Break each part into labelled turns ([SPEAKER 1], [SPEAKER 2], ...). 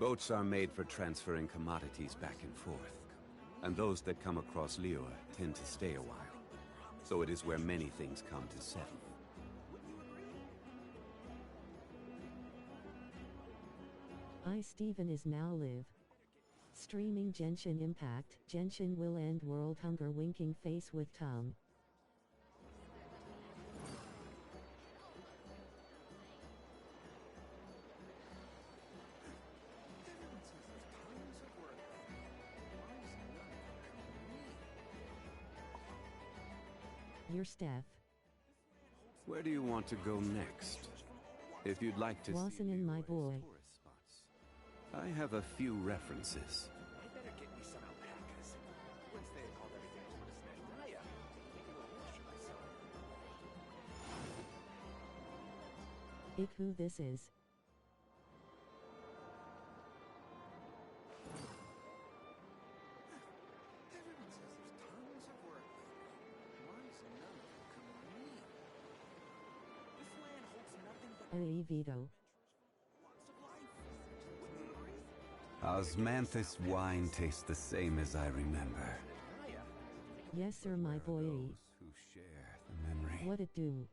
[SPEAKER 1] Boats are made for transferring commodities back and forth, and those that come across Liyue tend to stay a while. So it is where many things come to settle.
[SPEAKER 2] I, Steven, is now live. Streaming Genshin Impact. Genshin will end world hunger. Winking face with tongue. Your Steph.
[SPEAKER 1] Where do you want to go next? If you'd like to
[SPEAKER 2] Lawson
[SPEAKER 1] see
[SPEAKER 2] and my
[SPEAKER 1] Liyue's
[SPEAKER 2] boy.
[SPEAKER 1] tourist spots, I have a few references.
[SPEAKER 3] I better get me some alpacas. Once they had called everything over to Snezhnaya, make a little extra myself.
[SPEAKER 2] Ik who this is.
[SPEAKER 3] Everyone says there's tons of work. Why is none of them coming to me? This land holds nothing but
[SPEAKER 2] Vito.
[SPEAKER 3] lots of life. Wouldn't you agree?
[SPEAKER 1] Osmanthus wine tastes the same as I remember.
[SPEAKER 3] Snezhnaya.
[SPEAKER 2] Yes sir, my boy.
[SPEAKER 1] Those who share the memory.
[SPEAKER 2] What it do?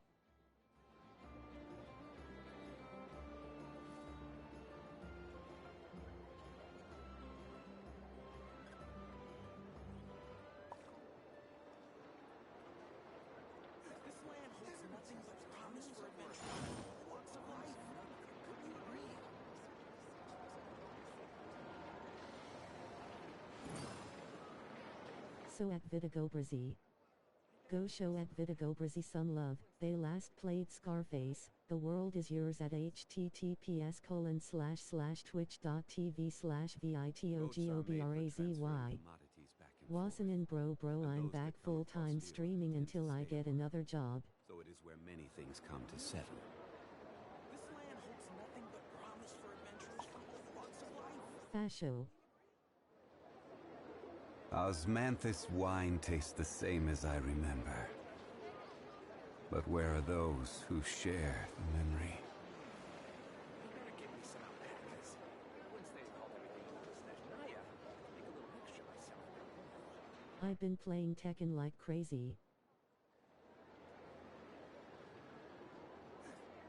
[SPEAKER 3] This land holds nothing but promise for adventure. Lots of life. Wouldn't you agree?
[SPEAKER 2] So at Vitigobrazi. Go show at Vitigobrazi some love. They last played Scarface. The world is yours at https://twitch.tv/VITOGOBRAZY. Wasson and bro, I'm back full time streaming until I get another job.
[SPEAKER 1] So it is where many things come to settle.
[SPEAKER 3] This land holds nothing but promise for adventurers. Lots of life.
[SPEAKER 2] Fascio.
[SPEAKER 1] Osmanthus wine tastes the same as I remember. But where are those who share the memory?
[SPEAKER 3] You better get me some alpacas. Once they had called everything over to Snezhnaya, make a little extra myself.
[SPEAKER 2] I've been playing Tekken like crazy.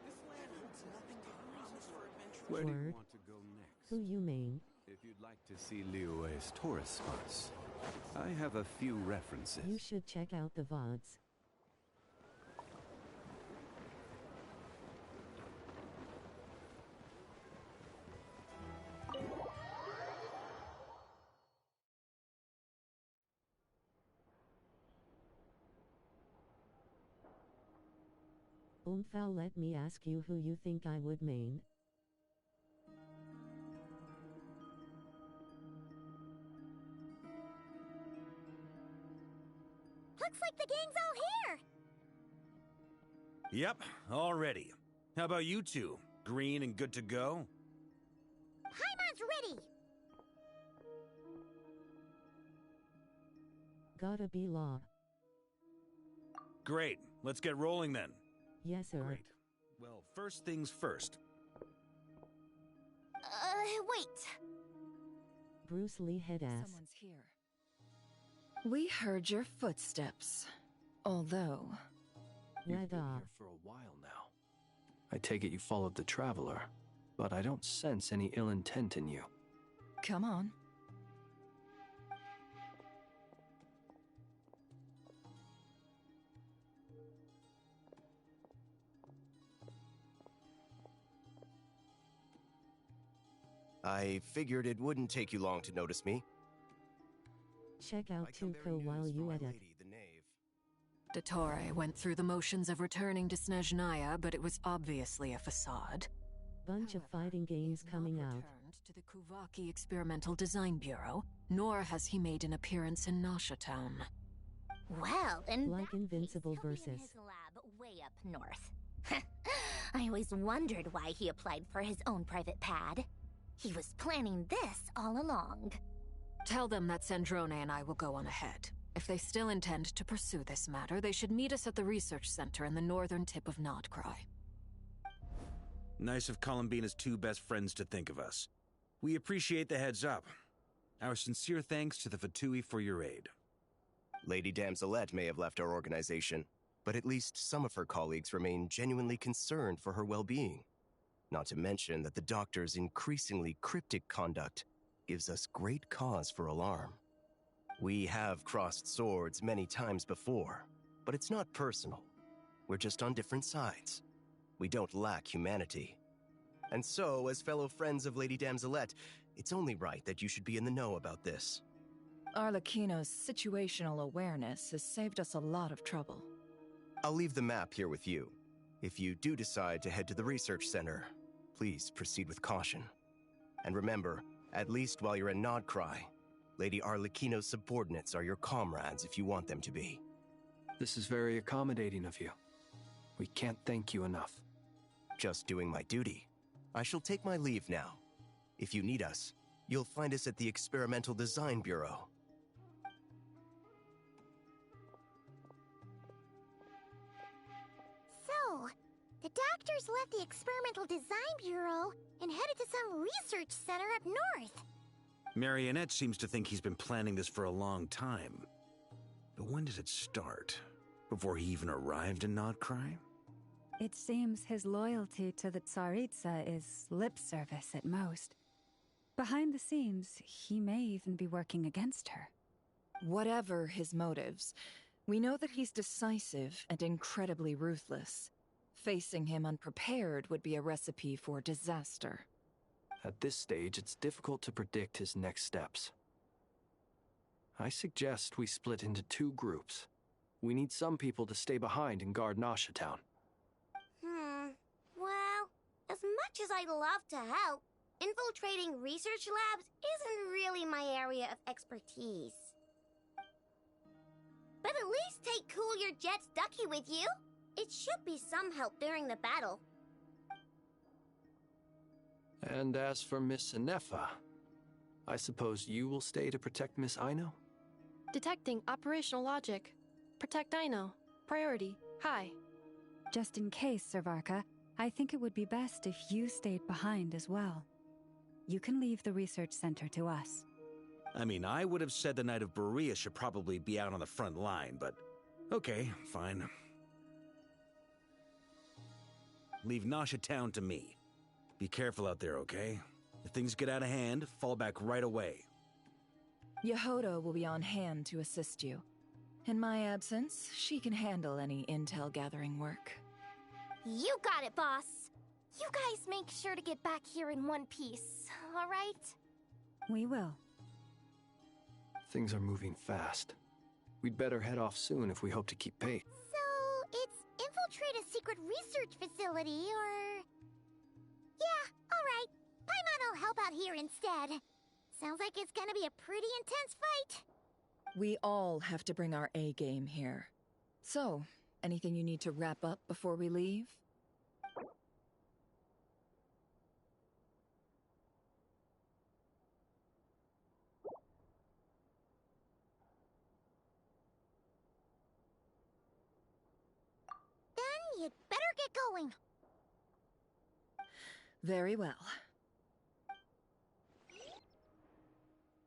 [SPEAKER 3] This land holds nothing but promise for adventurers.
[SPEAKER 1] Where do you
[SPEAKER 2] Word.
[SPEAKER 1] want to go next?
[SPEAKER 2] Who you mean?
[SPEAKER 1] If you'd like to see Liyue's tourist spots, I have a few references.
[SPEAKER 2] You should check out the VODs. Umfal, let me ask you who you think I would main.
[SPEAKER 4] Looks like the gang's all here!
[SPEAKER 5] Yep, all ready. How about you two? Green and good to go?
[SPEAKER 4] Paimon's ready!
[SPEAKER 2] Gotta be law.
[SPEAKER 5] Great, let's get rolling then.
[SPEAKER 2] Yes sir.
[SPEAKER 5] Great. Well, first things first.
[SPEAKER 4] Wait.
[SPEAKER 2] Bruce Lee head ass.
[SPEAKER 6] Someone's here. We heard your footsteps. Although...
[SPEAKER 7] You've
[SPEAKER 2] Red
[SPEAKER 7] been
[SPEAKER 2] eye.
[SPEAKER 7] here for a while now. I take it you followed the Traveler, but I don't sense any ill intent in you.
[SPEAKER 6] Come on.
[SPEAKER 8] I figured it wouldn't take you long to notice me.
[SPEAKER 2] Check out
[SPEAKER 8] I come very
[SPEAKER 2] Tuco while
[SPEAKER 8] news for
[SPEAKER 2] you
[SPEAKER 8] my
[SPEAKER 2] edit.
[SPEAKER 8] lady, the knave.
[SPEAKER 6] Dottore went through the motions of returning to Snezhnaya, but it was obviously a facade.
[SPEAKER 2] Bunch of
[SPEAKER 6] However,
[SPEAKER 2] fighting games
[SPEAKER 6] he's
[SPEAKER 2] coming
[SPEAKER 6] not
[SPEAKER 2] out.
[SPEAKER 6] returned to the Kuvaki Experimental Design Bureau, nor has he made an appearance in Nasha Town.
[SPEAKER 4] Well, in
[SPEAKER 2] Like
[SPEAKER 4] that
[SPEAKER 2] Invincible
[SPEAKER 4] case, he'll be in
[SPEAKER 2] versus.
[SPEAKER 4] his lab way up north. I always wondered why he applied for his own private pad. He was planning this all along.
[SPEAKER 6] Tell them that Sandrone and I will go on ahead. If they still intend to pursue this matter, they should meet us at the research center in the northern tip of Nodcry.
[SPEAKER 5] Nice of Columbina's two best friends to think of us. We appreciate the heads up. Our sincere thanks to the Fatui for your aid.
[SPEAKER 8] Lady Damselette may have left our organization, but at least some of her colleagues remain genuinely concerned for her well-being. Not to mention that the Doctor's increasingly cryptic conduct gives us great cause for alarm. We have crossed swords many times before, but it's not personal. We're just on different sides. We don't lack humanity. And so, as fellow friends of Lady Damselette, it's only right that you should be in the know about this.
[SPEAKER 9] Arlecchino's situational awareness has saved us a lot of trouble.
[SPEAKER 8] I'll leave the map here with you. If you do decide to head to the research center, please proceed with caution. And remember, at least while you're in Nodcry, Lady Arlecchino's subordinates are your comrades if you want them to be.
[SPEAKER 7] This is very accommodating of you. We can't thank you enough.
[SPEAKER 8] Just doing my duty. I shall take my leave now. If you need us, you'll find us at the Experimental Design Bureau.
[SPEAKER 4] So, the doctors left the Experimental Design Bureau and headed to some research center up north.
[SPEAKER 5] Marionette seems to think he's been planning this for a long time. But when did it start? Before he even arrived in Nodcry?
[SPEAKER 10] It seems his loyalty to the Tsaritsa is lip service at most. Behind the scenes, he may even be working against her.
[SPEAKER 9] Whatever his motives, we know that he's decisive and incredibly ruthless. Facing him unprepared would be a recipe for disaster.
[SPEAKER 7] At this stage, it's difficult to predict his next steps. I suggest we split into 2 groups. We need some people to stay behind and guard Nasha Town.
[SPEAKER 4] Well, as much as I'd love to help, infiltrating research labs isn't really my area of expertise. But at least take Cool Your Jet's Ducky with you. It should be some help during the battle.
[SPEAKER 7] And as for Miss Inefa, I suppose you will stay to protect Miss Aino?
[SPEAKER 11] Detecting operational logic. Protect Aino. Priority. High.
[SPEAKER 10] Just in case, Servarka, I think it would be best if you stayed behind as well. You can leave the research center to us.
[SPEAKER 5] I mean, I would have said the Knight of Berea should probably be out on the front line, but okay, fine. Leave Nasha Town to me. Be careful out there, okay? If things get out of hand, fall back right away.
[SPEAKER 9] Yehoda will be on hand to assist you. In my absence, she can handle any intel gathering work.
[SPEAKER 4] You got it, boss. You guys make sure to get back here in one piece, all right?
[SPEAKER 10] We will.
[SPEAKER 7] Things are moving fast. We'd better head off soon if we hope to keep pace.
[SPEAKER 4] So, it's infiltrate a secret research facility, or... Yeah, all right. Paimon will help out here instead. Sounds like it's gonna be a pretty intense fight.
[SPEAKER 9] We all have to bring our A-game here. So, anything you need to wrap up before we leave?
[SPEAKER 4] Then you'd better get going.
[SPEAKER 9] Very well.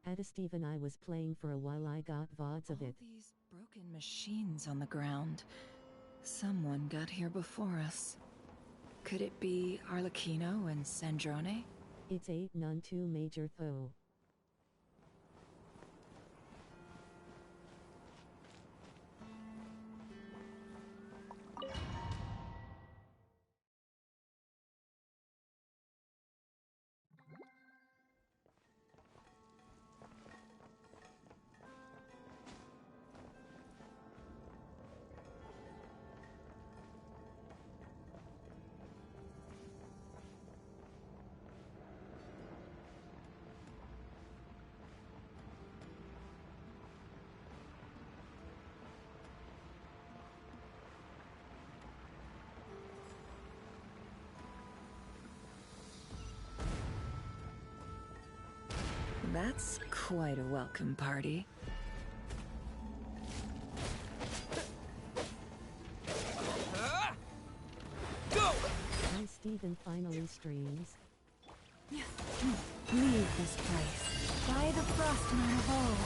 [SPEAKER 2] Ada Steve and I was playing for a while. I got VODs of it.
[SPEAKER 9] All these broken machines on the ground. Someone got here before us. Could it be Arlecchino and Sandrone?
[SPEAKER 2] It's 8 none 2 major though.
[SPEAKER 9] That's quite a welcome party.
[SPEAKER 2] Hi, Steven finally streams.
[SPEAKER 10] Leave this place. By the Frostman of old.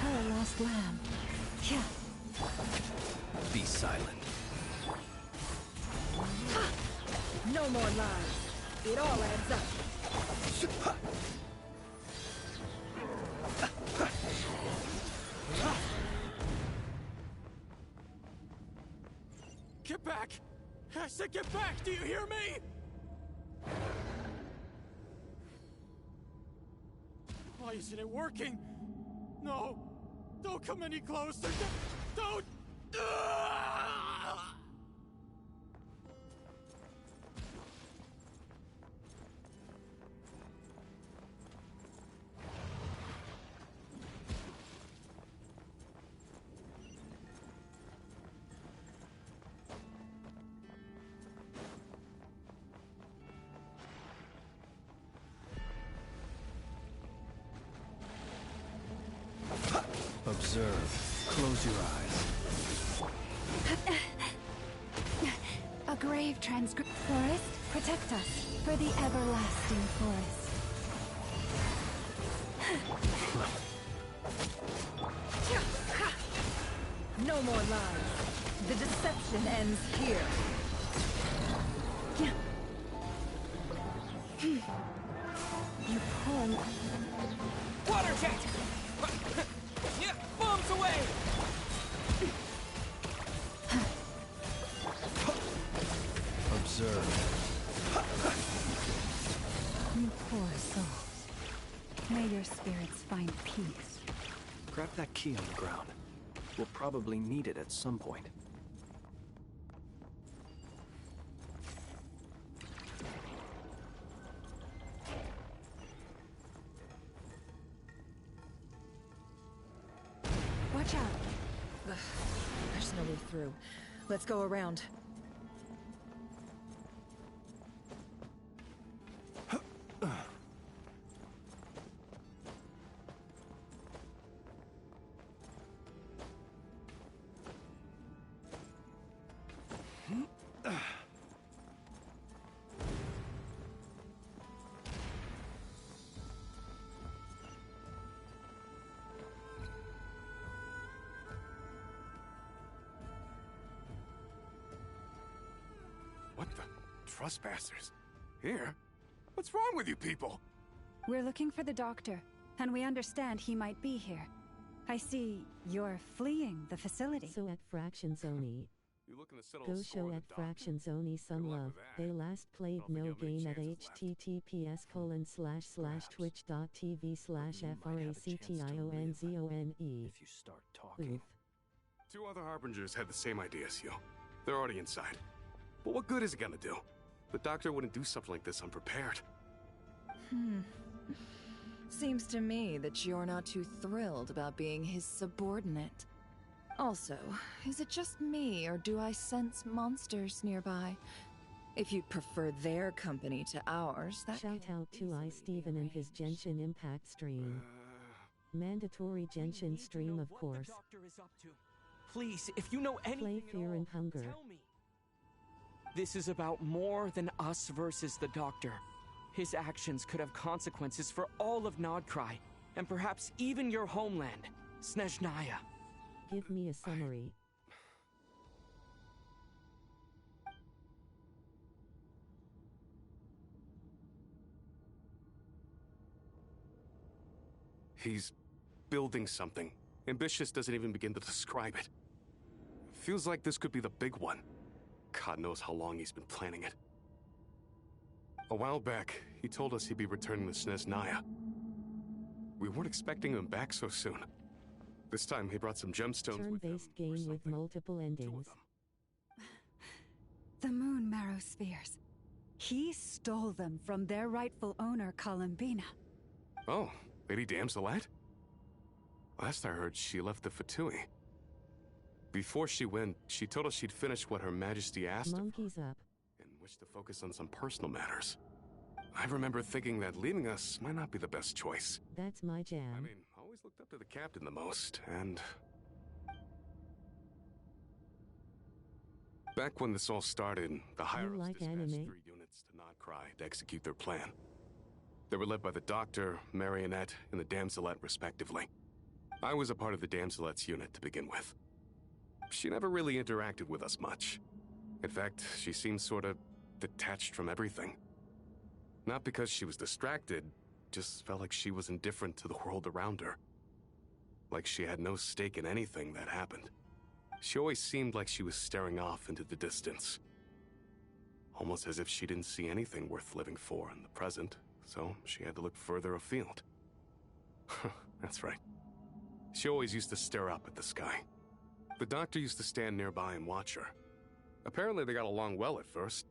[SPEAKER 10] Her lost lamb.
[SPEAKER 7] Be silent.
[SPEAKER 9] No more lies. It all adds up.
[SPEAKER 3] Get back! I said get back! Do you hear me? Why isn't it working? No! Don't come any closer! Don't!
[SPEAKER 7] Observe. Close your eyes.
[SPEAKER 10] A grave transcript. Forest, protect us for the everlasting forest.
[SPEAKER 9] No more lies. The deception ends here.
[SPEAKER 10] You poor...
[SPEAKER 3] Water jet! Yeah, bombs away!
[SPEAKER 7] Observe.
[SPEAKER 10] You poor souls. May your spirits find peace.
[SPEAKER 7] Grab that key on the ground. We'll probably need it at some point.
[SPEAKER 9] Watch out. Ugh, there's no way through. Let's go around.
[SPEAKER 3] What the? Trespassers? Here? What's wrong with you people?
[SPEAKER 10] We're looking for the doctor, and we understand he might be here. I see you're fleeing the facility.
[SPEAKER 2] So at Fractions Oni.
[SPEAKER 3] You looking to settle
[SPEAKER 2] Go
[SPEAKER 3] a score
[SPEAKER 2] show
[SPEAKER 3] with
[SPEAKER 2] at
[SPEAKER 3] the doctor?
[SPEAKER 2] Fractions Oni some
[SPEAKER 3] Good luck
[SPEAKER 2] love.
[SPEAKER 3] with that.
[SPEAKER 2] They last played
[SPEAKER 3] Don't think
[SPEAKER 2] no
[SPEAKER 3] how many
[SPEAKER 2] game at
[SPEAKER 3] chances left.
[SPEAKER 2] https://twitch.tv/fractionzone.
[SPEAKER 7] If you start talking.
[SPEAKER 2] Oof.
[SPEAKER 3] Two other Harbingers had the same idea as you. They're already inside. But what good is it gonna do? The doctor wouldn't do something like this unprepared.
[SPEAKER 9] Seems to me that you're not too thrilled about being his subordinate. Also, is it just me, or do I sense monsters nearby? If you'd prefer their company to ours, that
[SPEAKER 2] Shout out to Steven and his Genshin Impact stream. Mandatory Genshin stream, of course.
[SPEAKER 12] Please, if you know anything
[SPEAKER 2] Play Fear
[SPEAKER 12] at all,
[SPEAKER 2] and Hunger.
[SPEAKER 12] tell me. This is about more than us versus the Doctor. His actions could have consequences for all of Nodcry, and perhaps even your homeland, Snezhnaya.
[SPEAKER 2] Give me a summary.
[SPEAKER 3] He's building something. Ambitious doesn't even begin to describe it. Feels like this could be the big one. God knows how long he's been planning it. A while back, he told us he'd be returning to Snezhnaya. We weren't expecting him back so soon. This time, he brought some gemstones with him.
[SPEAKER 2] Turn-based game with multiple
[SPEAKER 3] Two
[SPEAKER 2] endings.
[SPEAKER 3] of them.
[SPEAKER 10] The Moon Marrow Spheres. He stole them from their rightful owner, Columbina.
[SPEAKER 3] Oh, Lady Damselette? Last I heard, she left the Fatui. Before she went, she told us she'd finished what Her Majesty asked of her
[SPEAKER 2] Monkeys up.
[SPEAKER 3] and wished to focus on some personal matters. I remember thinking that leaving us might not be the best choice.
[SPEAKER 2] That's my jam.
[SPEAKER 3] I mean, I always looked up to the captain the most, and... Back when this all started, the higher-ups
[SPEAKER 2] like
[SPEAKER 3] dispatched
[SPEAKER 2] anime?
[SPEAKER 3] 3 units to Nodcry to execute their plan. They were led by the Doctor, Marionette, and the Damselette, respectively. I was a part of the Damselette's unit to begin with. She never really interacted with us much. In fact, she seemed sort of detached from everything. Not because she was distracted, just felt like she was indifferent to the world around her. Like she had no stake in anything that happened. She always seemed like she was staring off into the distance. Almost as if she didn't see anything worth living for in the present, so she had to look further afield. That's right. She always used to stare up at the sky. The Doctor used to stand nearby and watch her. Apparently they got along well at first,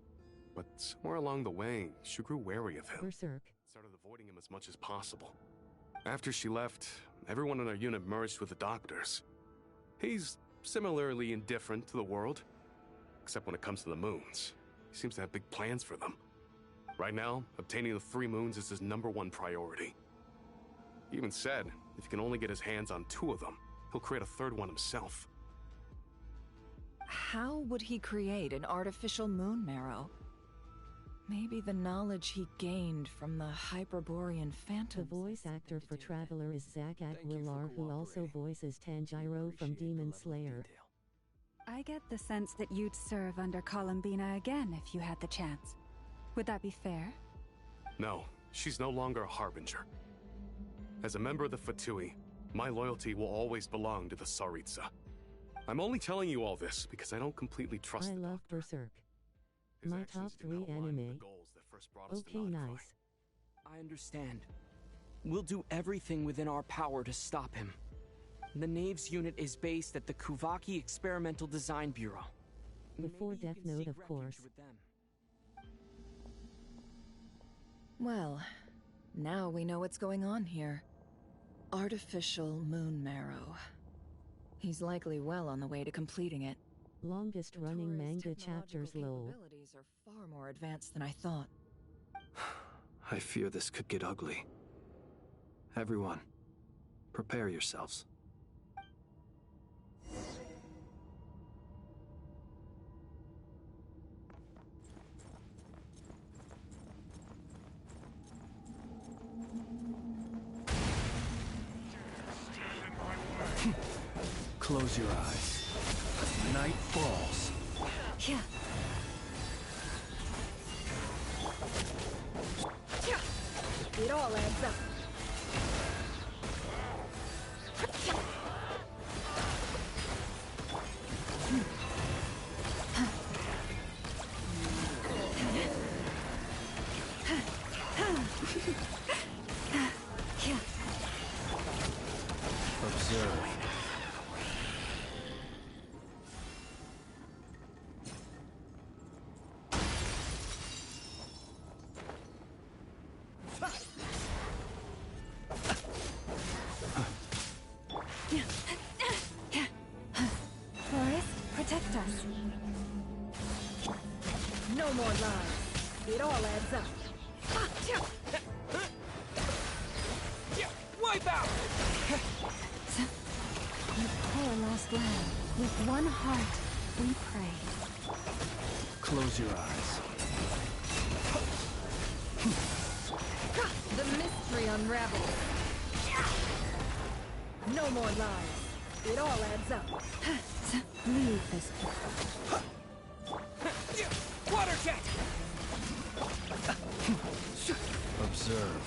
[SPEAKER 3] but somewhere along the way, she grew wary of him.
[SPEAKER 2] Berserk.
[SPEAKER 3] Started avoiding him as much as possible. After she left, everyone in our unit merged with the Doctor's. He's similarly indifferent to the world, except when it comes to the moons. He seems to have big plans for them. Right now, obtaining the 3 moons is his #1 priority. He even said, if he can only get his hands on 2 of them, he'll create a 3rd one himself.
[SPEAKER 9] How would he create an artificial moon marrow? Maybe the knowledge he gained from the Hyperborean
[SPEAKER 2] The
[SPEAKER 9] phantoms.
[SPEAKER 2] voice actor for Traveler is Zach Aguilar, who also voices Tanjiro from Demon Slayer.
[SPEAKER 10] I get the sense that you'd serve under Columbina again if you had the chance. Would that be fair?
[SPEAKER 3] No, she's no longer a Harbinger. As a member of the Fatui, my loyalty will always belong to the Tsaritsa. I'm only telling you all this because I don't completely trust
[SPEAKER 2] I
[SPEAKER 3] the
[SPEAKER 2] love
[SPEAKER 3] Doctor.
[SPEAKER 2] Berserk.
[SPEAKER 3] His
[SPEAKER 2] My
[SPEAKER 3] actions
[SPEAKER 2] top
[SPEAKER 3] do
[SPEAKER 2] 3
[SPEAKER 3] not align with the
[SPEAKER 2] anime.
[SPEAKER 3] goals that first brought us to
[SPEAKER 2] Okay,
[SPEAKER 3] Nodcry.
[SPEAKER 2] nice.
[SPEAKER 12] I understand. We'll do everything within our power to stop him. The Knaves unit is based at the Kuvaki Experimental Design Bureau.
[SPEAKER 2] Before
[SPEAKER 12] Maybe you
[SPEAKER 2] Death
[SPEAKER 12] can
[SPEAKER 2] Note,
[SPEAKER 12] seek
[SPEAKER 2] of
[SPEAKER 12] refuge
[SPEAKER 2] course.
[SPEAKER 12] with them.
[SPEAKER 9] Well, now we know what's going on here. Artificial moon marrow. He's likely well on the way to completing it.
[SPEAKER 2] Longest running
[SPEAKER 9] Tora's
[SPEAKER 2] manga
[SPEAKER 9] technological
[SPEAKER 2] chapters lol.
[SPEAKER 9] capabilities are far more advanced than I thought.
[SPEAKER 7] I fear this could get ugly. Everyone, prepare yourselves. Close your eyes. Night falls.
[SPEAKER 10] Yeah.
[SPEAKER 9] It all adds up.
[SPEAKER 7] Observe.
[SPEAKER 10] Forest, protect us.
[SPEAKER 9] No more lies. It all adds up.
[SPEAKER 12] Wipe out!
[SPEAKER 10] Your poor lost land. With one heart, we pray.
[SPEAKER 7] Close your eyes.
[SPEAKER 9] The mystery unravels. No more lies. It all adds up.
[SPEAKER 10] Leave this.
[SPEAKER 12] Water jet!
[SPEAKER 7] Observe.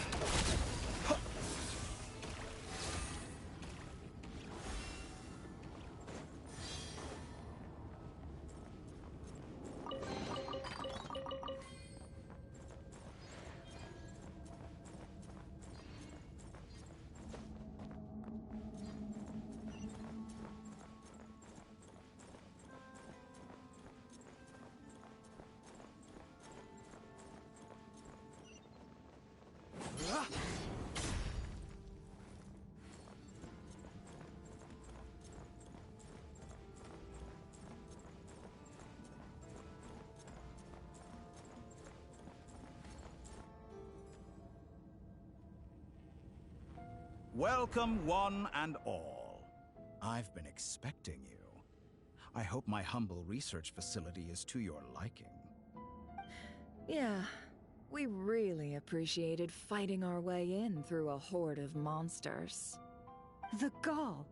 [SPEAKER 13] Welcome, one and all. I've been expecting you. I hope my humble research facility is to your liking.
[SPEAKER 9] Yeah, we really appreciated fighting our way in through a horde of monsters.
[SPEAKER 10] The gall!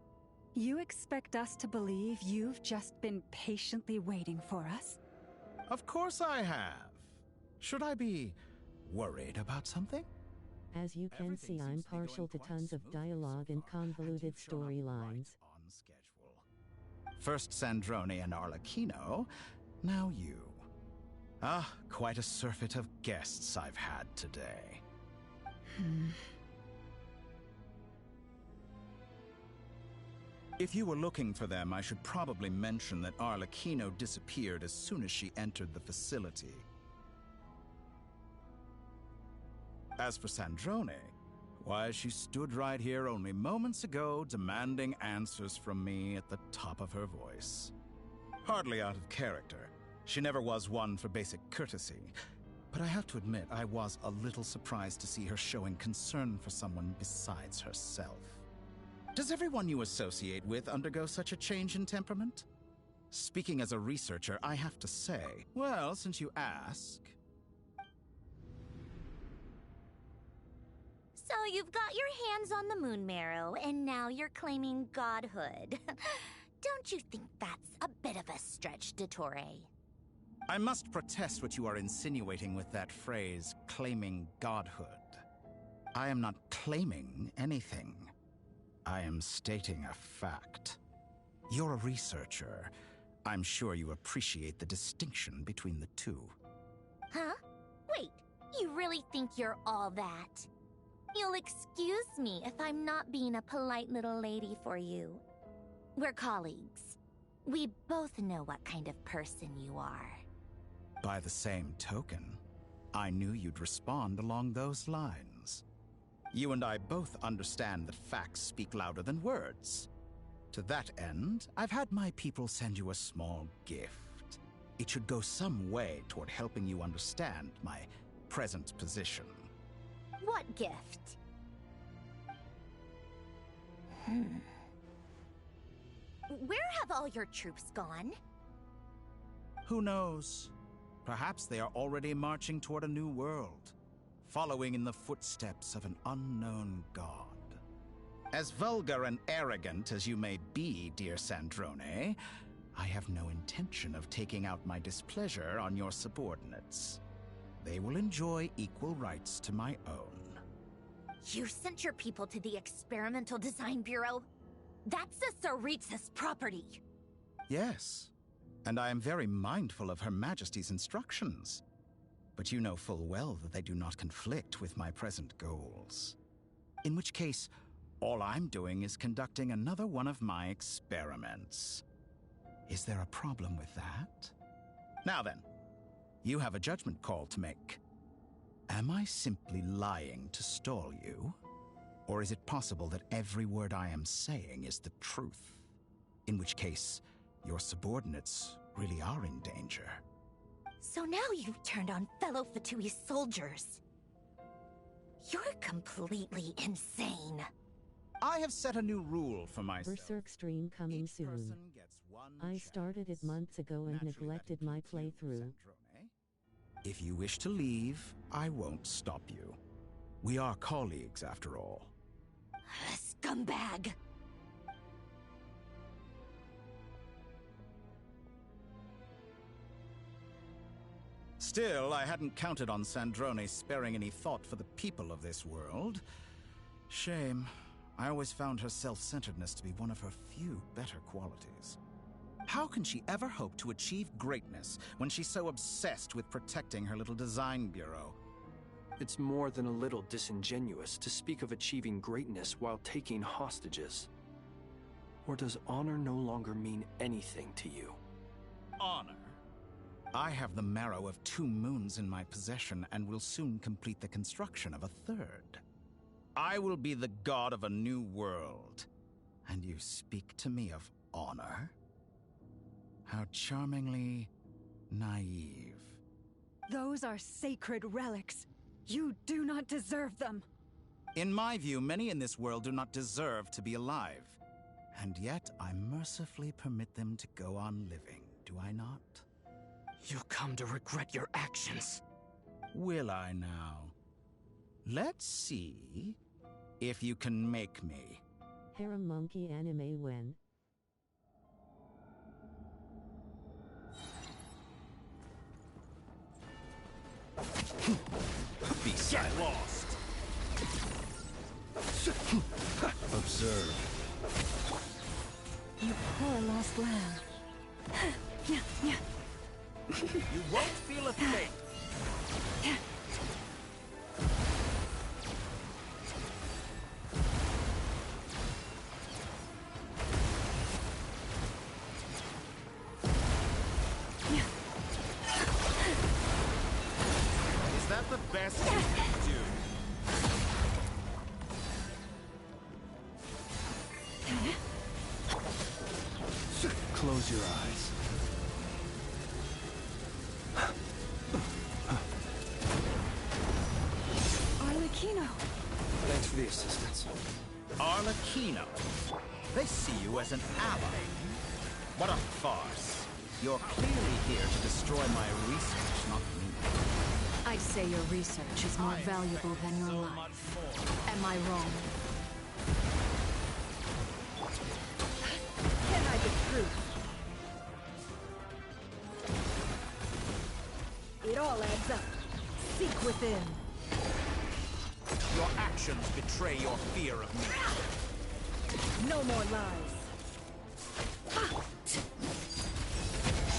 [SPEAKER 10] You expect us to believe you've just been patiently waiting for us?
[SPEAKER 13] Of course I have. Should I be worried about something?
[SPEAKER 2] As you can see, I'm partial to tons of dialogue and convoluted storylines.
[SPEAKER 13] First Sandrone and Arlecchino, now you. Ah, quite a surfeit of guests I've had today. If you were looking for them, I should probably mention that Arlecchino disappeared as soon as she entered the facility. As for Sandrone, why, she stood right here only moments ago demanding answers from me at the top of her voice. Hardly out of character. She never was one for basic courtesy. But I have to admit, I was a little surprised to see her showing concern for someone besides herself. Does everyone you associate with undergo such a change in temperament? Speaking as a researcher, I have to say, well, since you ask...
[SPEAKER 4] So you've got your hands on the moon marrow, and now you're claiming godhood. Don't you think that's a bit of a stretch, Dottore?
[SPEAKER 13] I must protest what you are insinuating with that phrase, claiming godhood. I am not claiming anything. I am stating a fact. You're a researcher. I'm sure you appreciate the distinction between the two.
[SPEAKER 4] Huh? Wait, you really think you're all that? You'll excuse me if I'm not being a polite little lady for you. We're colleagues. We both know what kind of person you are.
[SPEAKER 13] By the same token, I knew you'd respond along those lines. You and I both understand that facts speak louder than words. To that end, I've had my people send you a small gift. It should go some way toward helping you understand my present position.
[SPEAKER 4] What gift? Where have all your troops gone?
[SPEAKER 13] Who knows? Perhaps they are already marching toward a new world, following in the footsteps of an unknown god. As vulgar and arrogant as you may be, dear Sandrone, I have no intention of taking out my displeasure on your subordinates. They will enjoy equal rights to my own.
[SPEAKER 4] You sent your people to the Experimental Design Bureau? That's the Tsaritsa's property.
[SPEAKER 13] Yes, and I am very mindful of Her Majesty's instructions. But you know full well that they do not conflict with my present goals. In which case, all I'm doing is conducting another one of my experiments. Is there a problem with that? Now then, you have a judgment call to make. Am I simply lying to stall you? Or is it possible that every word I am saying is the truth? In which case, your subordinates really are in danger.
[SPEAKER 4] So now you've turned on fellow Fatui soldiers. You're completely insane.
[SPEAKER 13] I have set a new rule for myself.
[SPEAKER 2] Berserk stream coming soon. I started it months ago and neglected my playthrough.
[SPEAKER 13] If you wish to leave, I won't stop you. We are colleagues, after all.
[SPEAKER 4] Scumbag!
[SPEAKER 13] Still, I hadn't counted on Sandrone sparing any thought for the people of this world. Shame. I always found her self-centeredness to be one of her few better qualities. How can she ever hope to achieve greatness when she's so obsessed with protecting her little design bureau?
[SPEAKER 7] It's more than a little disingenuous to speak of achieving greatness while taking hostages. Or does honor no longer mean anything to you?
[SPEAKER 13] Honor? I have the marrow of 2 moons in my possession and will soon complete the construction of a 3rd. I will be the god of a new world. And you speak to me of honor? How charmingly naive.
[SPEAKER 10] Those are sacred relics. You do not deserve them.
[SPEAKER 13] In my view, many in this world do not deserve to be alive. And yet, I mercifully permit them to go on living, do I not?
[SPEAKER 12] You'll come to regret your actions.
[SPEAKER 13] Will I now? Let's see if you can make me.
[SPEAKER 2] Harem Monkey Anime Win.
[SPEAKER 5] Beast lost. Observe.
[SPEAKER 10] You poor lost lamb.
[SPEAKER 5] You won't feel a thing.
[SPEAKER 13] Is that the best you can do?
[SPEAKER 7] Close your eyes.
[SPEAKER 10] Arlecchino!
[SPEAKER 7] Thanks for the assistance.
[SPEAKER 13] Arlecchino. They see you as an ally. What a farce. You're clearly here to destroy my research, not me.
[SPEAKER 6] I'd say your research is more valuable than your life. Am I wrong?
[SPEAKER 9] Can I the truth? It all adds up. Seek within.
[SPEAKER 5] Your actions betray your fear of me.
[SPEAKER 9] No more lies.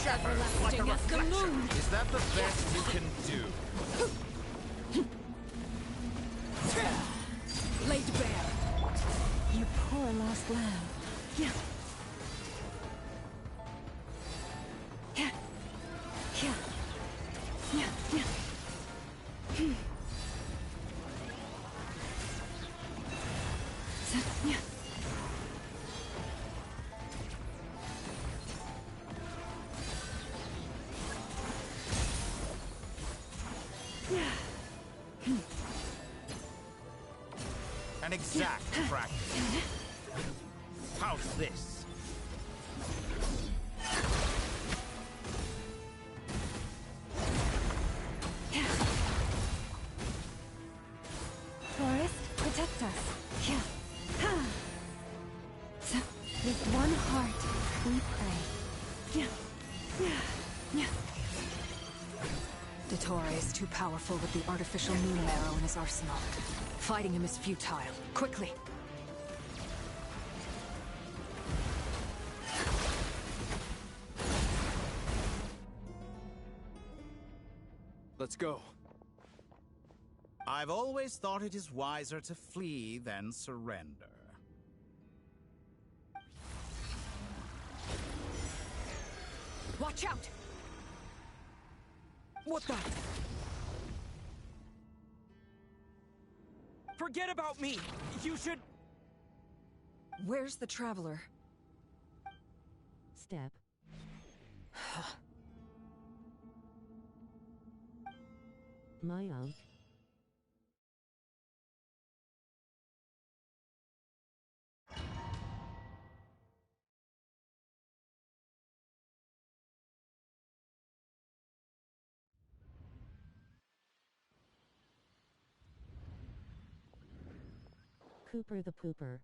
[SPEAKER 5] Shatter like a reflection.
[SPEAKER 13] Is that the best you can do?
[SPEAKER 9] Laid bare.
[SPEAKER 10] You poor lost lamb. Yeah. Yeah. Yeah. Yeah. Yeah. Yeah.
[SPEAKER 13] An exact practice. How's this?
[SPEAKER 10] Forest, protect us. Yeah. Ha. So, with one heart, we pray. Yeah. Yeah. Yeah.
[SPEAKER 6] Dottore is too powerful with the artificial moon marrow in his arsenal. Fighting him is futile. Quickly!
[SPEAKER 7] Let's go.
[SPEAKER 13] I've always thought it is wiser to flee than surrender.
[SPEAKER 6] Watch out!
[SPEAKER 12] What the? Forget about me! You should...
[SPEAKER 6] Where's the Traveler?
[SPEAKER 2] Step. My uncle. Cooper the Pooper.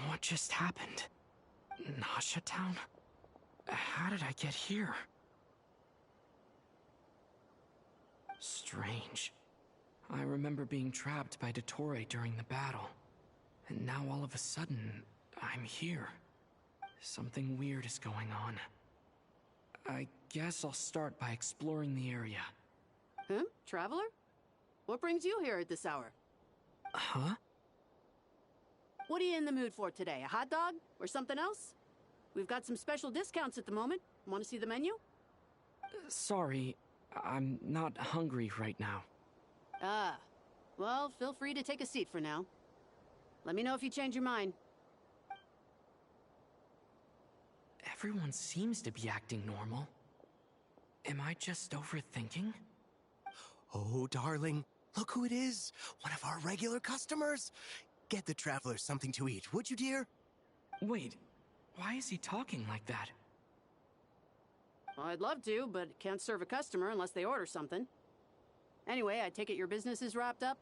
[SPEAKER 12] What just happened? Nasha Town? How did I get here? Strange. I remember being trapped by Dottore during the battle. And now all of a sudden, I'm here. Something weird is going on. I guess I'll start by exploring the area.
[SPEAKER 14] Huh? Traveler? What brings you here at this hour?
[SPEAKER 12] Huh?
[SPEAKER 14] What are you in the mood for today? A hot dog? Or something else? We've got some special discounts at the moment. Want to see the menu?
[SPEAKER 12] Sorry, I'm not hungry right now.
[SPEAKER 14] Ah. Well, feel free to take a seat for now. Let me know if you change your mind.
[SPEAKER 12] Everyone seems to be acting normal. Am I just overthinking?
[SPEAKER 8] Oh, darling, look who it is. One of our regular customers. Get the traveler something to eat, would you, dear?
[SPEAKER 12] Wait, why is he talking like that?
[SPEAKER 14] Well, I'd love to, but can't serve a customer unless they order something. Anyway, I take it your business is wrapped up?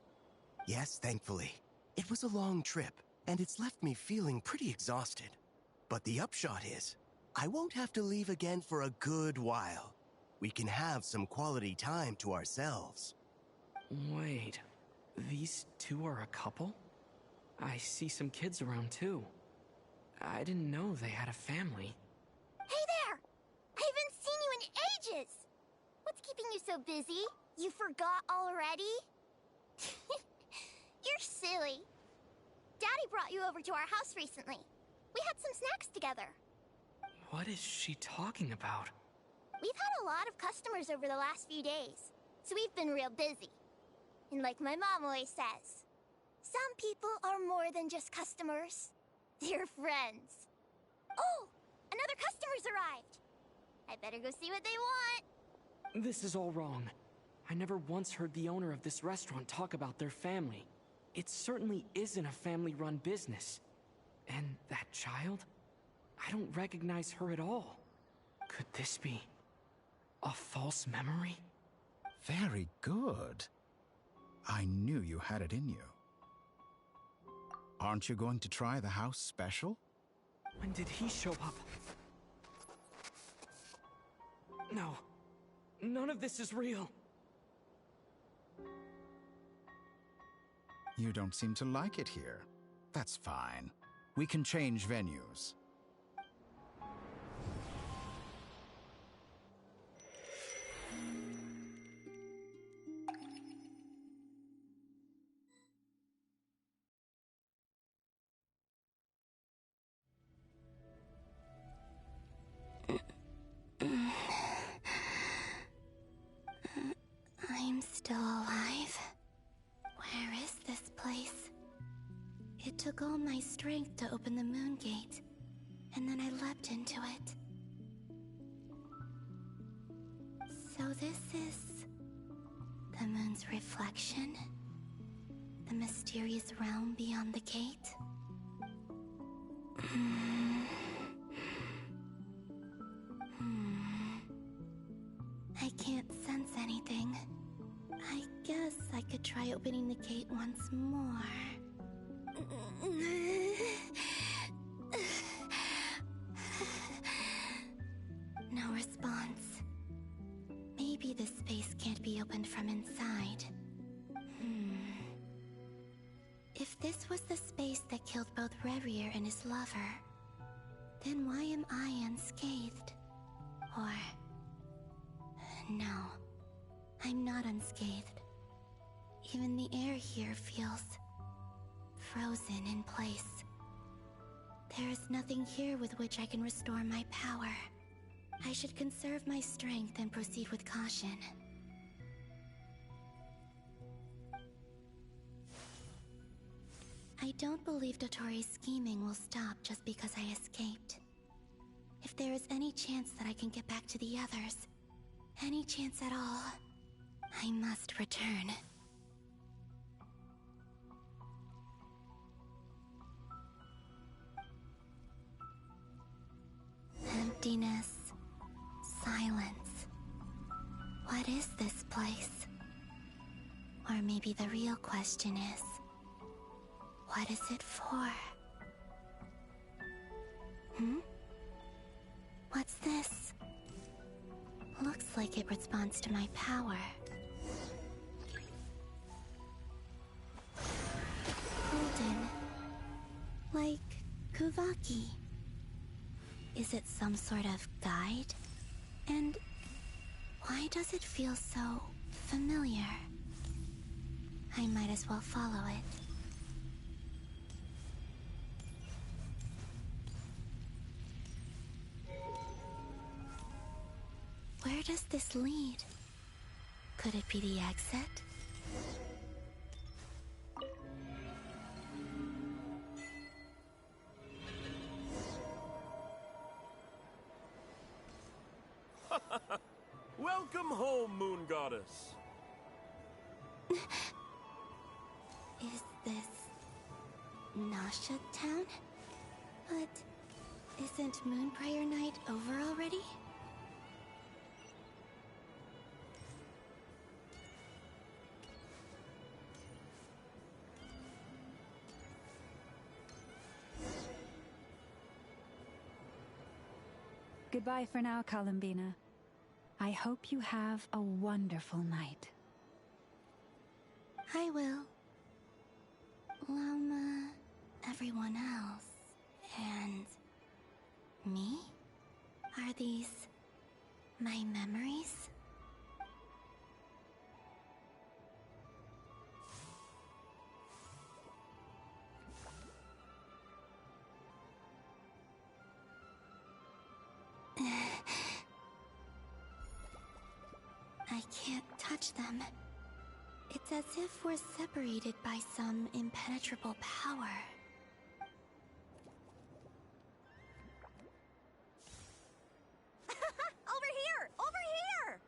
[SPEAKER 8] Yes, thankfully. It was a long trip, and it's left me feeling pretty exhausted. But the upshot is, I won't have to leave again for a good while. We can have some quality time to ourselves.
[SPEAKER 12] Wait, these two are a couple? I see some kids around too. I didn't know they had a family.
[SPEAKER 4] Hey there! I haven't seen you in ages! What's keeping you so busy? You forgot already? You're silly. Daddy brought you over to our house recently. We had some snacks together.
[SPEAKER 12] What is she talking about?
[SPEAKER 4] We've had a lot of customers over the last few days, so we've been real busy. And like my mom always says, some people are more than just customers. They're friends. Oh, another customer's arrived. I better go see what they want.
[SPEAKER 12] This is all wrong. I never once heard the owner of this restaurant talk about their family. It certainly isn't a family-run business. And that child? I don't recognize her at all. Could this be a false memory?
[SPEAKER 13] Very good. I knew you had it in you. Aren't you going to try the house special?
[SPEAKER 12] When did he show up? No. None of this is real.
[SPEAKER 13] You don't seem to like it here. That's fine. We can change venues.
[SPEAKER 4] I'm still alive. Where is this place? It took all my strength to open the moon gate, and then I leapt into it. So this is the moon's reflection? The mysterious realm beyond the gate? I can't sense anything. I guess I could try opening the gate once more. No response. Maybe this space can't be opened from inside. If this was the space that killed both Revier and his lover, then why am I unscathed? Or... no, I'm not unscathed. Even the air here feels frozen in place. There is nothing here with which I can restore my power. I should conserve my strength and proceed with caution. I don't believe Dotori's scheming will stop just because I escaped. If there is any chance that I can get back to the others, any chance at all, I must return. Emptiness. Silence. What is this place? Or maybe the real question is, what is it for? What's this? Looks like it responds to my power. Golden. Like Kuvaki. Is it some sort of guide? And why does it feel so familiar? I might as well follow it. Where does this lead? Could it be the exit?
[SPEAKER 15] Welcome home, Moon Goddess.
[SPEAKER 4] Is this Nasha Town? But isn't Moonprayer Night over already?
[SPEAKER 10] Goodbye for now, Columbina. I hope you have a wonderful night.
[SPEAKER 4] I will. Lama, everyone else, and me? Are these my memories? I can't touch them. It's as if we're separated by some impenetrable power.
[SPEAKER 16] Over here! Over here!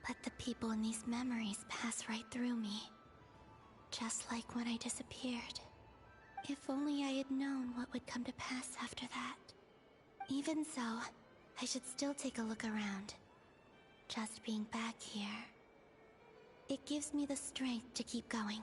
[SPEAKER 4] But the people in these memories pass right through me. Just like when I disappeared. If only I had known what would come to pass after that. Even so, I should still take a look around. Just being back here, it gives me the strength to keep going.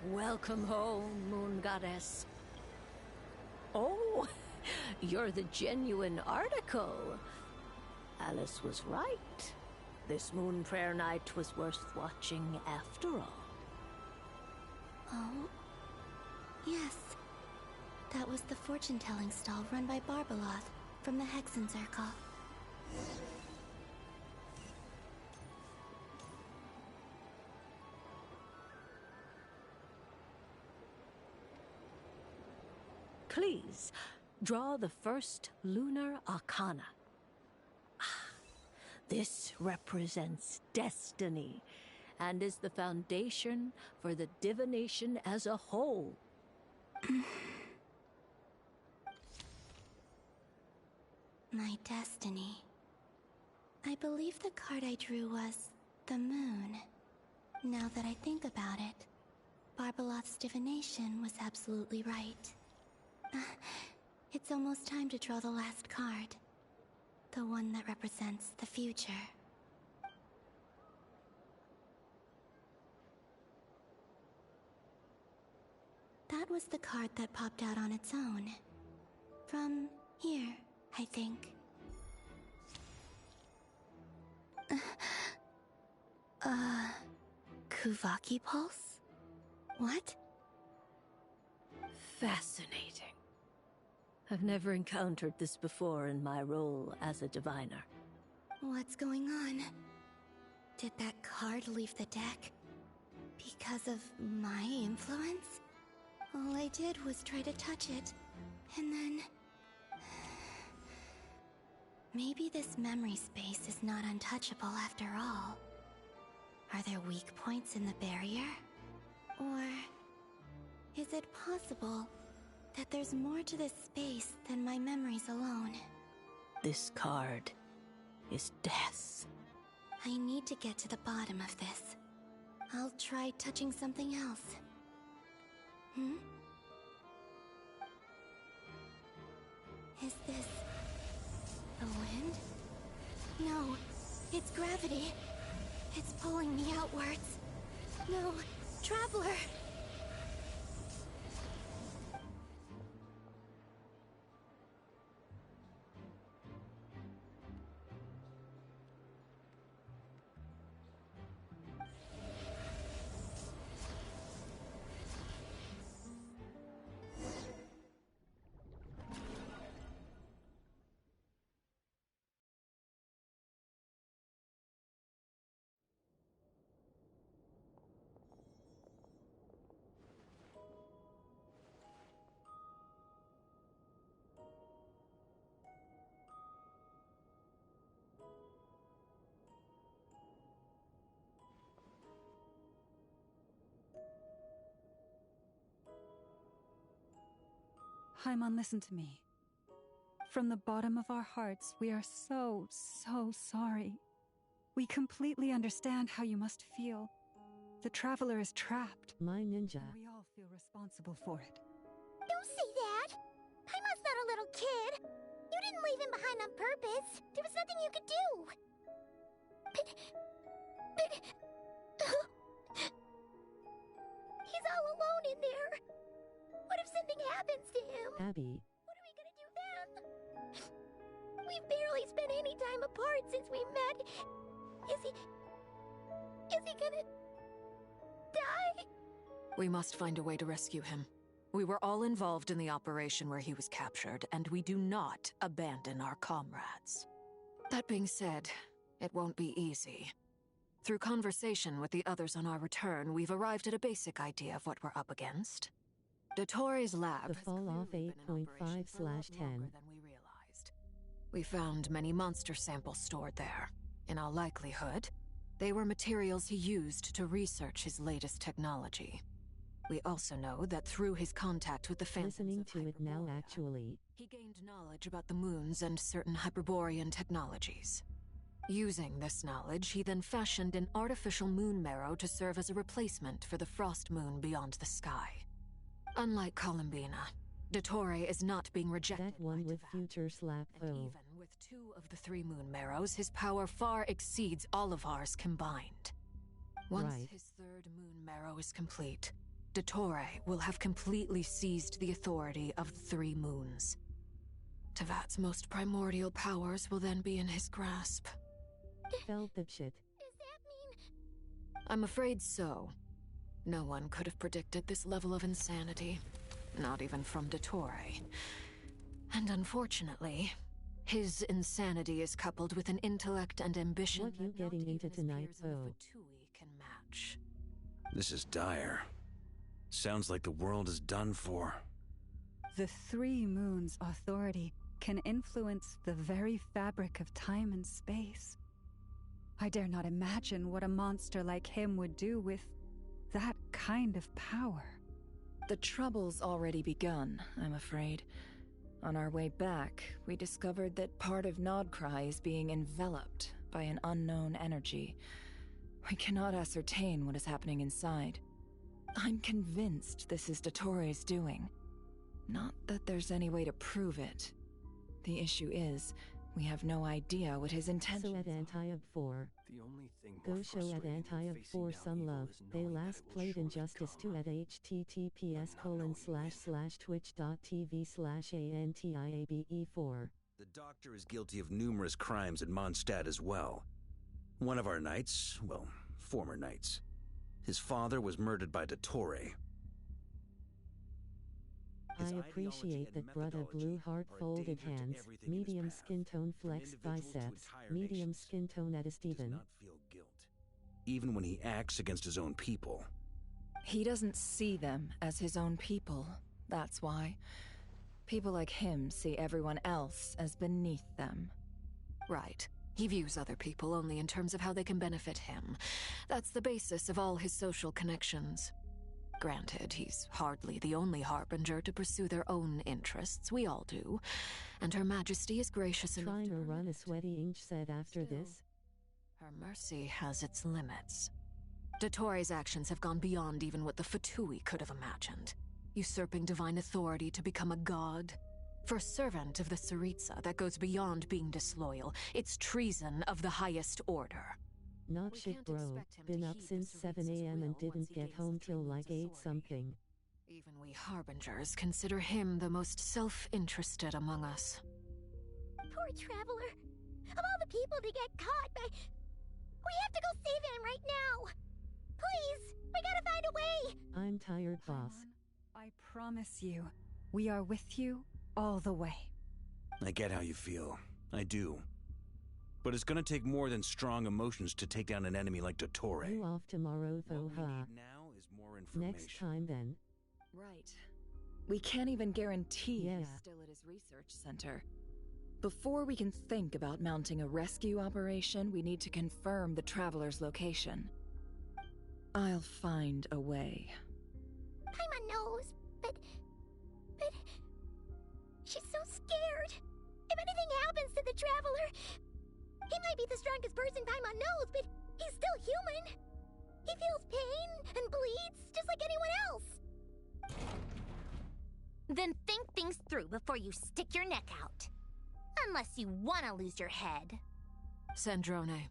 [SPEAKER 17] Welcome home, Moon Goddess. Oh, you're the genuine article. Alice was right. This Moonprayer Night was worth watching after all.
[SPEAKER 4] Oh, yes. That was the fortune-telling stall run by Barbeloth from the Hexen Circle.
[SPEAKER 17] Please, draw the first lunar arcana. This represents destiny and is the foundation for the divination as a whole.
[SPEAKER 4] My destiny. I believe the card I drew was the moon. Now that I think about it, Barbeloth's divination was absolutely right. It's almost time to draw the last card. The one that represents the future. That was the card that popped out on its own. From here, I think. Kuvaki Pulse? What?
[SPEAKER 17] Fascinating. I've never encountered this before in my role as a diviner.
[SPEAKER 4] What's going on? Did that card leave the deck? Because of my influence? All I did was try to touch it, and then... Maybe this memory space is not untouchable after all. Are there weak points in the barrier? Or... is it possible that there's more to this space than my memories alone?
[SPEAKER 17] This card is death.
[SPEAKER 4] I need to get to the bottom of this. I'll try touching something else. Is this... the wind? No, it's gravity. It's pulling me outwards. No, Traveler!
[SPEAKER 10] Paimon, listen to me. From the bottom of our hearts, we are so sorry. We completely understand how you must feel. The Traveler is trapped.
[SPEAKER 2] My ninja.
[SPEAKER 10] And we all feel responsible for it.
[SPEAKER 4] Don't say that! Paimon's not a little kid! You didn't leave him behind on purpose! There was nothing you could do! But... He's all alone in there! What if something happens to him?
[SPEAKER 2] Abby.
[SPEAKER 4] What are we gonna do then? We've barely spent any time apart since we met. Is he gonna... die?
[SPEAKER 6] We must find a way to rescue him. We were all involved in the operation where he was captured, and we do not abandon our comrades. That being said, it won't be easy. Through conversation with the others on our return, we've arrived at a basic idea of what we're up against. Dottore lab
[SPEAKER 2] The fall off 8.5/10.
[SPEAKER 6] We found many monster samples stored there. In all likelihood, they were materials he used to research his latest technology. We also know that through his contact with the phantoms
[SPEAKER 2] Listening
[SPEAKER 6] of
[SPEAKER 2] to it now, actually.
[SPEAKER 6] he gained knowledge about the moons and certain Hyperborean technologies. Using this knowledge, he then fashioned an artificial moon marrow to serve as a replacement for the frost moon beyond the sky. Unlike Columbina, Dottore is not being rejected.
[SPEAKER 2] That one with future slap
[SPEAKER 6] and
[SPEAKER 2] foe.
[SPEAKER 6] even with 2 of the 3 moon marrows, his power far exceeds all of ours combined. Once
[SPEAKER 2] Right.
[SPEAKER 6] his 3rd moon marrow is complete, Dottore will have completely seized the authority of the 3 moons. Tevat's most primordial powers will then be in his grasp.
[SPEAKER 2] Felt that shit.
[SPEAKER 4] Does that mean...
[SPEAKER 6] I'm afraid so. No one could have predicted this level of insanity. Not even from Dottore. And unfortunately, his insanity is coupled with an intellect and ambition
[SPEAKER 2] What you
[SPEAKER 6] that not
[SPEAKER 2] getting into
[SPEAKER 6] even his
[SPEAKER 2] tonight,
[SPEAKER 6] peers of the
[SPEAKER 2] though?
[SPEAKER 6] Fatui can match.
[SPEAKER 5] This is dire. Sounds like the world is done for.
[SPEAKER 10] The 3 moons' authority can influence the very fabric of time and space. I dare not imagine what a monster like him would do with that kind of power.
[SPEAKER 9] The trouble's already begun, I'm afraid. On our way back, we discovered that part of Nodcry is being enveloped by an unknown energy. We cannot ascertain what is happening inside. I'm convinced this is Dottore's doing. Not that there's any way to prove it. The issue is, we have no idea what his intentions
[SPEAKER 2] So at Anti-Ob 4.
[SPEAKER 3] The only thing
[SPEAKER 2] Go show at Anti-Ob 4 some love. They last played Injustice 2 at https://twitch.tv/antiabe4.
[SPEAKER 5] The Doctor is guilty of numerous crimes in Mondstadt as well. One of our knights, well, former knights. His father was murdered by Dottore.
[SPEAKER 2] I appreciate that brother blue heart folded hands, medium skin tone flexed biceps, medium skin tone at a Steven.
[SPEAKER 5] Even when he acts against his own people.
[SPEAKER 9] He doesn't see them as his own people, that's why. People like him see everyone else as beneath them.
[SPEAKER 6] Right. He views other people only in terms of how they can benefit him. That's the basis of all his social connections. Granted, he's hardly the only harbinger to pursue their own interests. We all do. And Her Majesty is gracious enough
[SPEAKER 2] Trying to run a sweaty inch said after this.
[SPEAKER 6] Her mercy has its limits. Dottore's actions have gone beyond even what the Fatui could have imagined. Usurping divine authority to become a god. For a servant of the Tsaritsa, that goes beyond being disloyal. It's treason of the highest order.
[SPEAKER 2] Not shit, bro. Been up since 7 a.m. and didn't get home till like 8 something.
[SPEAKER 6] Even we harbingers consider him the most self-interested among us.
[SPEAKER 4] Poor Traveler. Of all the people to get caught by... We have to go save him right now! Please! We gotta find a way!
[SPEAKER 2] I'm tired, boss.
[SPEAKER 10] I promise you, we are with you all the way.
[SPEAKER 5] I get how you feel. I do. But it's gonna take more than strong emotions to take down an enemy like Dottore.
[SPEAKER 2] You off tomorrow, though, huh?
[SPEAKER 5] Now is more information.
[SPEAKER 2] Next time, then.
[SPEAKER 9] Right. We can't even guarantee
[SPEAKER 2] Yeah.
[SPEAKER 9] he's still at his research center. Before we can think about mounting a rescue operation, we need to confirm the Traveler's location. I'll find a way.
[SPEAKER 4] Paimon knows, but... Traveler. He might be the strongest person Paimon knows, but he's still human. He feels pain and bleeds just like anyone else. Then think things through before you stick your neck out. Unless you want to lose your head.
[SPEAKER 6] Sandrone.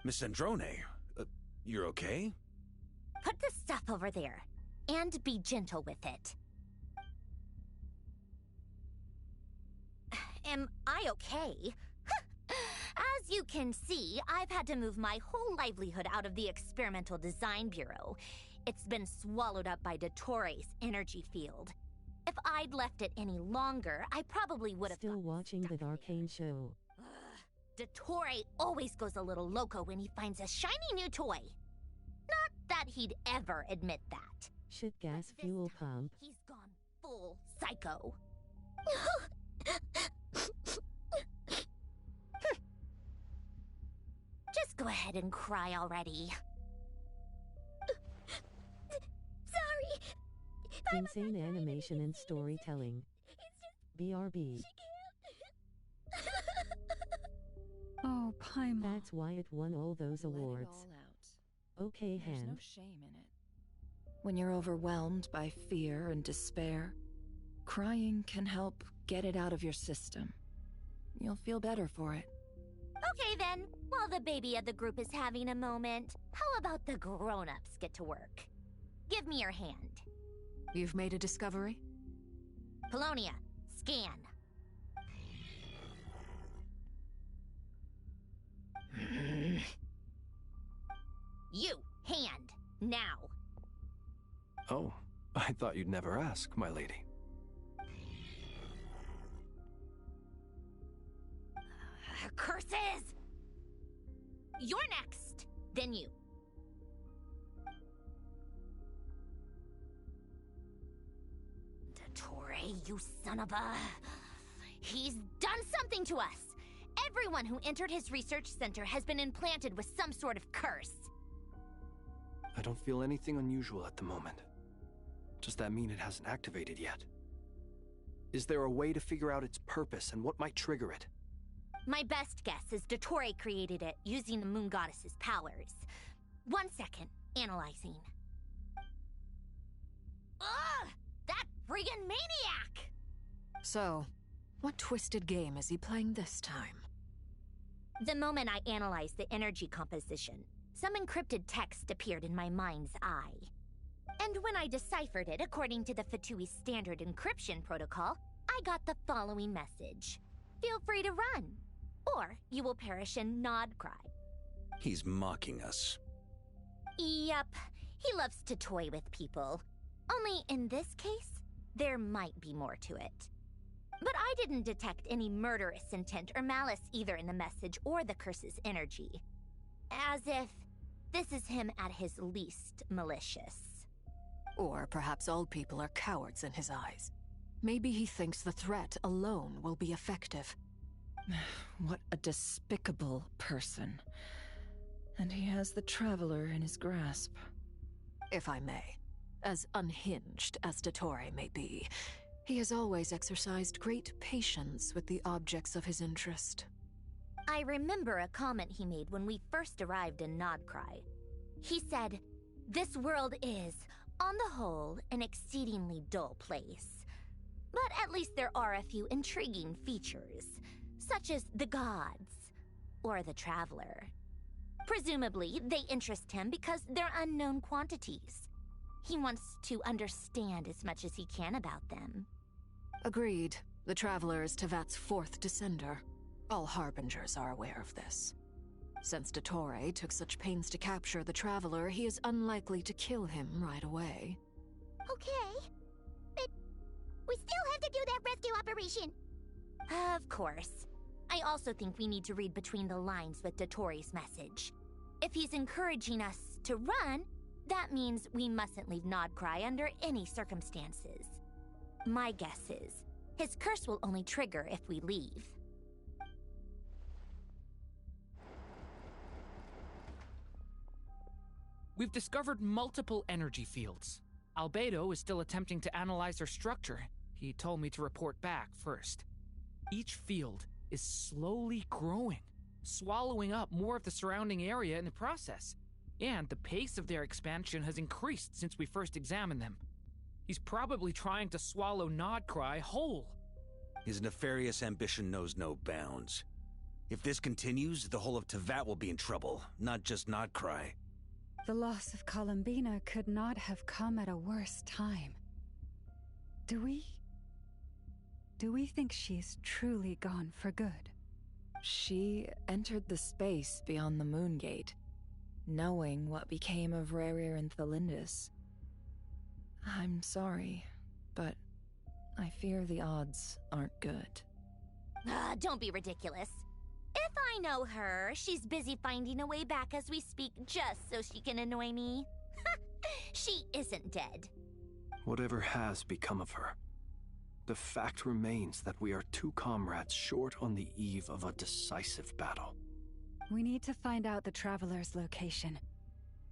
[SPEAKER 5] Miss Sandrone, you're okay?
[SPEAKER 4] Put the stuff over there, and be gentle with it. Am I okay? As you can see, I've had to move my whole livelihood out of the Experimental Design Bureau. It's been swallowed up by Dottores' energy field. If I'd left it any longer, I probably would have...
[SPEAKER 2] Still watching that arcane show.
[SPEAKER 4] Dottore always goes a little loco when he finds a shiny new toy. Not that he'd ever admit that.
[SPEAKER 2] Shit gas fuel pump.
[SPEAKER 4] He's gone full psycho. Just go ahead and cry already. Sorry.
[SPEAKER 2] Insane animation and storytelling. BRB.
[SPEAKER 10] Oh, Paimon.
[SPEAKER 2] That's why it won all those awards. Okay,
[SPEAKER 9] There's
[SPEAKER 2] Han.
[SPEAKER 9] no shame in it. When you're overwhelmed by fear and despair, crying can help get it out of your system. You'll feel better for it.
[SPEAKER 4] Okay then, while the baby of the group is having a moment, how about the grown-ups get to work? Give me your hand.
[SPEAKER 6] You've made a discovery?
[SPEAKER 4] Polonia, scan. You, hand, now.
[SPEAKER 7] Oh, I thought you'd never ask, my lady.
[SPEAKER 4] Curses! You're next, then you. Dottore, you son of a... He's done something to us! Everyone who entered his research center has been implanted with some sort of curse.
[SPEAKER 7] I don't feel anything unusual at the moment. Does that mean it hasn't activated yet? Is there a way to figure out its purpose and what might trigger it?
[SPEAKER 4] My best guess is Dottore created it using the Moon Goddess's powers. 1 second, analyzing. Ugh! That friggin' maniac!
[SPEAKER 6] So, what twisted game is he playing this time?
[SPEAKER 4] The moment I analyzed the energy composition, some encrypted text appeared in my mind's eye. And when I deciphered it according to the Fatui standard encryption protocol, I got the following message. Feel free to run, or you will perish in nod cry.
[SPEAKER 5] He's mocking us.
[SPEAKER 4] Yep, he loves to toy with people. Only in this case, there might be more to it. But I didn't detect any murderous intent or malice either in the message or the curse's energy. As if this is him at his least malicious.
[SPEAKER 6] Or perhaps all people are cowards in his eyes. Maybe he thinks the threat alone will be effective.
[SPEAKER 9] What a despicable person. And he has the Traveler in his grasp.
[SPEAKER 6] If I may, as unhinged as Dottore may be, he has always exercised great patience with the objects of his interest.
[SPEAKER 4] I remember a comment he made when we first arrived in Nodcry. He said, "This world is, on the whole, an exceedingly dull place. But at least there are a few intriguing features, such as the gods, or the Traveler. Presumably, they interest him because they're unknown quantities. He wants to understand as much as he can about them."
[SPEAKER 6] Agreed. The Traveler is Tevat's fourth descender. All Harbingers are aware of this. Since Dottore took such pains to capture the Traveler, he is unlikely to kill him right away.
[SPEAKER 4] Okay, but we still have to do that rescue operation. Of course. I also think we need to read between the lines with Dottore's message. If he's encouraging us to run, that means we mustn't leave Nodcry under any circumstances. My guess is, his curse will only trigger if we leave.
[SPEAKER 18] We've discovered multiple energy fields. Albedo is still attempting to analyze their structure. He told me to report back first. Each field is slowly growing, swallowing up more of the surrounding area in the process. And the pace of their expansion has increased since we first examined them. He's probably trying to swallow Nodcry whole.
[SPEAKER 5] His nefarious ambition knows no bounds. If this continues, the whole of Tevat will be in trouble, not just Nodcry.
[SPEAKER 10] The loss of Columbina could not have come at a worse time. Do we think she's truly gone for good?
[SPEAKER 9] She entered the space beyond the Moon Gate, knowing what became of Rerir and Thalindus. I'm sorry, but I fear the odds aren't good.
[SPEAKER 4] Don't be ridiculous. If I know her, she's busy finding a way back as we speak just so she can annoy me. She isn't dead.
[SPEAKER 7] Whatever has become of her, the fact remains that we are two comrades short on the eve of a decisive battle.
[SPEAKER 10] We need to find out the Traveler's location,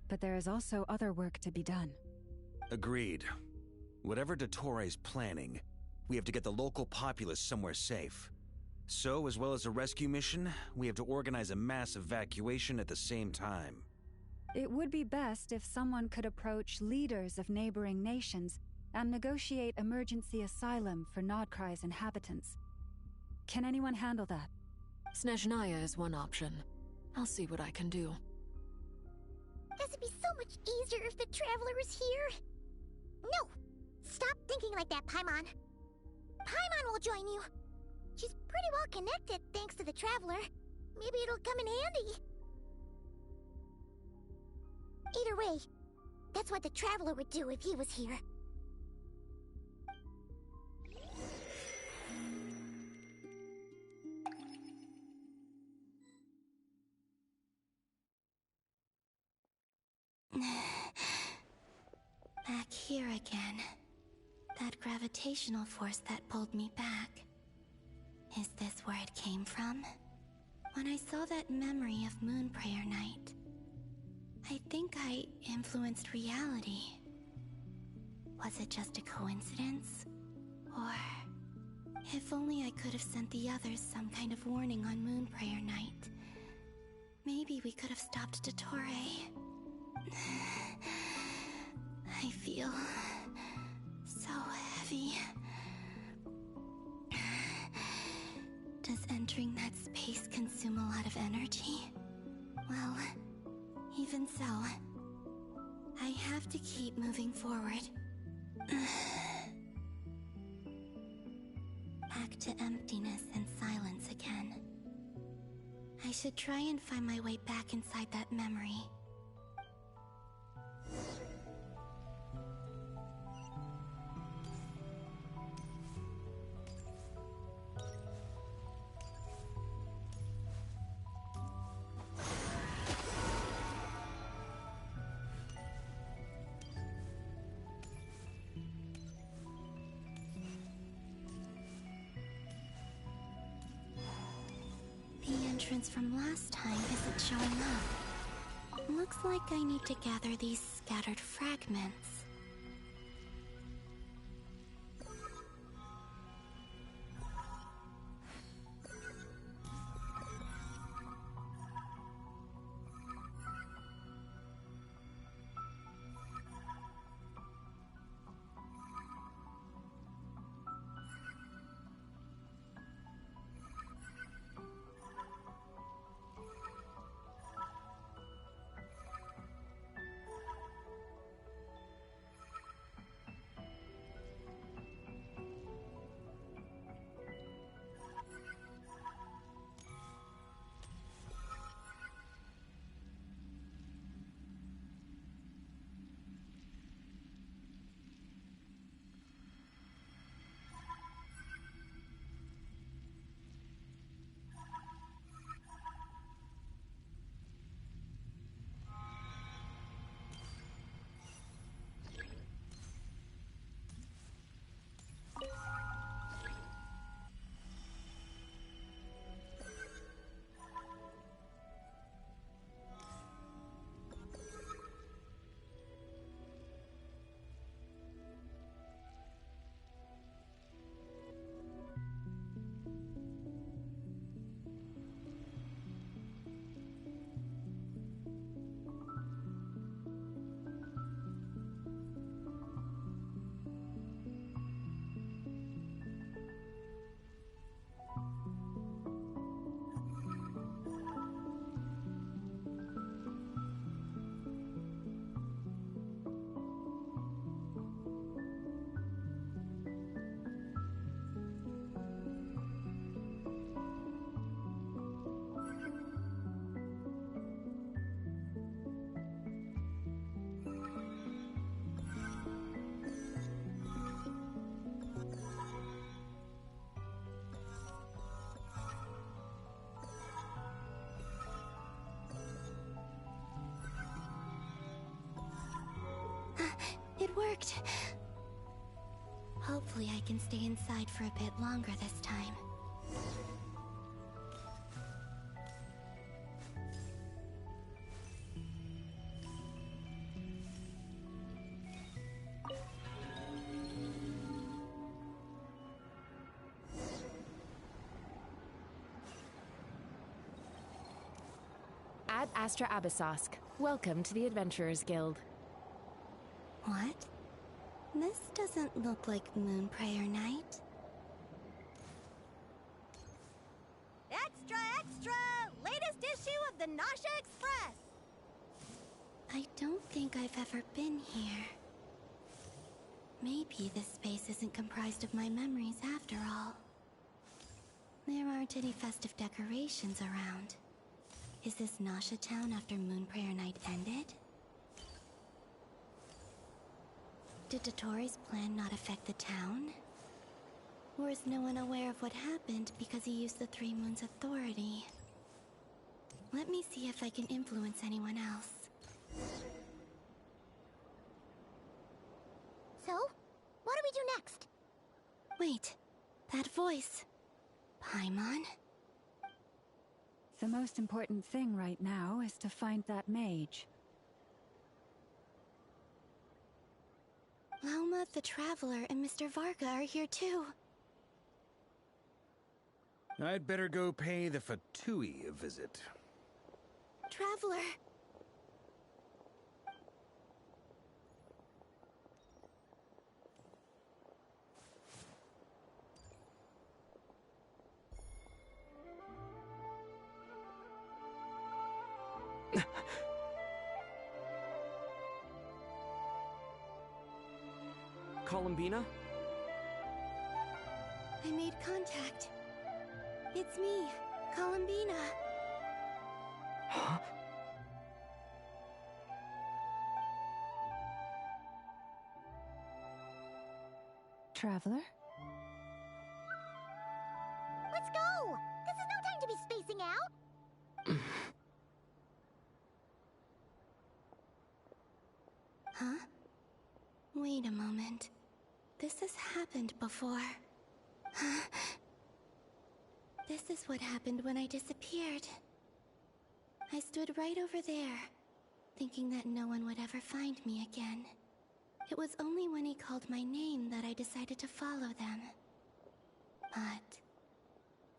[SPEAKER 10] but there is also other work to be done.
[SPEAKER 5] Agreed. Whatever Dottore is planning, we have to get the local populace somewhere safe. So, as well as a rescue mission, we have to organize a mass evacuation at the same time.
[SPEAKER 10] It would be best if someone could approach leaders of neighboring nations and negotiate emergency asylum for Nodcry's inhabitants. Can anyone handle that?
[SPEAKER 6] Snezhnaya is one option. I'll see what I can do.
[SPEAKER 4] This would be so much easier if the Traveler was here. No! Stop thinking like that, Paimon. Paimon will join you. She's pretty well connected thanks to the Traveler. Maybe it'll come in handy. Either way, that's what the Traveler would do if he was here.
[SPEAKER 19] Back here again. That gravitational force that pulled me back. Is this where it came from? When I saw that memory of Moon Prayer Night, I think I influenced reality. Was it just a coincidence? Or... if only I could have sent the others some kind of warning on Moon Prayer Night. Maybe we could have stopped Dottore. I feel... so heavy. Does entering that space consume a lot of energy? Well, even so, I have to keep moving forward. Back to emptiness and silence again. I should try and find my way back inside that memory. Entrance from last time isn't showing up. Looks like I need to gather these scattered fragments. worked. Hopefully I can stay inside for a bit longer this time.
[SPEAKER 20] Ad Astra Abyssosk. Welcome to the Adventurers Guild.
[SPEAKER 19] What? This doesn't look like Moonprayer Night.
[SPEAKER 16] Extra, extra! Latest issue of the Nasha Express!
[SPEAKER 19] I don't think I've ever been here. Maybe this space isn't comprised of my memories after all. There aren't any festive decorations around. Is this Nasha town after Moonprayer Night ended? Did Dottoro's plan not affect the town? Or is no one aware of what happened because he used the Three Moons' authority? Let me see if I can influence anyone else.
[SPEAKER 4] So, what do we do next?
[SPEAKER 19] Wait, that voice. Paimon?
[SPEAKER 10] The most important thing right now is to find that mage.
[SPEAKER 19] Lauma the Traveler and Mr. Varga are here too.
[SPEAKER 5] I'd better go pay the Fatui a visit.
[SPEAKER 19] Traveler!
[SPEAKER 12] Columbina?
[SPEAKER 19] I made contact. It's me, Columbina.
[SPEAKER 12] Huh?
[SPEAKER 10] Traveler?
[SPEAKER 4] Let's go! This is no time to be spacing out!
[SPEAKER 19] Huh? Wait a moment. This has happened before. This is what happened when I disappeared. I stood right over there, thinking that no one would ever find me again. It was only when he called my name that I decided to follow them. But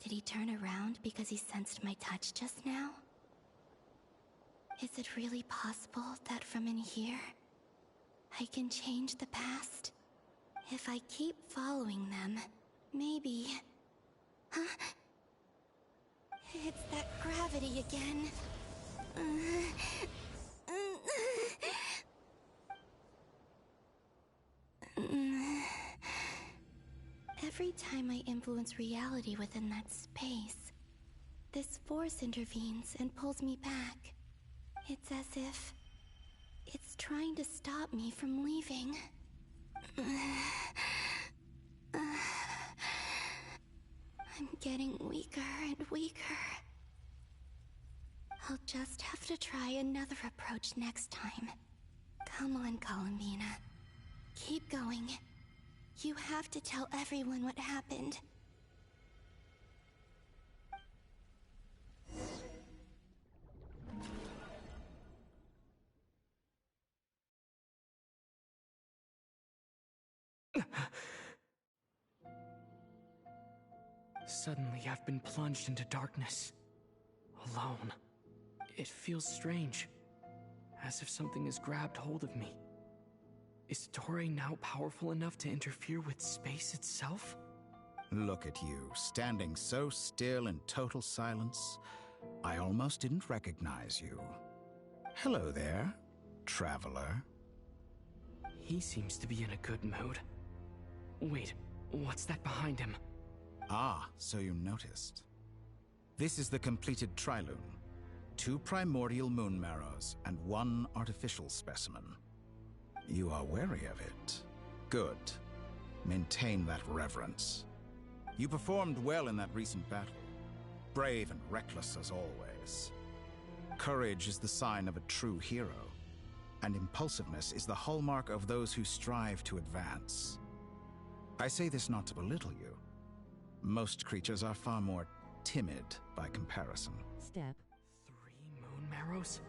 [SPEAKER 19] did he turn around because he sensed my touch just now? Is it really possible that from in here, I can change the past? If I keep following them, maybe... Huh? It's that gravity again. Every time I influence reality within that space, this force intervenes and pulls me back. It's as if it's trying to stop me from leaving. I'm getting weaker and weaker. I'll just have to try another approach next time. Come on, Columbina. Keep going. You have to tell everyone what happened.
[SPEAKER 12] Suddenly, I've been plunged into darkness. Alone. It feels strange. As if something has grabbed hold of me. Is Dottore now powerful enough to interfere with space itself?
[SPEAKER 13] Look at you, standing so still in total silence. I almost didn't recognize you. Hello there, traveler.
[SPEAKER 12] He seems to be in a good mood. Wait, what's that behind him?
[SPEAKER 13] Ah, so you noticed. This is the completed Trilune. 2 primordial moon marrows and 1 artificial specimen. You are wary of it. Good. Maintain that reverence. You performed well in that recent battle. Brave and reckless as always. Courage is the sign of a true hero. And impulsiveness is the hallmark of those who strive to advance. I say this not to belittle you. Most creatures are far more timid by comparison.
[SPEAKER 2] Step.
[SPEAKER 12] 3 moon marrows?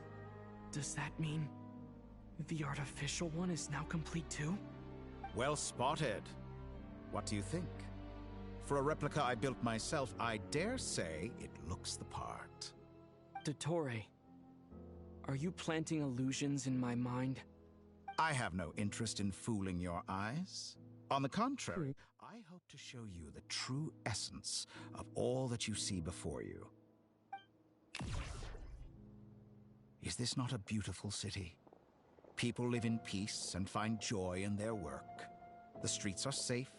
[SPEAKER 12] Does that mean the artificial one is now complete too?
[SPEAKER 13] Well spotted. What do you think? For a replica I built myself, I dare say it looks the part.
[SPEAKER 12] Dottore, are you planting illusions in my mind?
[SPEAKER 13] I have no interest in fooling your eyes. On the contrary, I hope to show you the true essence of all that you see before you. Is this not a beautiful city? People live in peace and find joy in their work. The streets are safe.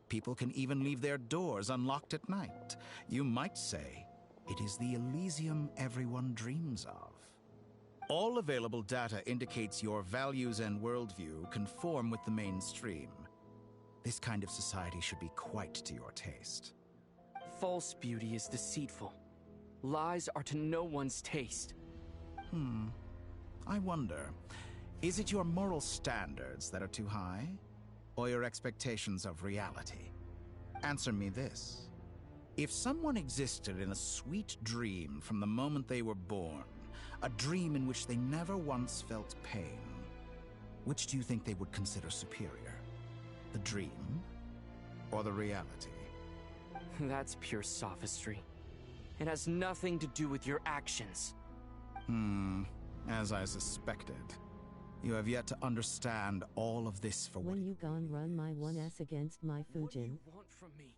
[SPEAKER 13] People can even leave their doors unlocked at night. You might say it is the Elysium everyone dreams of. All available data indicates your values and worldview conform with the mainstream. This kind of society should be quite to your taste.
[SPEAKER 12] False beauty is deceitful. Lies are to no one's taste.
[SPEAKER 13] I wonder, is it your moral standards that are too high? Or your expectations of reality? Answer me this. If someone existed in a sweet dream from the moment they were born, a dream in which they never once felt pain, which do you think they would consider superior? The dream or the reality?
[SPEAKER 12] That's pure sophistry. It has nothing to do with your actions.
[SPEAKER 13] As I suspected. You have yet to understand all of this for
[SPEAKER 2] when you gone run my 1S against my Fujin.
[SPEAKER 12] What do you want from me?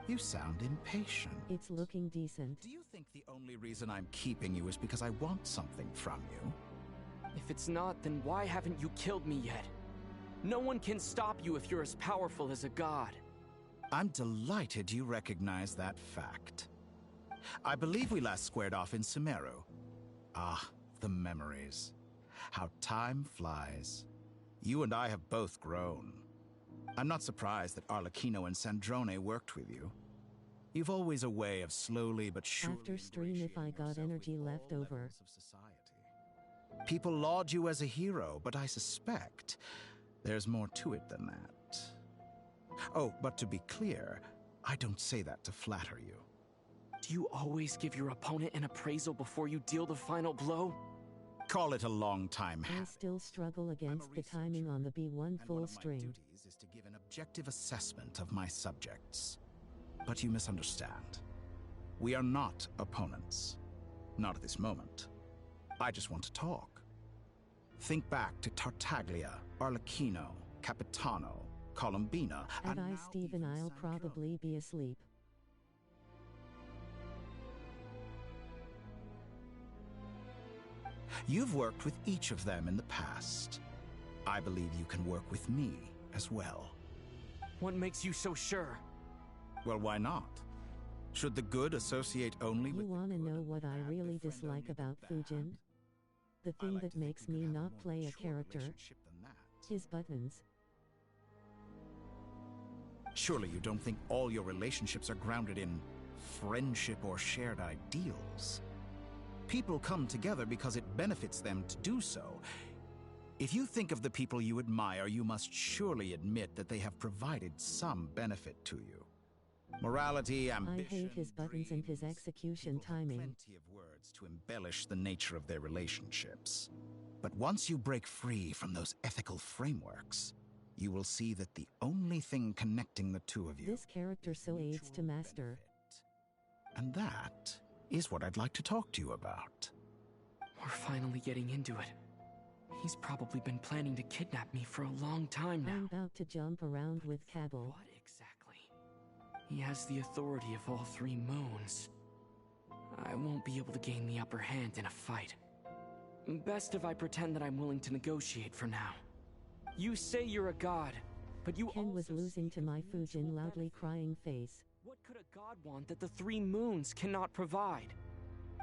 [SPEAKER 13] You sound impatient.
[SPEAKER 2] It's looking decent.
[SPEAKER 13] Do you think the only reason I'm keeping you is because I want something from you?
[SPEAKER 12] If it's not, then why haven't you killed me yet? No one can stop you if you're as powerful as a god.
[SPEAKER 13] I'm delighted you recognize that fact. I believe we last squared off in Sumeru. Ah, the memories. How time flies. You and I have both grown. I'm not surprised that Arlecchino and Sandrone worked with you. You've always a way of slowly but surely
[SPEAKER 2] after stream if I got energy left over.
[SPEAKER 13] People laud you as a hero, but I suspect there's more to it than that. Oh, but to be clear, I don't say that to flatter you.
[SPEAKER 12] Do you always give your opponent an appraisal before you deal the final blow?
[SPEAKER 13] Call it a long time habit.
[SPEAKER 2] I still struggle against the timing on the B1 full string.
[SPEAKER 13] My duties is to give an objective assessment of my subjects. But you misunderstand. We are not opponents. Not at this moment. I just want to talk. Think back to Tartaglia, Arlecchino, Capitano, Columbina,
[SPEAKER 2] and I, Stephen, I'll probably be asleep.
[SPEAKER 13] You've worked with each of them in the past. I believe you can work with me as well.
[SPEAKER 12] What makes you so sure?
[SPEAKER 13] Well, why not? Should the good associate only with...
[SPEAKER 2] You want to know what I really dislike about Fujin? The thing that makes me not play a character? His buttons.
[SPEAKER 13] Surely you don't think all your relationships are grounded in friendship or shared ideals? People come together because it benefits them to do so. If you think of the people you admire, you must surely admit that they have provided some benefit to you. Morality, ambition...
[SPEAKER 2] I hate his buttons and his execution timing.
[SPEAKER 13] Plenty of words to embellish the nature of their relationships. But once you break free from those ethical frameworks, you will see that the only thing connecting the two of you...
[SPEAKER 2] This character so aids to master.
[SPEAKER 13] And that is what I'd like to talk to you about.
[SPEAKER 12] We're finally getting into it. He's probably been planning to kidnap me for a long time now.
[SPEAKER 2] I'm about to jump around with Cabal.
[SPEAKER 12] What exactly? He has the authority of all 3 moons. I won't be able to gain the upper hand in a fight. Best if I pretend that I'm willing to negotiate for now. You say you're a god, but you
[SPEAKER 2] Ken was losing to my Fujin loudly crying face.
[SPEAKER 12] What could a god want that the 3 moons cannot provide?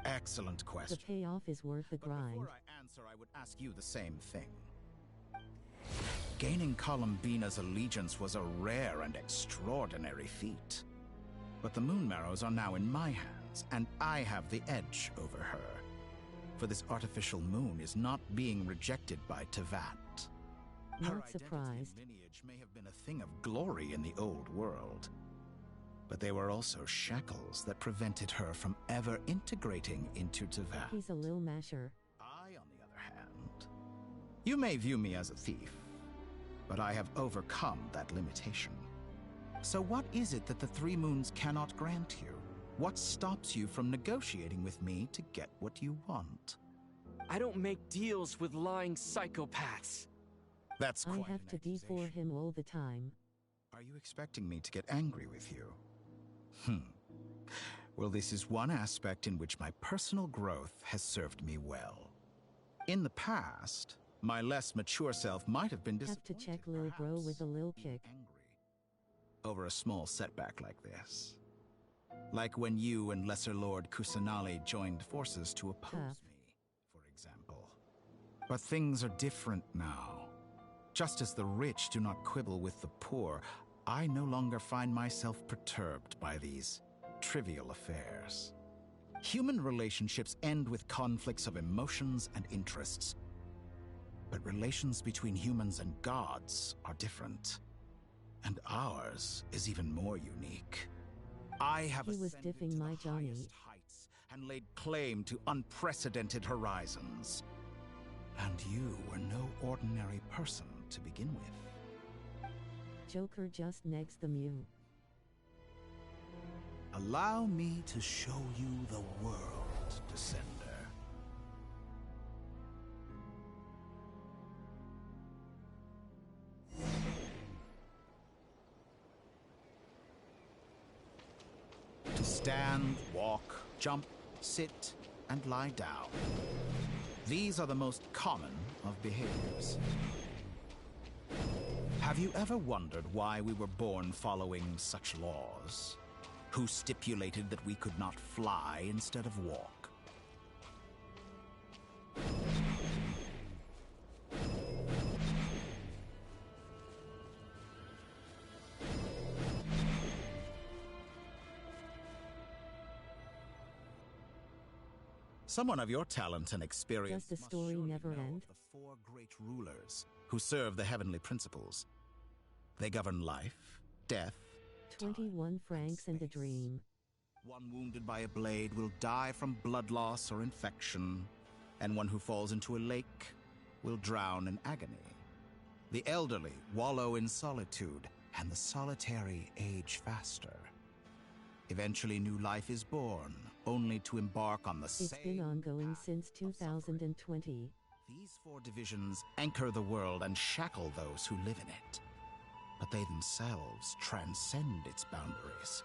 [SPEAKER 13] Excellent question.
[SPEAKER 2] The payoff is worth the grind.
[SPEAKER 13] Before I answer, I would ask you the same thing. Gaining Columbina's allegiance was a rare and extraordinary feat. But the Moon Marrows are now in my hands, and I have the edge over her. for this artificial moon is not being rejected by Tevat.
[SPEAKER 2] Not surprised.
[SPEAKER 13] Her lineage may have been a thing of glory in the old world, but they were also shackles that prevented her from ever integrating into Tevat.
[SPEAKER 2] He's a lil masher.
[SPEAKER 13] I, on the other hand, you may view me as a thief, but I have overcome that limitation. So what is it that the Three Moons cannot grant you? What stops you from negotiating with me to get what you want?
[SPEAKER 12] I don't make deals with lying psychopaths.
[SPEAKER 13] That's quite
[SPEAKER 2] I have to be for him all the time.
[SPEAKER 13] Are you expecting me to get angry with you? Well, this is one aspect in which my personal growth has served me well. In the past, my less mature self might have been disappointed.
[SPEAKER 2] Have to check Lil Bro with a Lil kick.
[SPEAKER 13] Over a small setback like this. Like when you and Lesser Lord Kusanali joined forces to oppose me, for example. But things are different now. Just as the rich do not quibble with the poor, I no longer find myself perturbed by these trivial affairs. Human relationships end with conflicts of emotions and interests. But relations between humans and gods are different. And ours is even more unique. I have
[SPEAKER 2] He was
[SPEAKER 13] ascended
[SPEAKER 2] diffing
[SPEAKER 13] to
[SPEAKER 2] my
[SPEAKER 13] the
[SPEAKER 2] Johnny.
[SPEAKER 13] highest heights and laid claim to unprecedented horizons. And you were no ordinary person to begin with.
[SPEAKER 2] Joker just negs the Mew.
[SPEAKER 13] Allow me to show you the world, Descender. To stand, walk, jump, sit, and lie down. These are the most common of behaviors. Have you ever wondered why we were born following such laws? Who stipulated that we could not fly instead of walk? Someone of your talent and experience
[SPEAKER 2] Does the story never end?
[SPEAKER 13] The four great rulers who serve the heavenly principles. They govern life, death,
[SPEAKER 2] 21 francs and a dream.
[SPEAKER 13] One wounded by a blade will die from blood loss or infection, and one who falls into a lake will drown in agony. The elderly wallow in solitude, and the solitary age faster. Eventually new life is born, only to embark on the same
[SPEAKER 2] It's been ongoing since 2020.
[SPEAKER 13] These four divisions anchor the world and shackle those who live in it. But they themselves transcend its boundaries,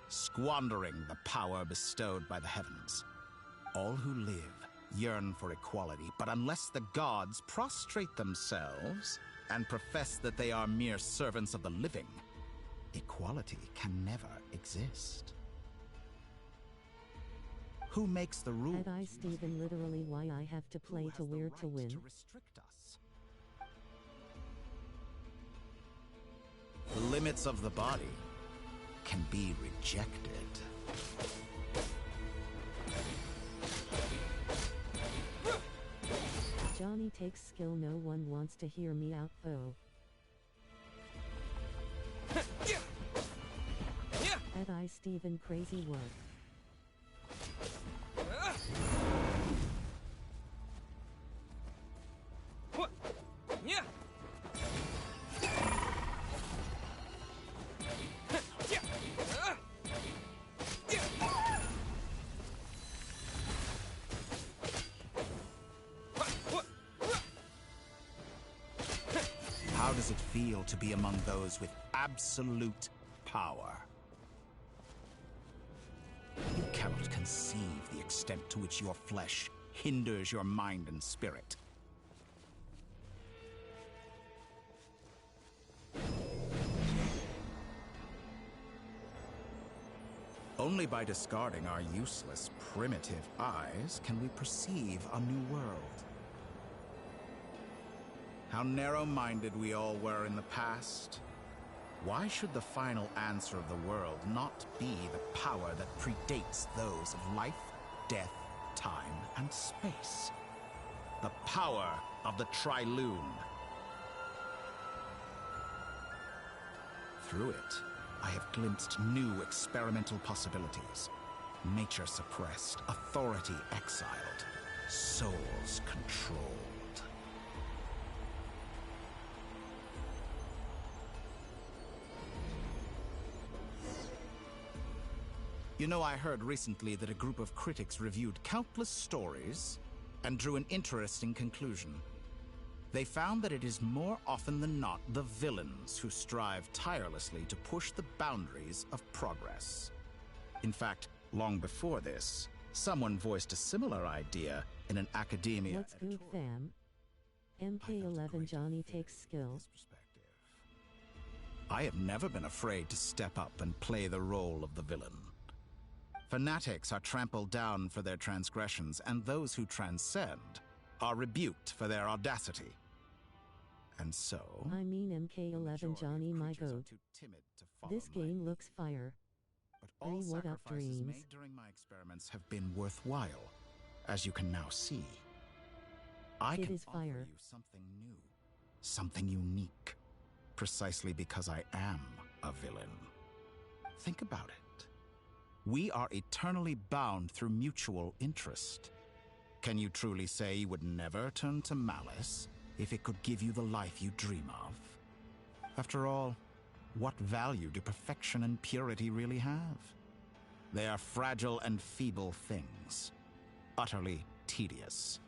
[SPEAKER 13] squandering the power bestowed by the heavens. All who live yearn for equality, but unless the gods prostrate themselves and profess that they are mere servants of the living, equality can never exist. Who makes the rules?
[SPEAKER 2] Had I Steven literally why I have to play to where to win?
[SPEAKER 13] To restrict us? The limits of the body can be rejected.
[SPEAKER 2] Johnny takes skill, no one wants to hear me out though. Had I Steven crazy work.
[SPEAKER 13] How does it feel to be among those with absolute power? You cannot conceive the extent to which your flesh hinders your mind and spirit. Only by discarding our useless, primitive eyes can we perceive a new world. How narrow-minded we all were in the past. Why should the final answer of the world not be the power that predates those of life, death, time and space. The power of the Trilune. Through it, I have glimpsed new experimental possibilities. Nature suppressed, authority exiled, souls controlled. You know, I heard recently that a group of critics reviewed countless stories and drew an interesting conclusion. They found that it is more often than not the villains who strive tirelessly to push the boundaries of progress. In fact, long before this, someone voiced a similar idea in an academia.
[SPEAKER 2] What's good, fam? MK11 Johnny takes skill.
[SPEAKER 13] I have never been afraid to step up and play the role of the villain. Fanatics are trampled down for their transgressions, and those who transcend are rebuked for their audacity. And so...
[SPEAKER 2] I mean MK11 Johnny, my goat. This game looks fire.
[SPEAKER 13] But all
[SPEAKER 2] what up,
[SPEAKER 13] sacrifices
[SPEAKER 2] dreams?
[SPEAKER 13] made during my experiments have been worthwhile, as you can now see. I
[SPEAKER 2] It
[SPEAKER 13] can
[SPEAKER 2] is
[SPEAKER 13] offer
[SPEAKER 2] fire.
[SPEAKER 13] you something new, something unique, precisely because I am a villain. Think about it. We are eternally bound through mutual interest. Can you truly say you would never turn to malice if it could give you the life you dream of? After all, what value do perfection and purity really have? They are fragile and feeble things, utterly tedious.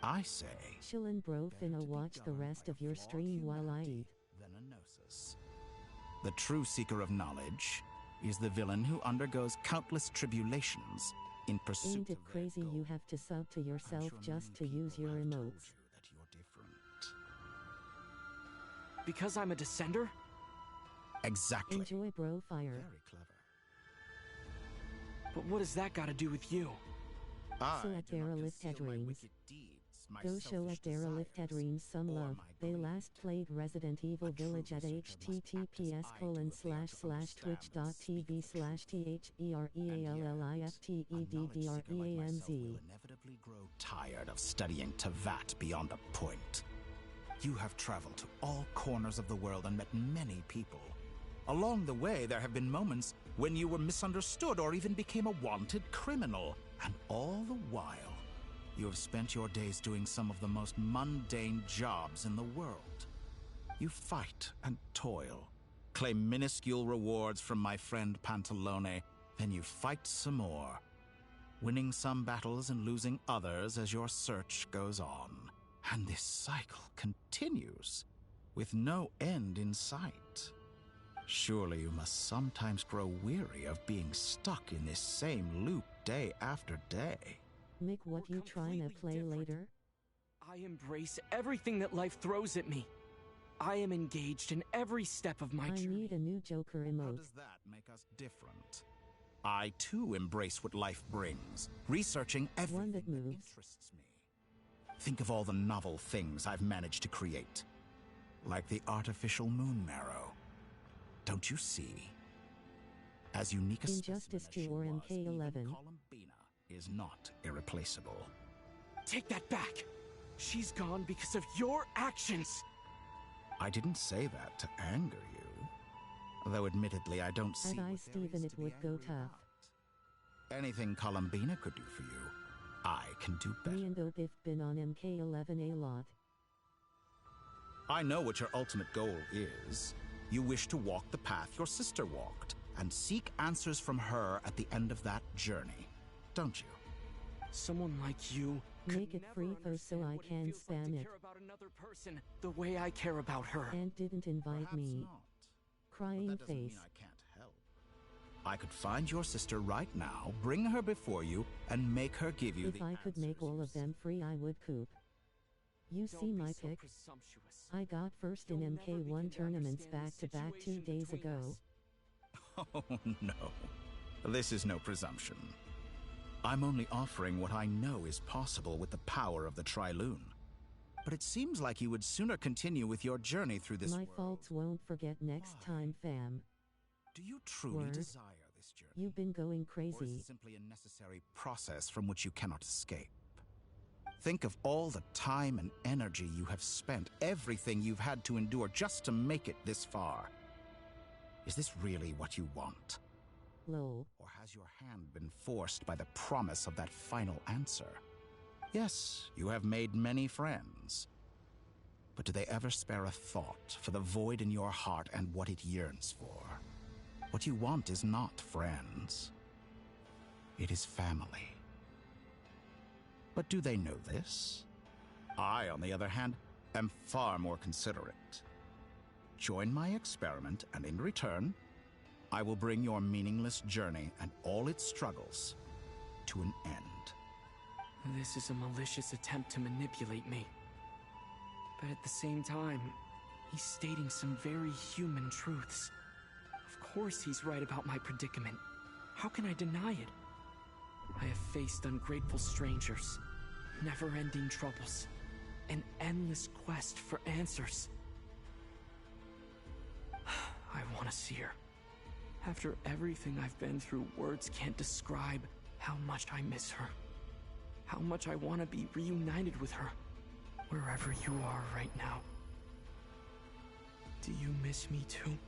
[SPEAKER 13] I say...
[SPEAKER 2] Chillin' bro, finna watch the rest of your stream while I eat.
[SPEAKER 13] Than a gnosis. The true seeker of knowledge is the villain who undergoes countless tribulations in pursuit
[SPEAKER 2] Ain't it
[SPEAKER 13] of their
[SPEAKER 2] crazy
[SPEAKER 13] goal.
[SPEAKER 2] you have to sub to yourself just to use your emotes?
[SPEAKER 13] That you're different.
[SPEAKER 12] Because I'm a descender?
[SPEAKER 13] Exactly.
[SPEAKER 2] Enjoy, bro, fire.
[SPEAKER 13] Very clever.
[SPEAKER 12] But what does that got to do with you?
[SPEAKER 2] So at Derelict had dreams. Go show at Derelict had dreams some love. They last played Resident Evil Village at https://twitch.tv/THEREALLIFTEDDREAMZ.
[SPEAKER 13] Inevitably grow tired of studying Tavat beyond a point. You have traveled to all corners of the world and met many people. Along the way, there have been moments when you were misunderstood or even became a wanted criminal. And all the while, you have spent your days doing some of the most mundane jobs in the world. You fight and toil, claim minuscule rewards from my friend Pantalone, then you fight some more, winning some battles and losing others as your search goes on. And this cycle continues, with no end in sight. Surely you must sometimes grow weary of being stuck in this same loop day after day.
[SPEAKER 2] Mick, what you trying to play later?
[SPEAKER 12] I embrace everything that life throws at me. I am engaged in every step of my journey.
[SPEAKER 2] I need a new Joker
[SPEAKER 13] How
[SPEAKER 2] emote.
[SPEAKER 13] does that make us different? I too embrace what life brings, researching everything
[SPEAKER 2] One that moves.
[SPEAKER 13] interests me. Think of all the novel things I've managed to create, like the artificial moon marrow. Don't you see? As unique a
[SPEAKER 2] Injustice
[SPEAKER 13] specimen
[SPEAKER 2] 2 or
[SPEAKER 13] as she was, even
[SPEAKER 2] MK11.
[SPEAKER 13] Columbina is not irreplaceable.
[SPEAKER 12] Take that back. She's gone because of your actions.
[SPEAKER 13] I didn't say that to anger you. Though admittedly, I don't see
[SPEAKER 2] Had I
[SPEAKER 13] what there
[SPEAKER 2] Steven,
[SPEAKER 13] is
[SPEAKER 2] it
[SPEAKER 13] to be
[SPEAKER 2] would go
[SPEAKER 13] angry
[SPEAKER 2] tough.
[SPEAKER 13] about. Anything Columbina could do for you, I can do better.
[SPEAKER 2] Me and Opif been on MK11 a lot.
[SPEAKER 13] I know what your ultimate goal is. You wish to walk the path your sister walked, and seek answers from her at the end of that journey, don't you?
[SPEAKER 12] Someone like you could
[SPEAKER 2] Make it
[SPEAKER 12] never
[SPEAKER 2] free though so
[SPEAKER 12] understand
[SPEAKER 2] I
[SPEAKER 12] what it
[SPEAKER 2] can
[SPEAKER 12] feels like
[SPEAKER 2] spam
[SPEAKER 12] to
[SPEAKER 2] it.
[SPEAKER 12] care about another person the way I care about her.
[SPEAKER 2] And didn't invite
[SPEAKER 13] Perhaps
[SPEAKER 2] me.
[SPEAKER 13] not.
[SPEAKER 2] Crying
[SPEAKER 13] But that doesn't
[SPEAKER 2] face.
[SPEAKER 13] mean I can't help. I could find your sister right now, bring her before you, and make her give you
[SPEAKER 2] If
[SPEAKER 13] the
[SPEAKER 2] I could make
[SPEAKER 13] answers
[SPEAKER 2] all
[SPEAKER 13] you
[SPEAKER 2] of them
[SPEAKER 13] seek.
[SPEAKER 2] free, I would coop. You
[SPEAKER 12] Don't
[SPEAKER 2] see
[SPEAKER 12] be
[SPEAKER 2] my
[SPEAKER 12] so
[SPEAKER 2] pick?
[SPEAKER 12] presumptuous.
[SPEAKER 2] I got first in
[SPEAKER 12] You'll never begin
[SPEAKER 2] MK1
[SPEAKER 12] to
[SPEAKER 2] tournaments
[SPEAKER 12] understand
[SPEAKER 2] back
[SPEAKER 12] the
[SPEAKER 2] to back 2
[SPEAKER 12] situation
[SPEAKER 2] days
[SPEAKER 12] between
[SPEAKER 2] ago.
[SPEAKER 12] us.
[SPEAKER 13] Oh, no. This is no presumption. I'm only offering what I know is possible with the power of the Trilune. But it seems like you would sooner continue with your journey through this
[SPEAKER 2] My
[SPEAKER 13] world.
[SPEAKER 2] faults won't forget next
[SPEAKER 13] Why?
[SPEAKER 2] time, fam.
[SPEAKER 13] Do you truly
[SPEAKER 2] Word.
[SPEAKER 13] desire
[SPEAKER 2] You've been going
[SPEAKER 13] Or is
[SPEAKER 2] crazy.
[SPEAKER 13] it simply a necessary process from which you cannot escape? Think of all the time and energy you have spent, everything you've had to endure just to make it this far. Is this really what you want?
[SPEAKER 2] Lol.
[SPEAKER 13] Or has your hand been forced by the promise of that final answer? Yes, you have made many friends. But do they ever spare a thought for the void in your heart and what it yearns for? What you want is not friends. It is family. But do they know this? I, on the other hand, am far more considerate. Join my experiment, and in return, I will bring your meaningless journey and all its struggles to an end.
[SPEAKER 12] This is a malicious attempt to manipulate me. But at the same time, he's stating some very human truths. Of course he's right about my predicament. How can I deny it? I have faced ungrateful strangers, never-ending troubles, an endless quest for answers. I want to see her. After everything I've been through, words can't describe how much I miss her. How much I want to be reunited with her, wherever you are right now. Do you miss me too?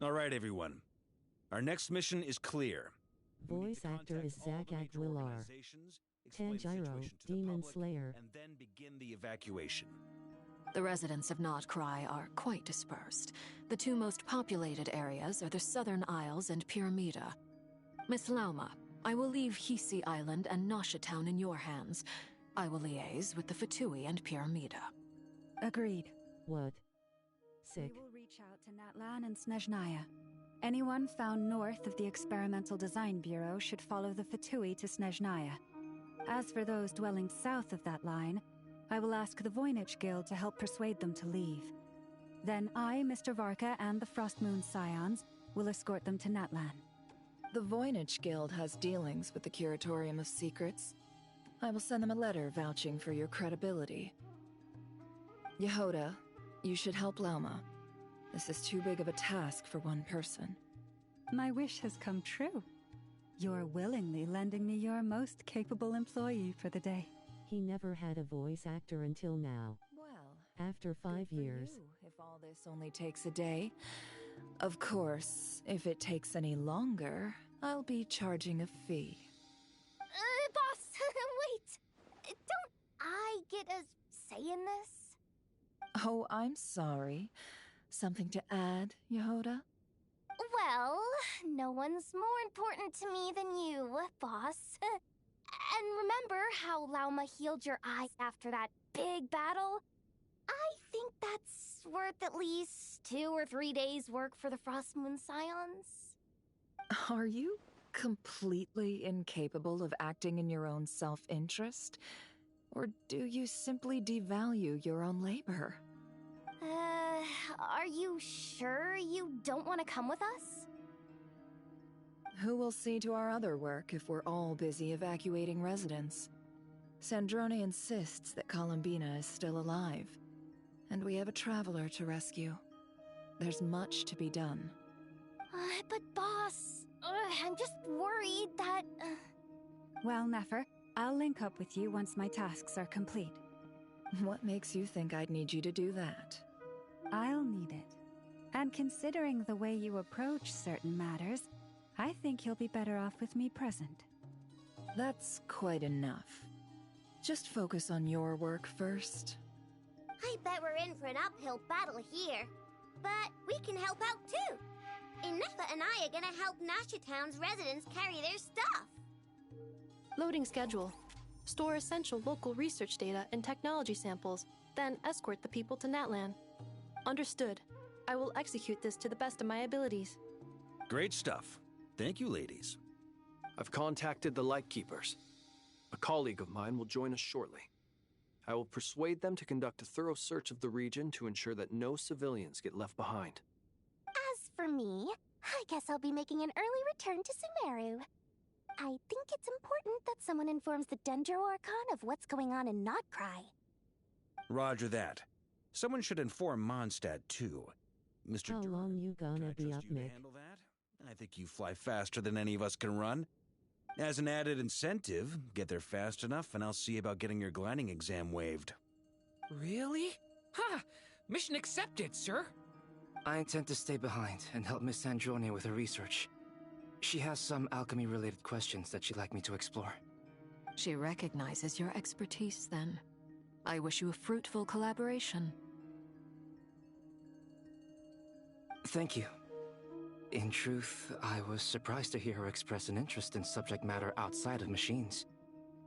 [SPEAKER 5] All right, everyone. Our next mission is clear.
[SPEAKER 2] Voice actor is Zach Aguilar. Tanjiro, Demon Slayer.
[SPEAKER 5] And then begin the evacuation.
[SPEAKER 6] The residents of Notcry are quite dispersed. The two most populated areas are the Southern Isles and Pyramida. Miss Lauma, I will leave Hisi Island and Nasha Town in your hands. I will liaise with the Fatui and Pyramida.
[SPEAKER 10] Agreed.
[SPEAKER 2] What? Sick.
[SPEAKER 10] We will reach out to Natlan and Snezhnaya. Anyone found north of the Experimental Design Bureau should follow the Fatui to Snezhnaya. As for those dwelling south of that line, I will ask the Voynich Guild to help persuade them to leave. Then I, Mr. Varka, and the Frostmoon Scions will escort them to Natlan.
[SPEAKER 9] The Voynich Guild has dealings with the Curatorium of Secrets. I will send them a letter vouching for your credibility. Yehoda, you should help Lauma. This is too big of a task for one person.
[SPEAKER 10] My wish has come true. You're willingly lending me your most capable employee for the day.
[SPEAKER 2] He never had a voice actor until now.
[SPEAKER 9] Well,
[SPEAKER 2] after 5 years.
[SPEAKER 9] If all this only takes a day. Of course, if it takes any longer, I'll be charging a fee.
[SPEAKER 4] Boss, wait! Don't I get a say in this?
[SPEAKER 9] Oh, I'm sorry. Something to add, Yehoda?
[SPEAKER 4] Well, no one's more important to me than you, boss. And remember how Lauma healed your eyes after that big battle? I think that's worth at least 2 or 3 days' work for the Frostmoon Scions.
[SPEAKER 9] Are you completely incapable of acting in your own self-interest? Or do you simply devalue your own labor?
[SPEAKER 4] Are you sure you don't want to come with us?
[SPEAKER 9] Who will see to our other work if we're all busy evacuating residents? Sandrone insists that Columbina is still alive, and we have a traveler to rescue. There's much to be done.
[SPEAKER 4] But boss, I'm just worried that...
[SPEAKER 10] Well, Nefer, I'll link up with you once my tasks are complete.
[SPEAKER 9] What makes you think I'd need you to do that?
[SPEAKER 10] I'll need it. And considering the way you approach certain matters, I think you'll be better off with me present.
[SPEAKER 9] That's quite enough. Just focus on your work first.
[SPEAKER 4] I bet we're in for an uphill battle here. But we can help out too. Inefa and I are gonna help Nasha Town's residents carry their stuff.
[SPEAKER 11] Loading schedule. Store essential local research data and technology samples, then escort the people to Natlan. Understood. I will execute this to the best of my abilities.
[SPEAKER 5] Great stuff. Thank you, ladies.
[SPEAKER 7] I've contacted the Lightkeepers. A colleague of mine will join us shortly. I will persuade them to conduct a thorough search of the region to ensure that no civilians get left behind.
[SPEAKER 4] As for me, I guess I'll be making an early return to Sumeru. I think it's important that someone informs the Dendro Archon of what's going on in Notcry.
[SPEAKER 5] Roger that. Someone should inform Mondstadt, too. Mr.
[SPEAKER 2] How long you gonna be up, Mick?
[SPEAKER 5] I think you fly faster than any of us can run. As an added incentive, get there fast enough and I'll see about getting your gliding exam waived.
[SPEAKER 18] Really? Ha! Mission accepted, sir.
[SPEAKER 2] I intend to stay behind and help Miss Sandrone with her research. She has some alchemy-related questions that she'd like me to explore.
[SPEAKER 6] She recognizes your expertise, then. I wish you a fruitful collaboration.
[SPEAKER 2] Thank you. In truth, I was surprised to hear her express an interest in subject matter outside of machines.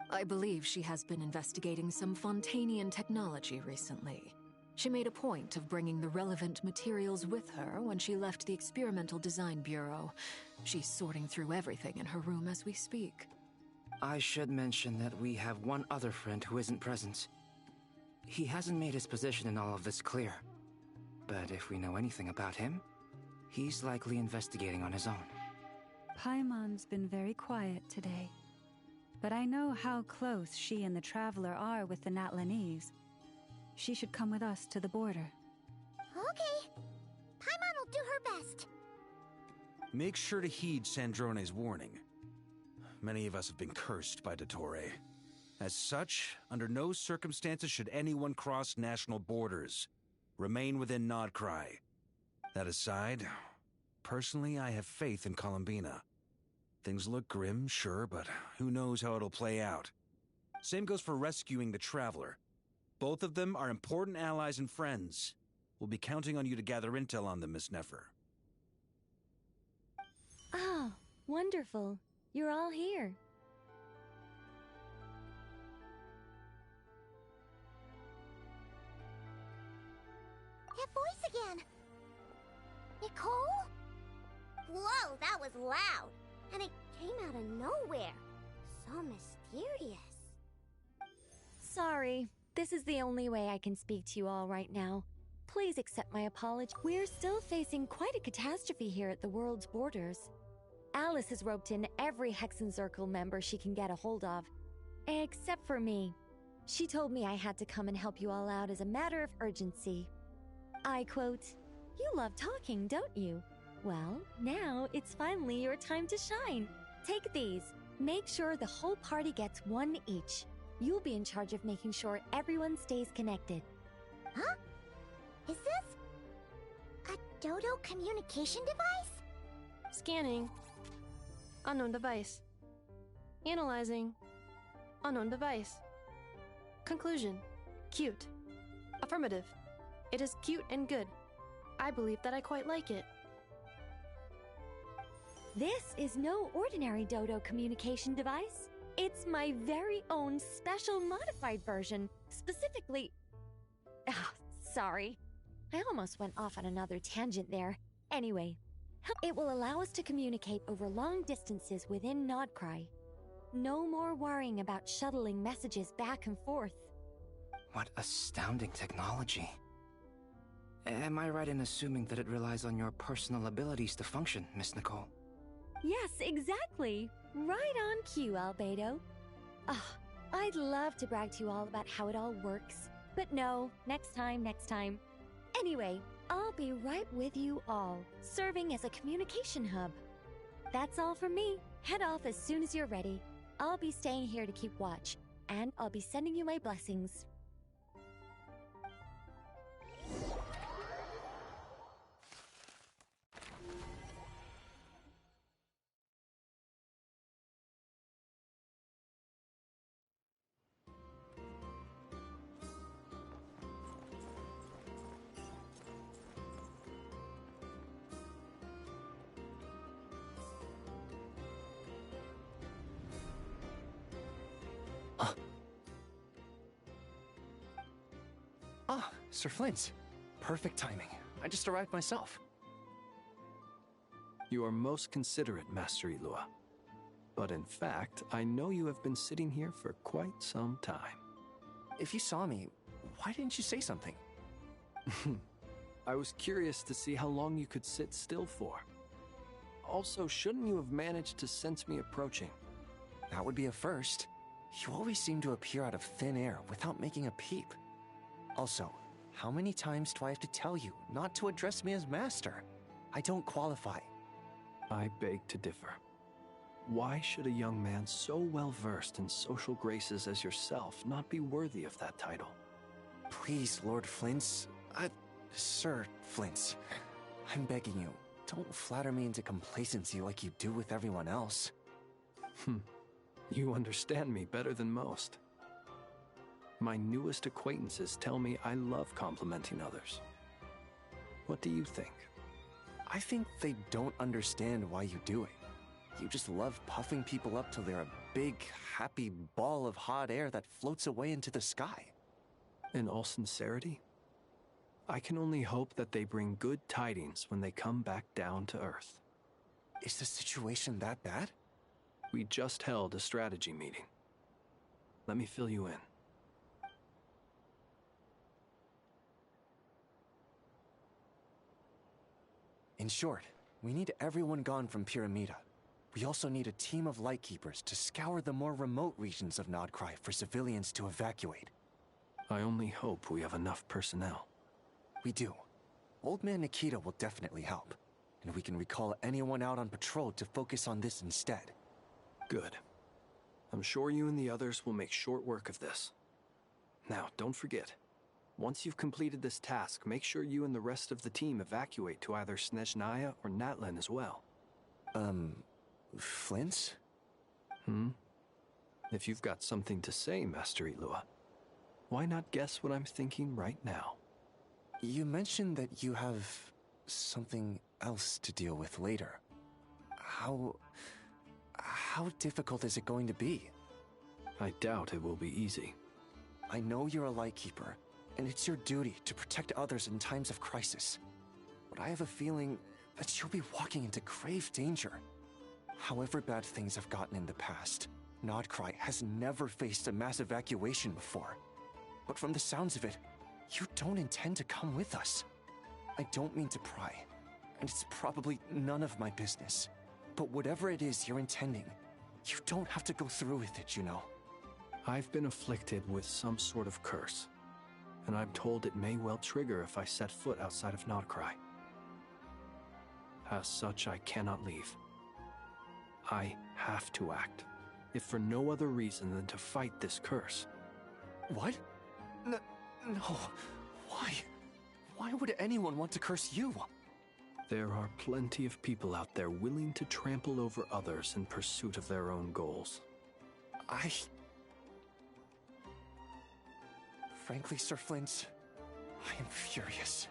[SPEAKER 6] I believe she has been investigating some Fontanian technology recently. She made a point of bringing the relevant materials with her when she left the Experimental Design Bureau. She's sorting through everything in her room as we speak.
[SPEAKER 2] I should mention that we have one other friend who isn't present. He hasn't made his position in all of this clear. But if we know anything about him, he's likely investigating on his own.
[SPEAKER 10] Paimon's been very quiet today. But I know how close she and the Traveler are with the Natlanese. She should come with us to the border.
[SPEAKER 4] Okay. Paimon will do her best.
[SPEAKER 5] Make sure to heed Sandrone's warning. Many of us have been cursed by Dottore. As such, under no circumstances should anyone cross national borders. Remain within Nodcry. That aside, personally I have faith in Columbina. Things look grim, sure, but who knows how it'll play out. Same goes for rescuing the Traveler. Both of them are important allies and friends. We'll be counting on you to gather intel on them, Miss Nefer.
[SPEAKER 21] Oh, wonderful. You're all here.
[SPEAKER 4] That voice again! Nicole? Whoa, that was loud! And it came out of nowhere. So mysterious.
[SPEAKER 21] Sorry, this is the only way I can speak to you all right now. Please accept my apology. We're still facing quite a catastrophe here at the world's borders. Alice has roped in every Hexen Circle member she can get a hold of. Except for me. She told me I had to come and help you all out as a matter of urgency. I quote, "You love talking, don't you? Well, now it's finally your time to shine. Take these. Make sure the whole party gets one each. You'll be in charge of making sure everyone stays connected."
[SPEAKER 4] Huh? Is this a Dodo communication device?
[SPEAKER 11] Scanning. Unknown device. Analyzing. Unknown device. Conclusion. Cute. Affirmative. It is cute and good. I believe that I quite like it.
[SPEAKER 21] This is no ordinary Dodo communication device. It's my very own special modified version, specifically... Ah, sorry. I almost went off on another tangent there. Anyway, it will allow us to communicate over long distances within Nodcry. No more worrying about shuttling messages back and forth.
[SPEAKER 2] What astounding technology. Am I right in assuming that it relies on your personal abilities to function, Miss Nicole?
[SPEAKER 21] Yes, exactly. Right on cue, Albedo. I'd love to brag to you all about how it all works. But no, next time. Anyway, I'll be right with you all, serving as a communication hub. That's all from me. Head off as soon as you're ready. I'll be staying here to keep watch, and I'll be sending you my blessings.
[SPEAKER 7] Sir Flint. Perfect timing. I just arrived myself. You are most considerate, Master Ilua. But in fact, I know you have been sitting here for quite some time. If you saw me, why didn't you say something? I was curious to see how long you could sit still for. Also, shouldn't you have managed to sense me approaching? That would be a first. You always seem to appear out of thin air without making a peep. Also,
[SPEAKER 1] How many times do I have to tell you not to address me as master? I don't qualify.
[SPEAKER 7] I beg to differ. Why should a young man so well versed in social graces as yourself not be worthy of that title?
[SPEAKER 1] Please, Lord Flint's... Sir Flint's. I'm begging you, don't flatter me into complacency like you do with everyone else.
[SPEAKER 7] You understand me better than most. My newest acquaintances tell me I love complimenting others. What do you think?
[SPEAKER 1] I think they don't understand why you do it. You just love puffing people up till they're a big, happy ball of hot air that floats away into the sky.
[SPEAKER 7] In all sincerity, I can only hope that they bring good tidings when they come back down to Earth.
[SPEAKER 1] Is the situation that bad?
[SPEAKER 7] We just held a strategy meeting. Let me fill you in.
[SPEAKER 1] In short, we need everyone gone from Pyramida. We also need a team of Lightkeepers to scour the more remote regions of Nodcry for civilians to evacuate.
[SPEAKER 7] I only hope we have enough personnel.
[SPEAKER 1] We do. Old Man Nikita will definitely help, and we can recall anyone out on patrol to focus on this instead.
[SPEAKER 7] Good. I'm sure you and the others will make short work of this. Now, don't forget, once you've completed this task, make sure you and the rest of the team evacuate to either Snezhnaya or Natlan as well.
[SPEAKER 1] Flint's?
[SPEAKER 7] If you've got something to say, Master Ilua, why not guess what I'm thinking right now?
[SPEAKER 1] You mentioned that you have something else to deal with later. How difficult is it going to be?
[SPEAKER 7] I doubt it will be easy.
[SPEAKER 1] I know you're a Lightkeeper, and it's your duty to protect others in times of crisis. But I have a feeling that you'll be walking into grave danger. However bad things have gotten in the past, Nodcry has never faced a mass evacuation before. But from the sounds of it, you don't intend to come with us. I don't mean to pry, and it's probably none of my business. But whatever it is you're intending, you don't have to go through with it, you know.
[SPEAKER 7] I've been afflicted with some sort of curse, and I'm told it may well trigger if I set foot outside of Nodcry. As such, I cannot leave. I have to act, if for no other reason than to fight this curse.
[SPEAKER 1] What? No. Why? Why would anyone want to curse you?
[SPEAKER 7] There are plenty of people out there willing to trample over others in pursuit of their own goals.
[SPEAKER 1] Frankly, Sir Flint, I am furious.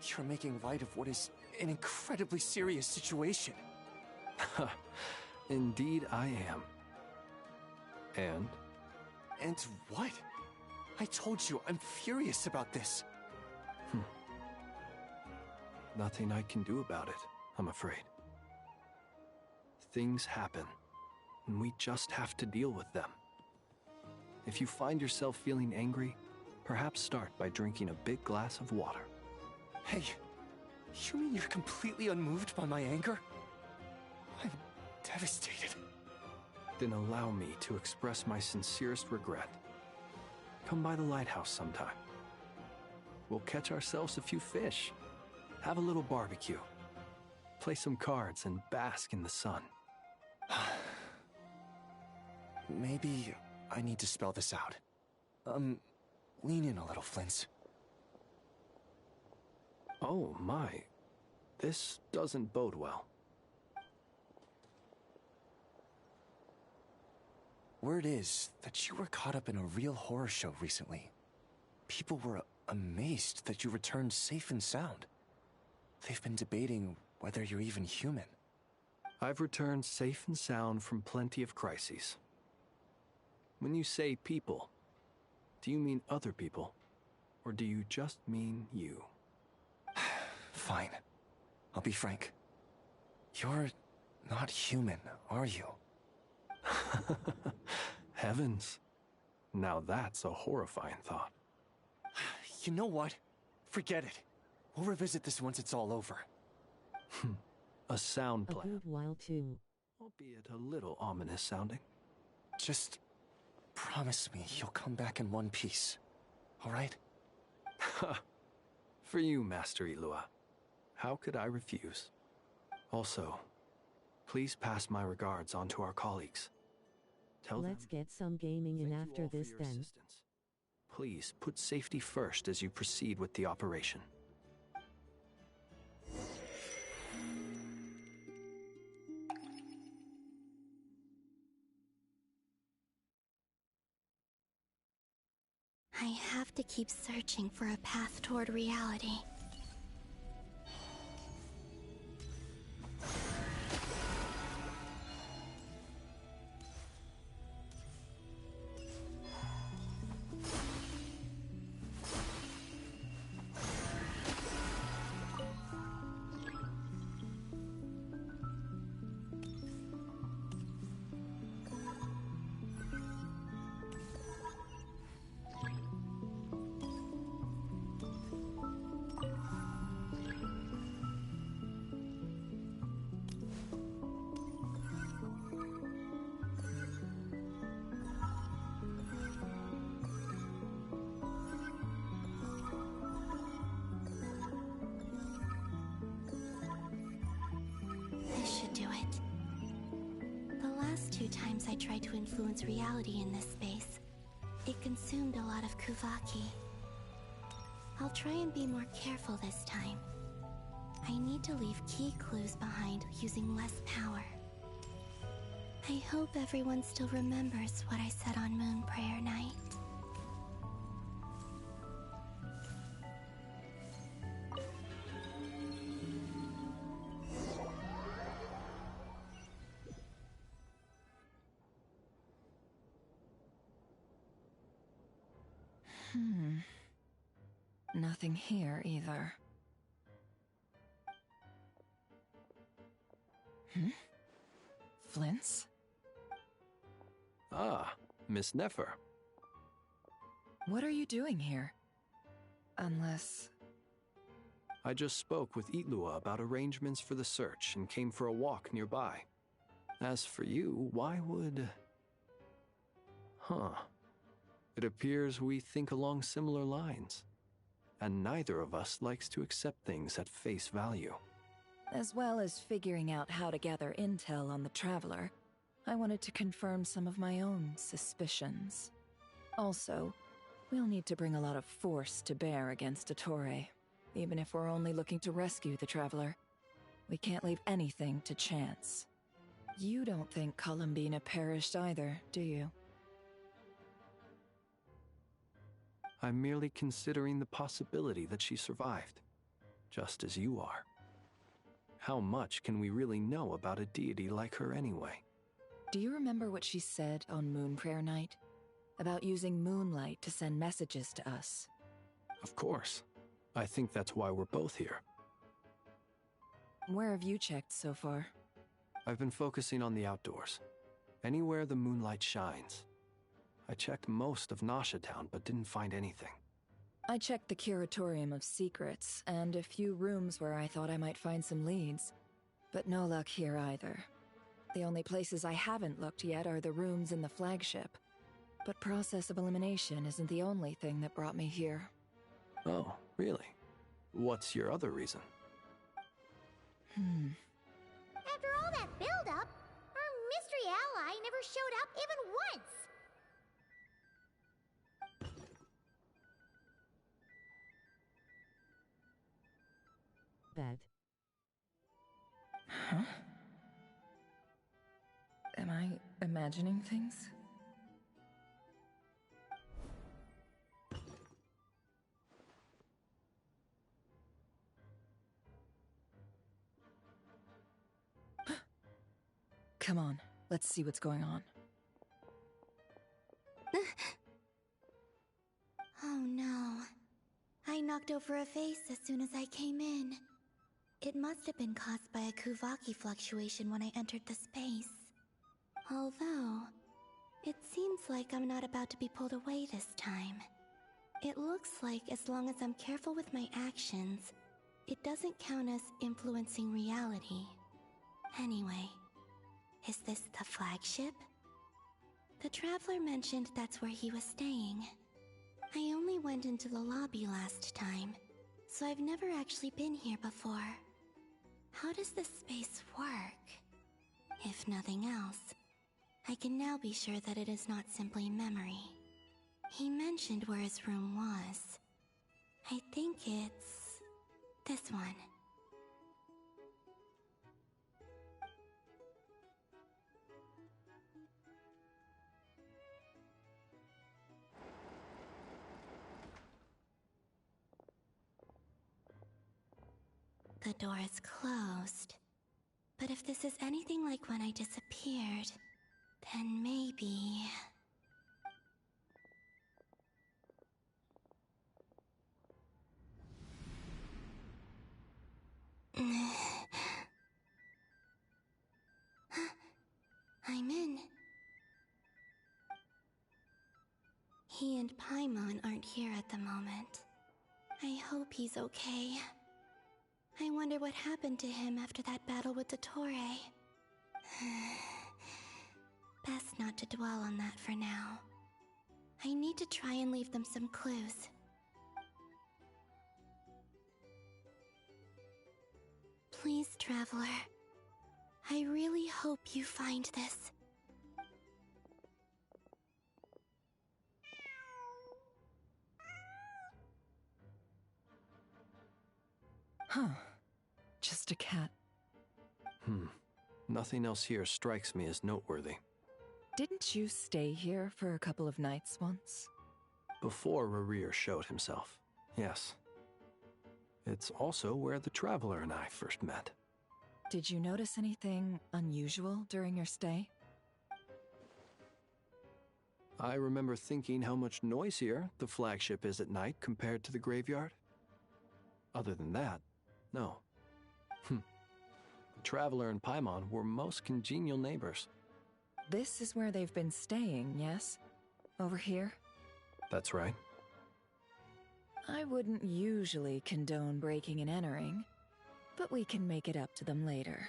[SPEAKER 1] You're making light of what is an incredibly serious situation.
[SPEAKER 7] Indeed I am. And?
[SPEAKER 1] And what? I told you, I'm furious about this.
[SPEAKER 7] Nothing I can do about it, I'm afraid. Things happen, and we just have to deal with them. If you find yourself feeling angry, perhaps start by drinking a big glass of water.
[SPEAKER 1] Hey, you mean you're completely unmoved by my anger? I'm devastated.
[SPEAKER 7] Then allow me to express my sincerest regret. Come by the lighthouse sometime. We'll catch ourselves a few fish, have a little barbecue, play some cards, and bask in the sun.
[SPEAKER 1] Maybe I need to spell this out. Lean in a little, Flint.
[SPEAKER 7] Oh my, this doesn't bode well.
[SPEAKER 1] Word is that you were caught up in a real horror show recently. People were amazed that you returned safe and sound. They've been debating whether you're even human.
[SPEAKER 7] I've returned safe and sound from plenty of crises. When you say people, do you mean other people? Or do you just mean you?
[SPEAKER 1] Fine. I'll be frank. You're not human, are you?
[SPEAKER 7] Heavens. Now that's a horrifying thought.
[SPEAKER 1] You know what? Forget it. We'll revisit this once it's all over.
[SPEAKER 7] A sound plan.
[SPEAKER 22] A good while too.
[SPEAKER 7] Albeit a little ominous sounding.
[SPEAKER 1] Just promise me you'll come back in one piece, all right?
[SPEAKER 7] For you, Master Ilua. How could I refuse? Also, please pass my regards on to our colleagues.
[SPEAKER 14] Let's get some gaming in after this then.
[SPEAKER 7] Please put safety first as you proceed with the operation.
[SPEAKER 22] I have to keep searching for a path toward reality. This should do it. The last 2 times I tried to influence reality in this space, it consumed a lot of Kuvaki. I'll try and be more careful this time. I need to leave key clues behind using less power. I hope everyone still remembers what I said on Moon Prayer Night.
[SPEAKER 9] Nothing here either. Flint's?
[SPEAKER 7] Ah, Miss Nefer.
[SPEAKER 9] What are you doing here? Unless...
[SPEAKER 7] I just spoke with Itlua about arrangements for the search and came for a walk nearby. As for you, why would... It appears we think along similar lines. And neither of us likes to accept things at face value.
[SPEAKER 9] As well as figuring out how to gather intel on the Traveler, I wanted to confirm some of my own suspicions. Also, we'll need to bring a lot of force to bear against Ettore, even if we're only looking to rescue the Traveler. We can't leave anything to chance. You don't think Columbina perished either, do you?
[SPEAKER 7] I'm merely considering the possibility that she survived, just as you are. How much can we really know about a deity like her anyway?
[SPEAKER 9] Do you remember what she said on Moon Prayer Night? About using moonlight to send messages to us?
[SPEAKER 7] Of course. I think that's why we're both here.
[SPEAKER 9] Where have you checked so far?
[SPEAKER 7] I've been focusing on the outdoors. Anywhere the moonlight shines. I checked most of Nasha Town, but didn't find anything.
[SPEAKER 9] I checked the Curatorium of Secrets, and a few rooms where I thought I might find some leads. But no luck here either. The only places I haven't looked yet are the rooms in the flagship. But process of elimination isn't the only thing that brought me here.
[SPEAKER 7] Oh, really? What's your other reason?
[SPEAKER 4] After all that build-up, our mystery ally never showed up even once!
[SPEAKER 14] Bed.
[SPEAKER 9] Huh? Am I imagining things? Come on, let's see what's going on.
[SPEAKER 22] Oh no. I knocked over a vase as soon as I came in. It must have been caused by a Kuvaki fluctuation when I entered the space. Although, it seems like I'm not about to be pulled away this time. It looks like as long as I'm careful with my actions, it doesn't count as influencing reality. Anyway, is this the flagship? The Traveler mentioned that's where he was staying. I only went into the lobby last time, so I've never actually been here before. How does this space work? If nothing else, I can now be sure that it is not simply memory. He mentioned where his room was. I think it's this one. The door is closed. But if this is anything like when I disappeared, then maybe... I'm in. He and Paimon aren't here at the moment. I hope he's okay. I wonder what happened to him after that battle with Dottore. Best not to dwell on that for now. I need to try and leave them some clues. Please, Traveler. I really hope you find this.
[SPEAKER 9] Huh. Just a cat.
[SPEAKER 7] Nothing else here strikes me as noteworthy.
[SPEAKER 9] Didn't you stay here for a couple of nights once?
[SPEAKER 7] Before Rerir showed himself, yes. It's also where the Traveler and I first met.
[SPEAKER 9] Did you notice anything unusual during your stay?
[SPEAKER 7] I remember thinking how much noisier the flagship is at night compared to the graveyard. Other than that, no. The Traveler and Paimon were most congenial neighbors.
[SPEAKER 9] This is where they've been staying, yes? Over here?
[SPEAKER 7] That's right.
[SPEAKER 9] I wouldn't usually condone breaking and entering, but we can make it up to them later.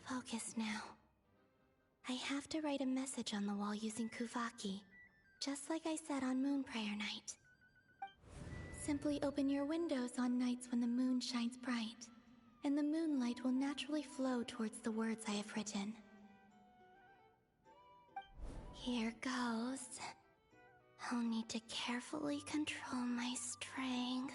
[SPEAKER 22] Focus now. I have to write a message on the wall using Kuvaki, just like I said on Moon Prayer Night. Simply open your windows on nights when the moon shines bright, and the moonlight will naturally flow towards the words I have written. Here goes. I'll need to carefully control my strength.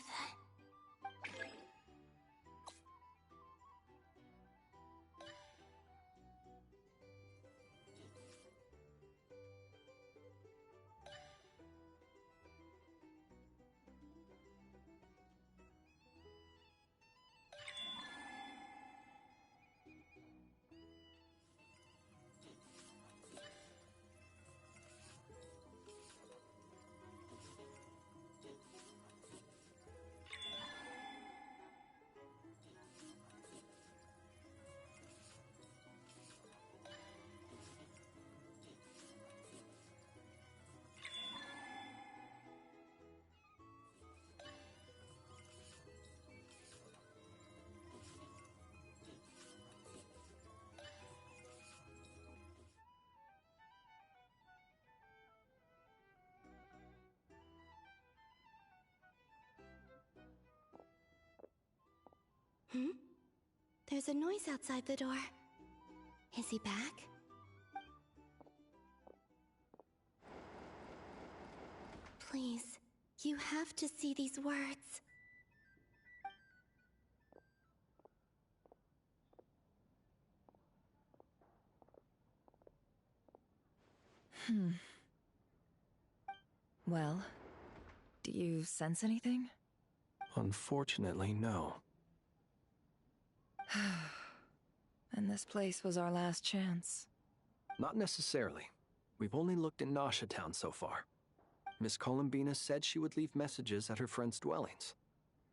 [SPEAKER 22] There's a noise outside the door. Is he back? Please, you have to see these words.
[SPEAKER 9] Well, do you sense anything?
[SPEAKER 7] Unfortunately, no.
[SPEAKER 9] And this place was our last chance.
[SPEAKER 7] Not necessarily. We've only looked in Nasha Town so far. Miss Columbina said she would leave messages at her friends' dwellings.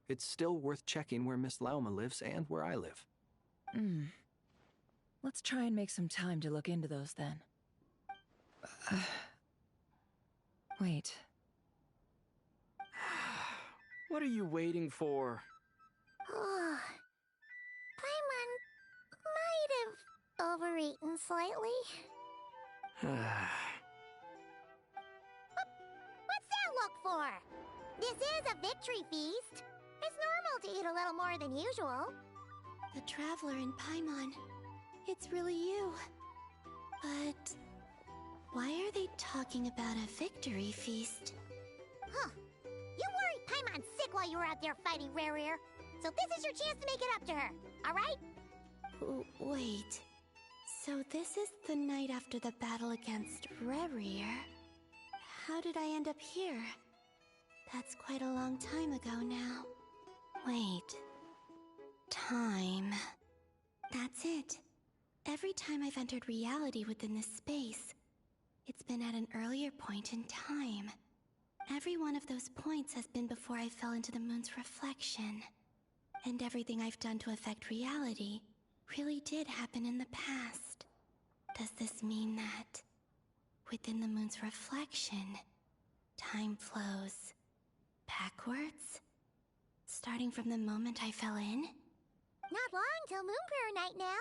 [SPEAKER 7] It's still worth checking where Miss Lauma lives and where I live.
[SPEAKER 9] Let's try and make some time to look into those then. Wait.
[SPEAKER 12] What are you waiting for?
[SPEAKER 4] Paimon might have overeaten slightly. a victory feast. It's normal to eat a little more than usual.
[SPEAKER 22] The Traveler in Paimon. It's really you. But why are they talking about a victory feast?
[SPEAKER 4] Huh. You worried Paimon sick while you were out there fighting Rare, so this is your chance to make it up to her, alright?
[SPEAKER 22] Wait. So this is the night after the battle against Rare. How did I end up here? That's quite a long time ago now. Wait. Time. That's it. Every time I've entered reality within this space, it's been at an earlier point in time. Every one of those points has been before I fell into the moon's reflection. And everything I've done to affect reality really did happen in the past. Does this mean that within the moon's reflection, time flows backwards? Starting from the moment I fell in?
[SPEAKER 4] Not long till Moon Prayer Night now.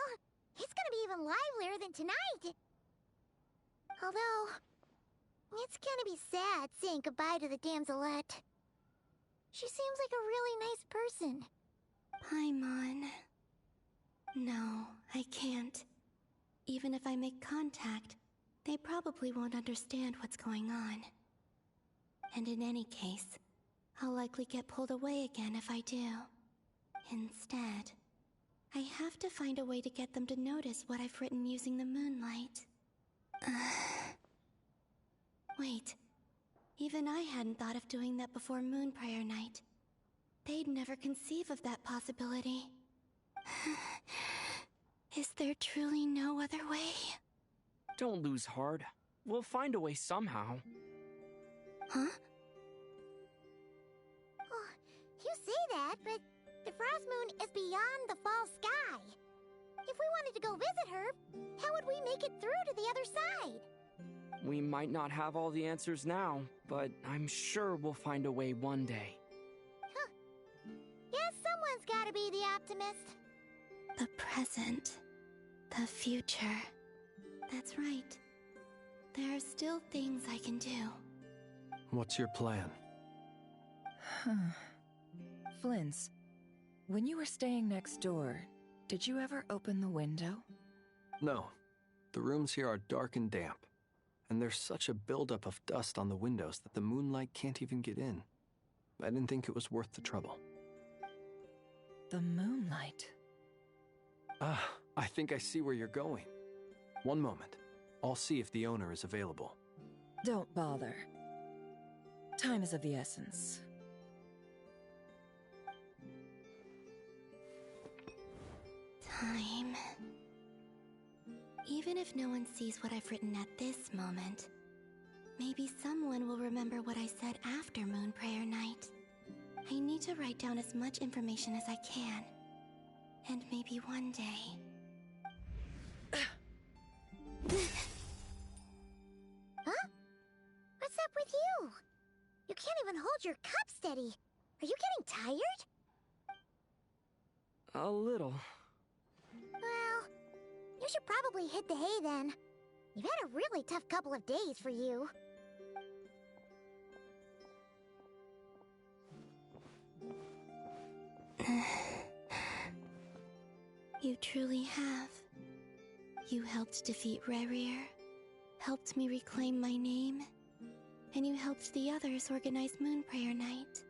[SPEAKER 4] It's gonna be even livelier than tonight. Although, it's gonna be sad saying goodbye to the damselette. She seems like a really nice person.
[SPEAKER 22] Paimon. No, I can't. Even if I make contact, they probably won't understand what's going on. And in any case, I'll likely get pulled away again if I do. Instead, I have to find a way to get them to notice what I've written using the moonlight. Wait, even I hadn't thought of doing that before Moon Prayer Night. They'd never conceive of that possibility. Is there truly no other way?
[SPEAKER 12] Don't lose heart. We'll find a way somehow.
[SPEAKER 22] Huh?
[SPEAKER 4] Oh, you say that, but the Frost Moon is beyond the fall sky. If we wanted to go visit her, how would we make it through to the other side?
[SPEAKER 12] We might not have all the answers now, but I'm sure we'll find a way one day.
[SPEAKER 4] Huh. Guess someone's gotta be the optimist.
[SPEAKER 22] The present. The future. That's right. There are still things I can do.
[SPEAKER 7] What's your plan?
[SPEAKER 9] Flint's, when you were staying next door, did you ever open the window?
[SPEAKER 7] No. The rooms here are dark and damp. And there's such a buildup of dust on the windows that the moonlight can't even get in. I didn't think it was worth the trouble.
[SPEAKER 9] The moonlight?
[SPEAKER 7] Ah, I think I see where you're going. One moment. I'll see if the owner is available.
[SPEAKER 9] Don't bother. Time is of the essence.
[SPEAKER 22] Time. Even if no one sees what I've written at this moment, maybe someone will remember what I said after Moon Prayer Night. I need to write down as much information as I can. And maybe one day...
[SPEAKER 4] Huh? What's up with you? You can't even hold your cup steady. Are you getting tired?
[SPEAKER 12] A little.
[SPEAKER 4] Well, you should probably hit the hay then. You've had a really tough couple of days for you.
[SPEAKER 22] You truly have. You helped defeat Rare, helped me reclaim my name, and you helped the others organize Moon Prayer Night.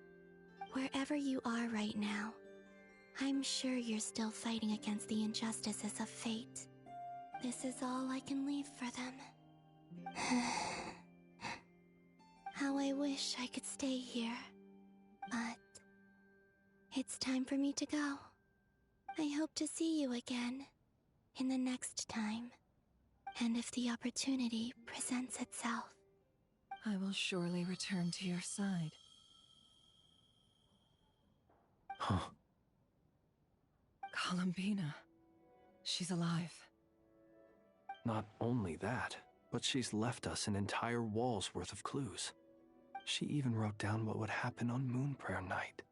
[SPEAKER 22] Wherever you are right now, I'm sure you're still fighting against the injustices of fate. This is all I can leave for them. How I wish I could stay here. But it's time for me to go. I hope to see you again in the next time. And if the opportunity presents itself.
[SPEAKER 9] I will surely return to your side.
[SPEAKER 7] Huh.
[SPEAKER 9] Columbina. She's alive.
[SPEAKER 7] Not only that, but she's left us an entire wall's worth of clues. She even wrote down what would happen on Moon Prayer Night.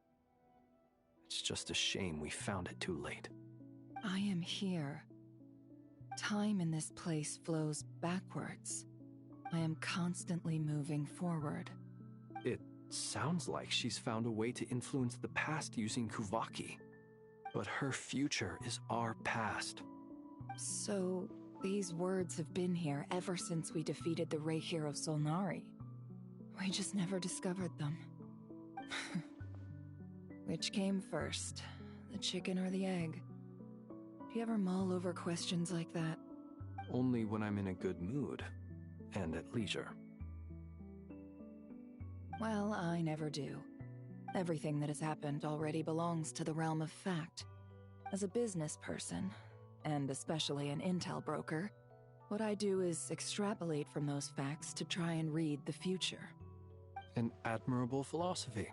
[SPEAKER 7] It's just a shame we found it too late.
[SPEAKER 9] I am here. Time in this place flows backwards. I am constantly moving forward.
[SPEAKER 7] It Sounds like she's found a way to influence the past using Kuvaki. But her future is our past.
[SPEAKER 9] So, these words have been here ever since we defeated the Ray Hero Solnari. We just never discovered them. Which came first, the chicken or the egg? Do you ever mull over questions like that?
[SPEAKER 7] Only when I'm in a good mood, and at leisure.
[SPEAKER 9] Well, I never do. Everything that has happened already belongs to the realm of fact. As a business person, and especially an intel broker, what I do is extrapolate from those facts to try and read the future.
[SPEAKER 7] An admirable philosophy.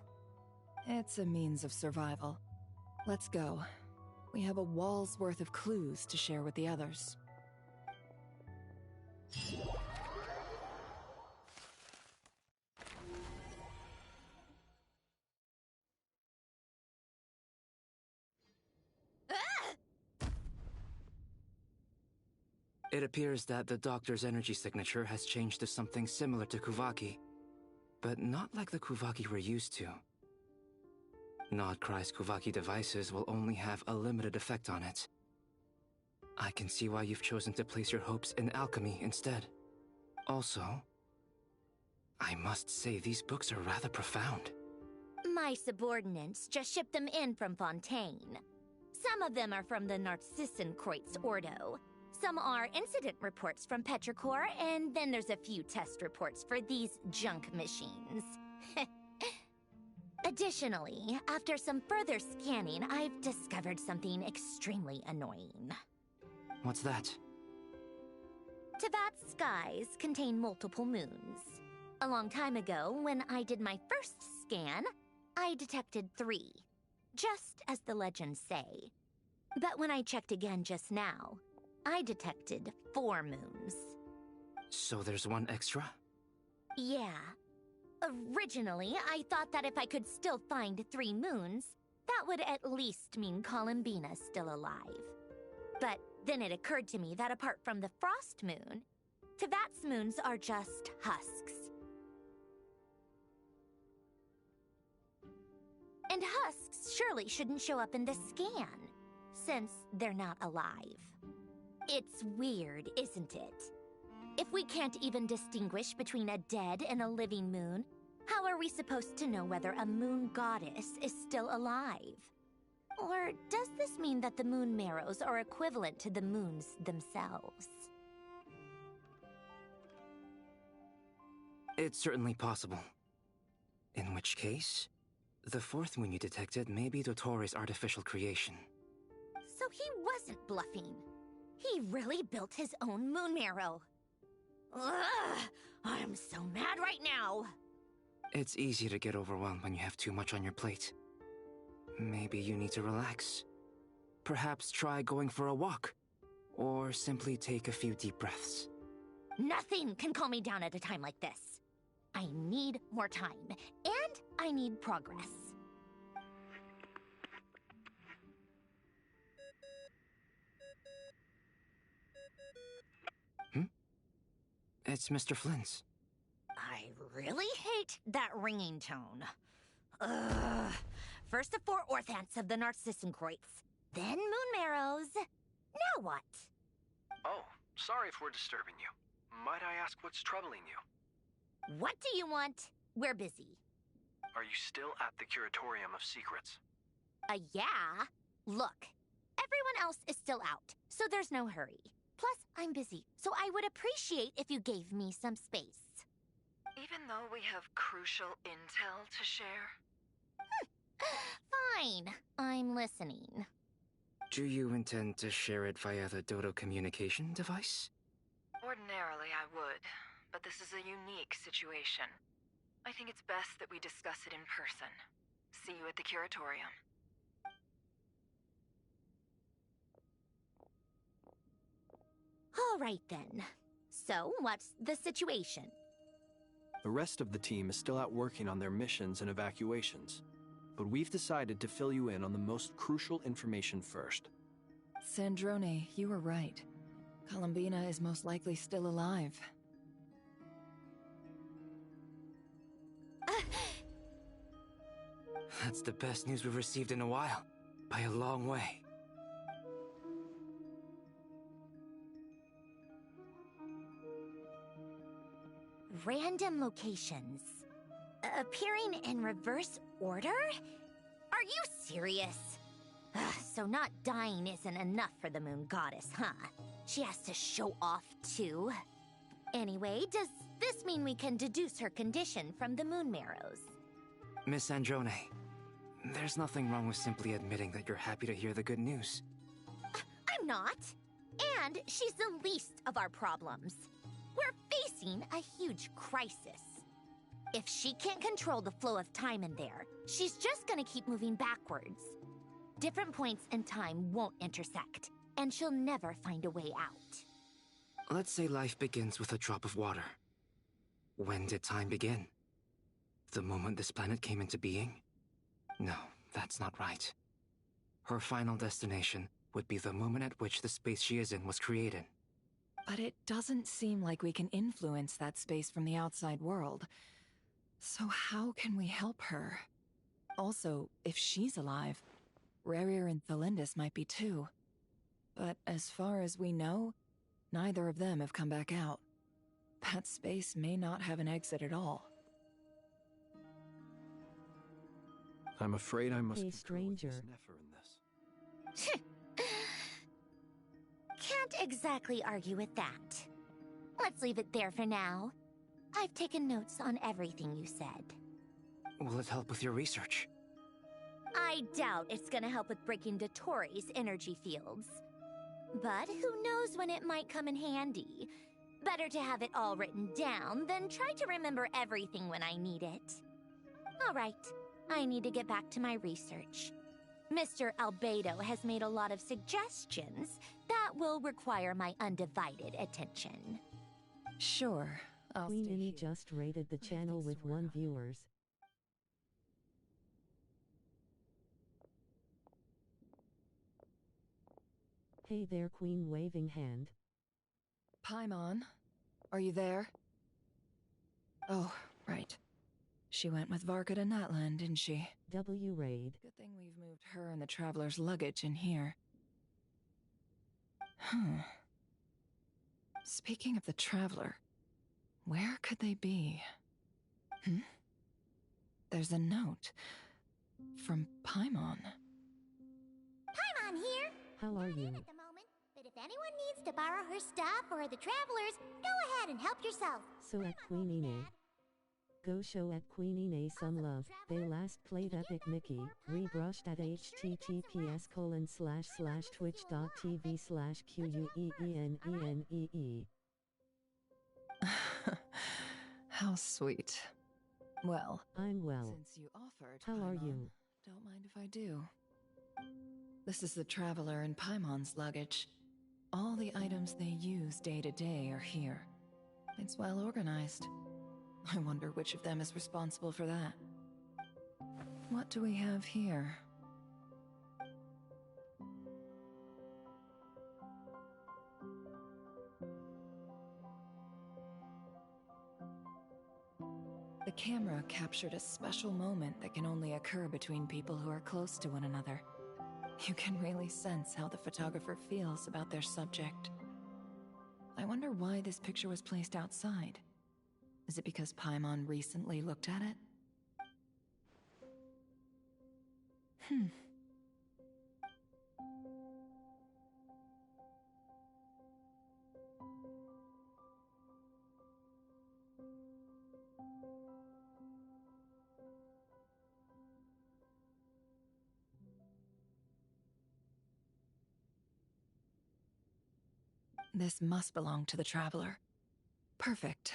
[SPEAKER 9] It's a means of survival. Let's go. We have a wall's worth of clues to share with the others.
[SPEAKER 2] It appears that the doctor's energy signature has changed to something similar to Kuvaki, but not like the Kuvaki we're used to. Nodcry's Kuvaki devices will only have a limited effect on it. I can see why you've chosen to place your hopes in alchemy instead. Also, I must say these books are rather profound.
[SPEAKER 4] My subordinates just shipped them in from Fontaine. Some of them are from the Narcissenkreuz Ordo. Some are incident reports from Petrichor, and then there's a few test reports for these junk machines. Additionally, after some further scanning, I've discovered something extremely annoying.
[SPEAKER 2] What's that?
[SPEAKER 4] Teyvat's skies contain multiple moons. A long time ago, when I did my first scan, I detected 3, just as the legends say. But when I checked again just now, I detected 4 moons.
[SPEAKER 2] So there's one extra?
[SPEAKER 4] Yeah. Originally, I thought that if I could still find 3 moons, that would at least mean Columbina's still alive. But then it occurred to me that apart from the Frost Moon, Teyvat's moons are just husks. And husks surely shouldn't show up in the scan, since they're not alive. It's weird, isn't it? If we can't even distinguish between a dead and a living moon, how are we supposed to know whether a moon goddess is still alive? Or does this mean that the moon marrows are equivalent to the moons themselves?
[SPEAKER 2] It's certainly possible. In which case, the 4th moon you detected may be Dottore artificial creation.
[SPEAKER 4] So he wasn't bluffing. He really built his own moon marrow. Ugh! I'm so mad right now!
[SPEAKER 2] It's easy to get overwhelmed when you have too much on your plate. Maybe you need to relax. Perhaps try going for a walk. Or simply take a few deep breaths.
[SPEAKER 4] Nothing can calm me down at a time like this. I need more time, and I need progress.
[SPEAKER 2] It's Mr. Flynn's.
[SPEAKER 4] I really hate that ringing tone. Ugh. First the 4 orthants of the Narcissenkreuz, then moon marrows. Now what?
[SPEAKER 7] Oh, sorry if we're disturbing you. Might I ask what's troubling you?
[SPEAKER 4] What do you want? We're busy.
[SPEAKER 7] Are you still at the Curatorium of Secrets?
[SPEAKER 4] Yeah. Look, everyone else is still out, so there's no hurry. Plus, I'm busy, so I would appreciate if you gave me some space.
[SPEAKER 9] Even though we have crucial intel to share?
[SPEAKER 4] Fine, I'm listening.
[SPEAKER 2] Do you intend to share it via the Dodo communication device?
[SPEAKER 9] Ordinarily I would, but this is a unique situation. I think it's best that we discuss it in person. See you at the Curatorium.
[SPEAKER 4] All right then. So, what's the situation?
[SPEAKER 7] The rest of the team is still out working on their missions and evacuations, but we've decided to fill you in on the most crucial information first.
[SPEAKER 9] Sandrone, you were right. Columbina is most likely still alive.
[SPEAKER 2] That's the best news we've received in a while, by a long way.
[SPEAKER 4] Random locations. Appearing in reverse order? Are you serious? Ugh, so not dying isn't enough for the moon goddess, huh? She has to show off too. Anyway, does this mean we can deduce her condition from the moon marrows?
[SPEAKER 2] Miss Androne, there's nothing wrong with simply admitting that you're happy to hear the good news.
[SPEAKER 4] I'm not. And she's the least of our problems. We're facing a huge crisis. If she can't control the flow of time in there, she's just gonna keep moving backwards. Different points in time won't intersect, and she'll never find a way out.
[SPEAKER 2] Let's say life begins with a drop of water. When did time begin? The moment this planet came into being? No, that's not right. Her final destination would be the moment at which the space she is in was created.
[SPEAKER 9] But it doesn't seem like we can influence that space from the outside world. So how can we help her? Also, if she's alive, Rerir and Thalindis might be too. But as far as we know, neither of them have come back out. That space may not have an exit at all.
[SPEAKER 7] I'm afraid I must
[SPEAKER 14] Hey, stranger.
[SPEAKER 7] Nefer in this.
[SPEAKER 4] Can't exactly argue with that. Let's leave it there for now. I've taken notes on everything you said.
[SPEAKER 2] Will it help with your research?
[SPEAKER 4] I doubt it's gonna help with breaking Dottoro's energy fields. But who knows when it might come in handy. Better to have it all written down than try to remember everything when I need it. Alright, I need to get back to my research. Mr. Albedo has made a lot of suggestions that will require my undivided attention.
[SPEAKER 9] Sure, I'll
[SPEAKER 14] Queen
[SPEAKER 9] stay
[SPEAKER 14] Minnie
[SPEAKER 9] here.
[SPEAKER 14] just rated the channel with 1 viewers. Hey there, Queen, waving hand.
[SPEAKER 9] Paimon, are you there? Oh, right. She went with Varka to Natlan, didn't she?
[SPEAKER 14] W raid.
[SPEAKER 9] Good thing we've moved her and the Traveler's luggage in here. Speaking of the Traveler, where could they be? There's a note from Paimon.
[SPEAKER 4] Paimon here!
[SPEAKER 14] How are you?
[SPEAKER 4] At the moment, but if anyone needs to borrow her stuff or the Travelers, go ahead and help yourself.
[SPEAKER 14] So at Queenine. Go show at Queenine some love. They last played Epic Mickey, rebrushed at https://twitch.tv/QUEENENEE.
[SPEAKER 9] How sweet. Well,
[SPEAKER 14] I'm well.
[SPEAKER 9] since you offered,
[SPEAKER 14] How are
[SPEAKER 9] Paimon,
[SPEAKER 14] you?
[SPEAKER 9] don't mind if I do. This is the Traveler and Paimon's luggage. All the items they use day to day are here. It's well organized. I wonder which of them is responsible for that. What do we have here? The camera captured a special moment that can only occur between people who are close to one another. You can really sense how the photographer feels about their subject. I wonder why this picture was placed outside. Is it because Paimon recently looked at it? This must belong to the Traveler. Perfect.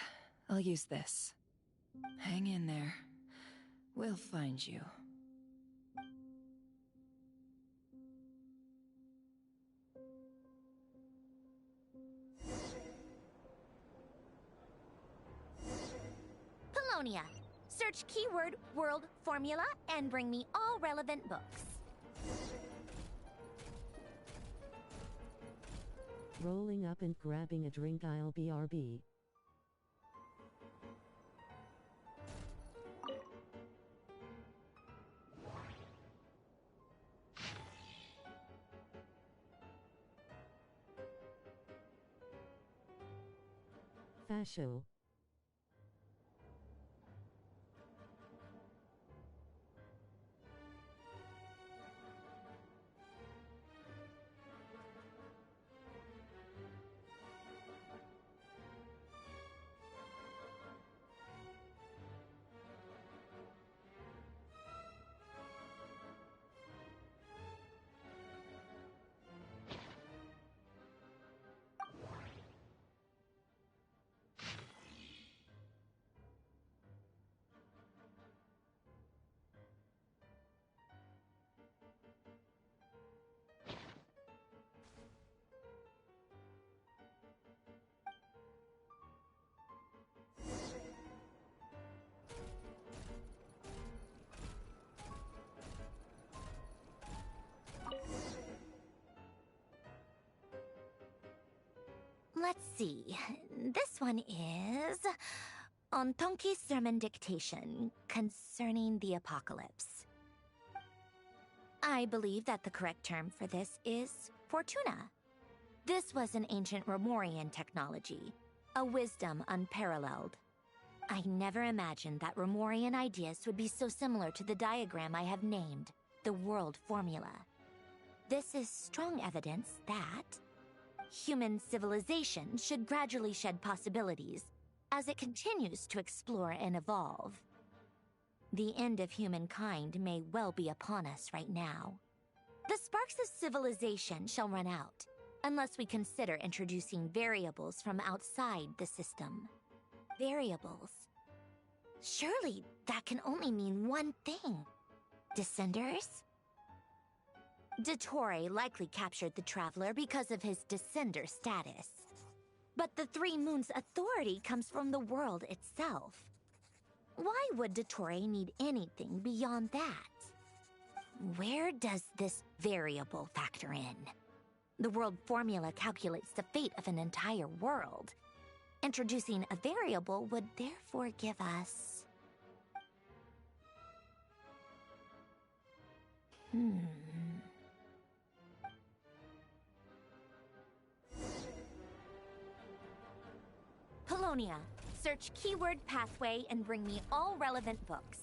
[SPEAKER 9] I'll use this. Hang in there. We'll find you.
[SPEAKER 4] Polonia. Search keyword world formula and bring me all relevant books.
[SPEAKER 14] Rolling up and grabbing a drink, I'll BRB. Fasho.
[SPEAKER 4] Let's see. This one is on Tonki's sermon dictation concerning the apocalypse. I believe that the correct term for this is Fortuna. This was an ancient Remorian technology, a wisdom unparalleled. I never imagined that Remorian ideas would be so similar to the diagram I have named, the World Formula. This is strong evidence that human civilization should gradually shed possibilities as it continues to explore and evolve. The end of humankind may well be upon us right now. The sparks of civilization shall run out, unless we consider introducing variables from outside the system. Variables. Surely that can only mean one thing. Descenders? Dottore likely captured the Traveler because of his descender status. But the Three Moons' authority comes from the world itself. Why would Dottore need anything beyond that? Where does this variable factor in? The world formula calculates the fate of an entire world. Introducing a variable would therefore give us... Polonia, search keyword pathway and bring me all relevant books.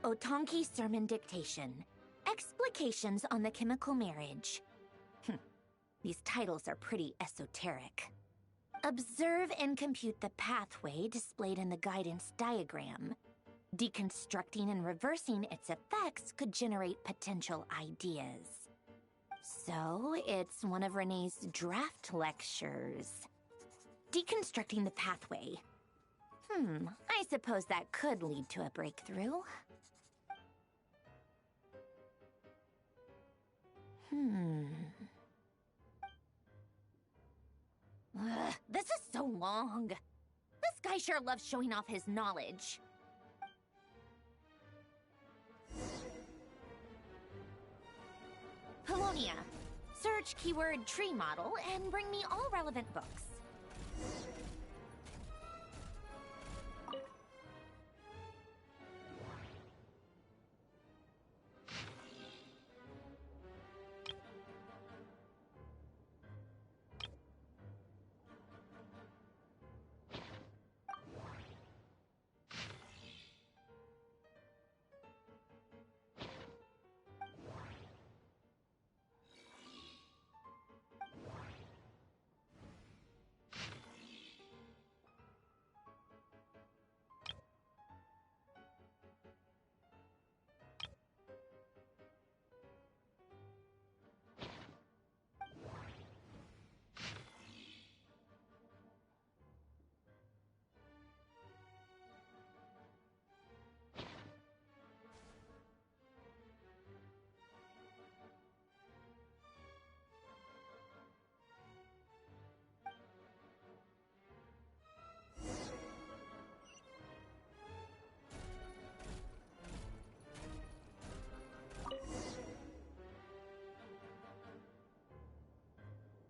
[SPEAKER 4] Otonki Sermon Dictation. Explications on the Chemical Marriage. These titles are pretty esoteric. Observe and compute the pathway displayed in the guidance diagram. Deconstructing and reversing its effects could generate potential ideas. So, it's one of Renee's draft lectures. Deconstructing the pathway. I suppose that could lead to a breakthrough. This is so long. This guy sure loves showing off his knowledge. Polonia, search keyword tree model and bring me all relevant books.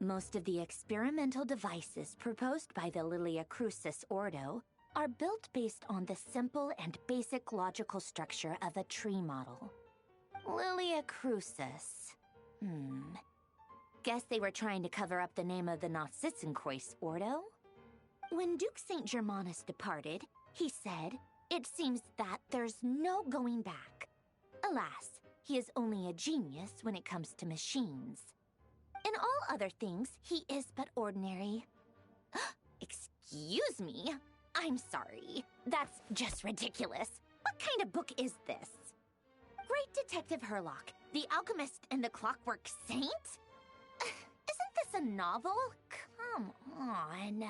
[SPEAKER 8] Most of the experimental devices proposed by the Lilia Crucis Ordo are built based on the simple and basic logical structure of a tree model. Lilia Crucis. Guess they were trying to cover up the name of the Nautitzenkreuz Ordo? When Duke St. Germanus departed, he said, "It seems that there's no going back." Alas, he is only a genius when it comes to machines. In all other things, he is but ordinary. Excuse me? I'm sorry. That's just ridiculous. What kind of book is this? Great Detective Herlock, the Alchemist and the Clockwork Saint? Isn't this a novel? Come on.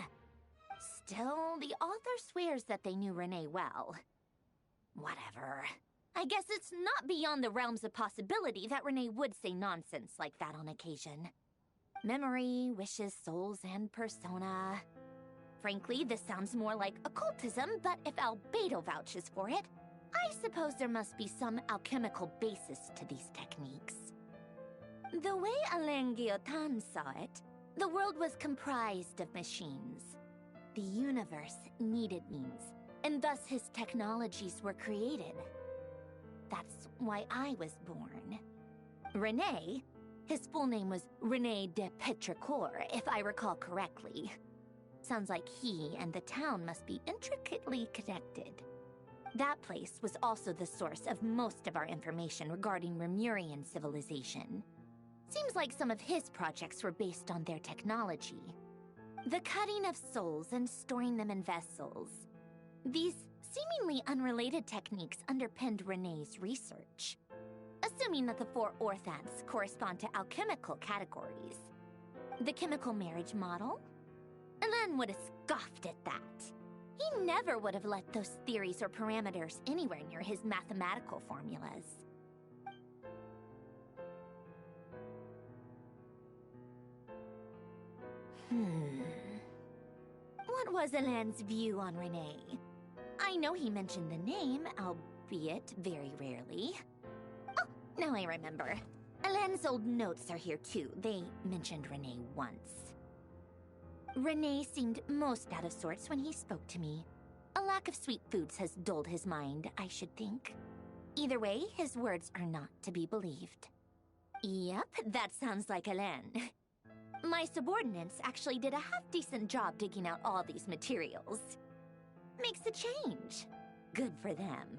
[SPEAKER 8] Still, the author swears that they knew Renee well. Whatever. I guess it's not beyond the realms of possibility that Renee would say nonsense like that on occasion. Memory, wishes, souls, and persona. Frankly, this sounds more like occultism, but if Albedo vouches for it, I suppose there must be some alchemical basis to these techniques. The way Alain Guillotin saw it, the world was comprised of machines. The universe needed means, and thus his technologies were created. That's why I was born. Renee, his full name was Renee de Petrichor, if I recall correctly. Sounds like he and the town must be intricately connected. That place was also the source of most of our information regarding Remurian civilization. Seems like some of his projects were based on their technology. The cutting of souls and storing them in vessels. These seemingly unrelated techniques underpinned Renee's research. Assuming that the four orthants correspond to alchemical categories. The chemical marriage model? Alain would have scoffed at that. He never would have let those theories or parameters anywhere near his mathematical formulas. What was Alain's view on Renee? I know he mentioned the name, albeit very rarely. Oh, now I remember. Alain's old notes are here too. They mentioned Renee once. Renee seemed most out of sorts when he spoke to me. A lack of sweet foods has dulled his mind, I should think. Either way, his words are not to be believed. Yep, that sounds like Alain. My subordinates actually did a half-decent job digging out all these materials. Makes a change. Good for them.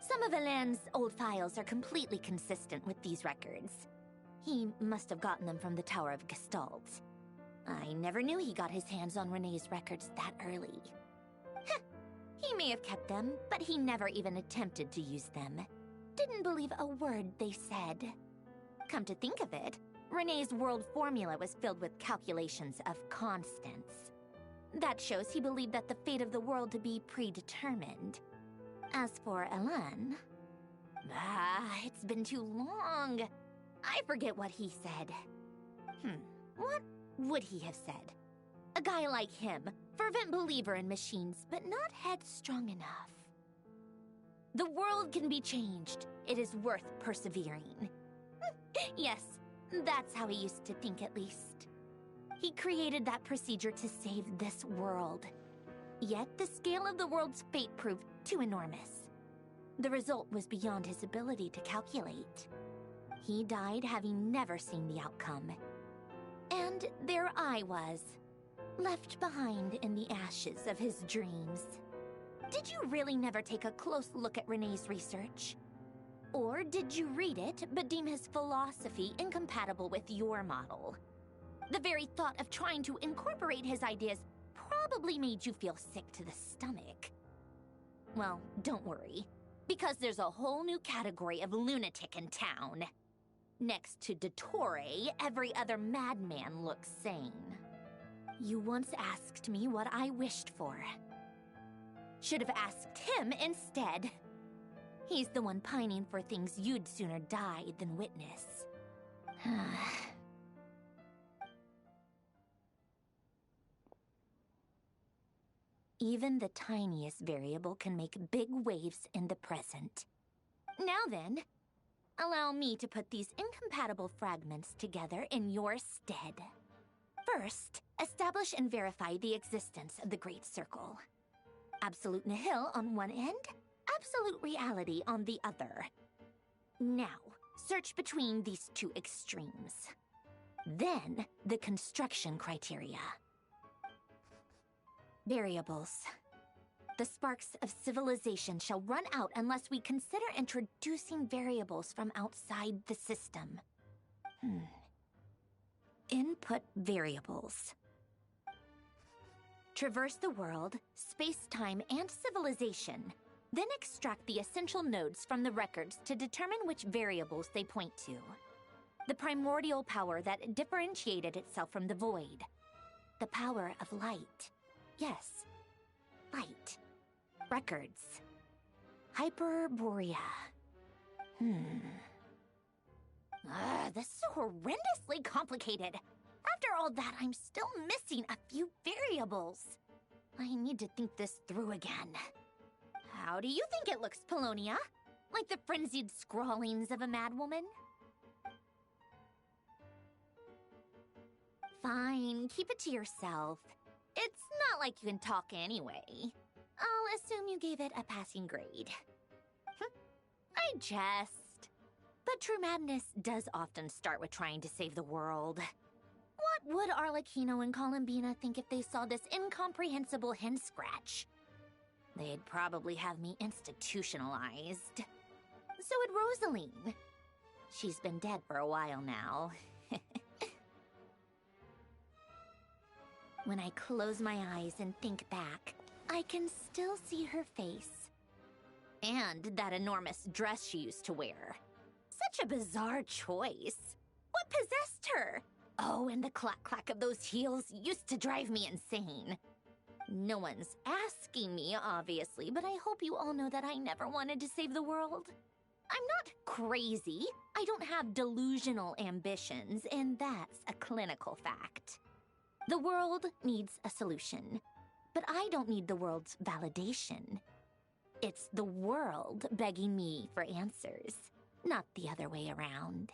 [SPEAKER 8] Some of Alain's old files are completely consistent with these records. He must have gotten them from the Tower of Gestalt. I never knew he got his hands on Renee's records that early. He may have kept them, but he never even attempted to use them. Didn't believe a word they said. Come to think of it, Renee's world formula was filled with calculations of constants. That shows he believed that the fate of the world to be predetermined. As for Alain... it's been too long. I forget what he said. What would he have said? A guy like him, fervent believer in machines, but not headstrong enough. The world can be changed. It is worth persevering. Yes, that's how he used to think at least. He created that procedure to save this world. Yet the scale of the world's fate proved too enormous. The result was beyond his ability to calculate. He died having never seen the outcome. And there I was, left behind in the ashes of his dreams. Did you really never take a close look at Renee's research? Or did you read it, but deem his philosophy incompatible with your model? The very thought of trying to incorporate his ideas probably made you feel sick to the stomach. Well, don't worry, because there's a whole new category of lunatic in town. Next to Dottore, every other madman looks sane. You once asked me what I wished for. Should have asked him instead. He's the one pining for things you'd sooner die than witness. Even the tiniest variable can make big waves in the present. Now then, allow me to put these incompatible fragments together in your stead. First, establish and verify the existence of the Great Circle. Absolute nihil on one end, absolute reality on the other. Now, search between these two extremes. Then, the construction criteria. Variables. The sparks of civilization shall run out unless we consider introducing variables from outside the system. Input variables. Traverse the world, space-time, and civilization. Then extract the essential nodes from the records to determine which variables they point to. The primordial power that differentiated itself from the void. The power of light. Yes, light. Records. Hyperborea. This is horrendously complicated. After all that, I'm still missing a few variables. I need to think this through again. How do you think it looks, Polonia? Like the frenzied scrawlings of a madwoman? Fine, keep it to yourself. It's not like you can talk anyway. I'll assume you gave it a passing grade. I jest. But true madness does often start with trying to save the world. What would Arlecchino and Columbina think if they saw this incomprehensible hen scratch? They'd probably have me institutionalized. So would Rosaline. She's been dead for a while now. When I close my eyes and think back, I can still see her face. And that enormous dress she used to wear. Such a bizarre choice. What possessed her? Oh, and the clack-clack of those heels used to drive me insane. No one's asking me, obviously, but I hope you all know that I never wanted to save the world. I'm not crazy. I don't have delusional ambitions, and that's a clinical fact. The world needs a solution, but I don't need the world's validation. It's the world begging me for answers, not the other way around.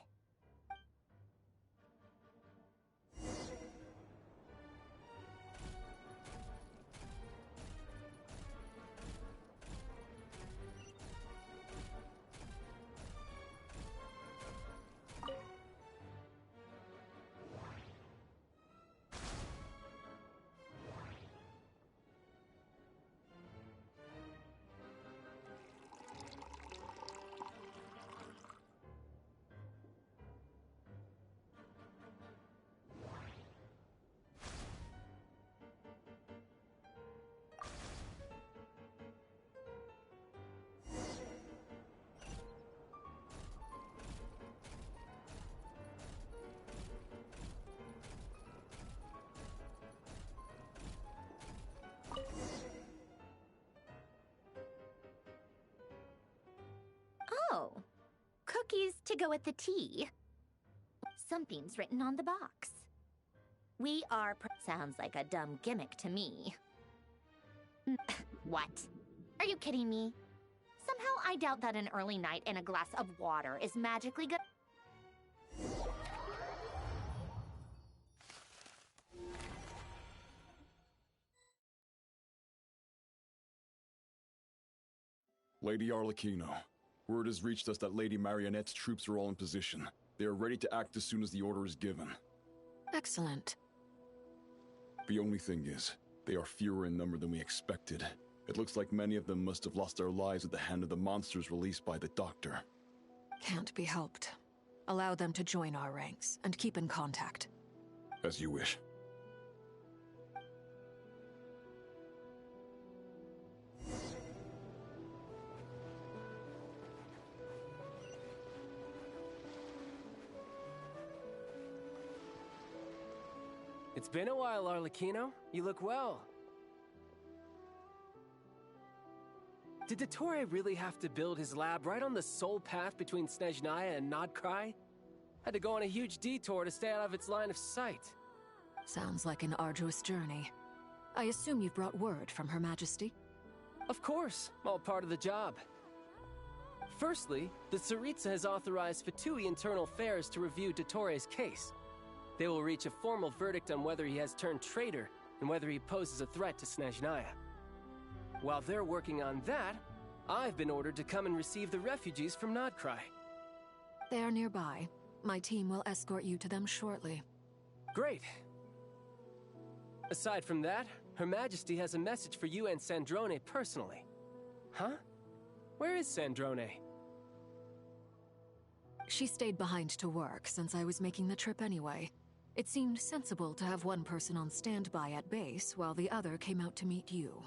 [SPEAKER 8] Oh, cookies to go with the tea. Something's written on the box. We are sounds like a dumb gimmick to me. What? Are you kidding me? Somehow I doubt that an early night and a glass of water is magically good.
[SPEAKER 15] Lady Arlecchino, word has reached us that Lady Marionette's troops are all in position. They are ready to act as soon as the order is given.
[SPEAKER 6] Excellent.
[SPEAKER 15] The only thing is, they are fewer in number than we expected. It looks like many of them must have lost their lives at the hand of the monsters released by the Doctor.
[SPEAKER 6] Can't be helped. Allow them to join our ranks, and keep in contact.
[SPEAKER 15] As you wish.
[SPEAKER 17] It's been a while, Arlecchino. You look well. Did Dottore really have to build his lab right on the sole path between Snezhnaya and Nodcry? Had to go on a huge detour to stay out of its line of sight.
[SPEAKER 6] Sounds like an arduous journey. I assume you've brought word from Her Majesty?
[SPEAKER 17] Of course, all part of the job. Firstly, the Tsaritsa has authorized Fatui Internal Affairs to review Dottore's case. they will reach a formal verdict on whether he has turned traitor and whether he poses a threat to Snezhnaya. While they're working on that, I've been ordered to come and receive the refugees from Nodcry.
[SPEAKER 6] They are nearby. My team will escort you to them shortly.
[SPEAKER 17] Great. Aside from that, Her Majesty has a message for you and Sandrone personally. Huh? Where is Sandrone?
[SPEAKER 6] She stayed behind to work since I was making the trip anyway. It seemed sensible to have one person on standby at base while the other came out to meet you.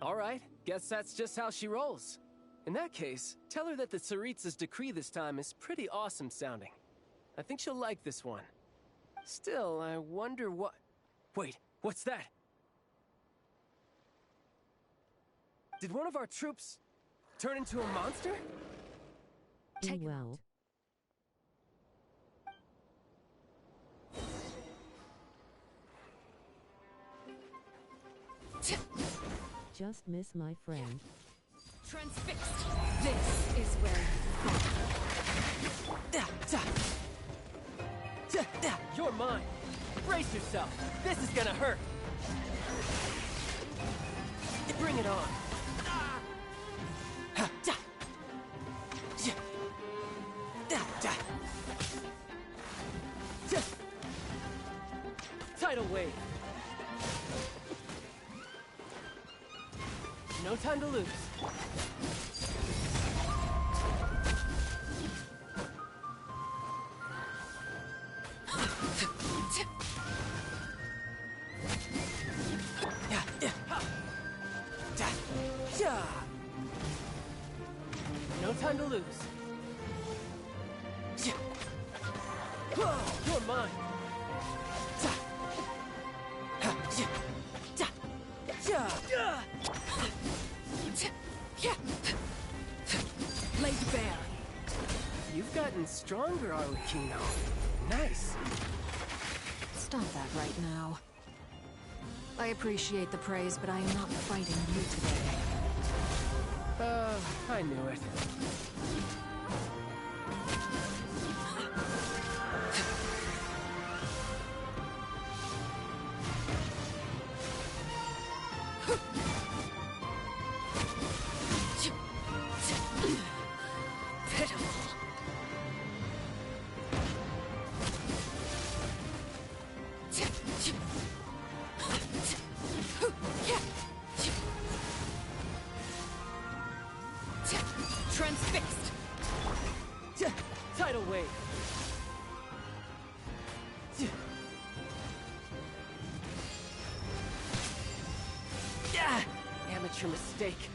[SPEAKER 17] All right, guess that's just how she rolls. In that case, tell her that the Tsaritsa's decree this time is pretty awesome sounding. I think she'll like this one. Still, I wonder what... Wait, what's that? Did one of our troops turn into a monster?
[SPEAKER 14] Well. Just miss my friend.
[SPEAKER 6] Transfixed. This is where
[SPEAKER 17] You're mine. Brace yourself. This is gonna hurt. Bring it on. Tidal wave. No time to lose. No time to lose. You're mine.
[SPEAKER 6] laid bare.
[SPEAKER 17] You've gotten stronger, Arlecchino. Nice.
[SPEAKER 6] Stop that right now. I appreciate the praise, but I am not fighting you today.
[SPEAKER 17] I knew it.
[SPEAKER 6] Transfixed.
[SPEAKER 17] Tidal wave. Amateur mistake.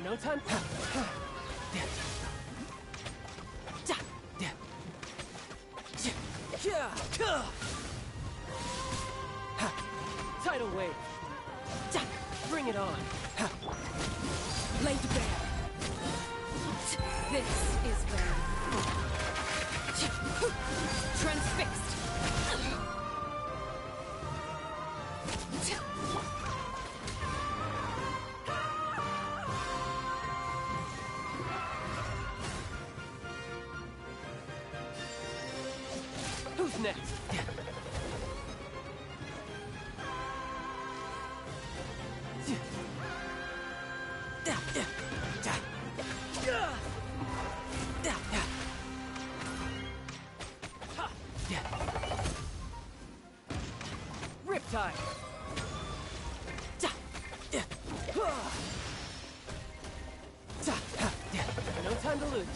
[SPEAKER 17] No time. Tidal wave. Bring it on.
[SPEAKER 6] Laid bare. This is where transfixed.
[SPEAKER 17] Who's next? Riptide. No time to lose.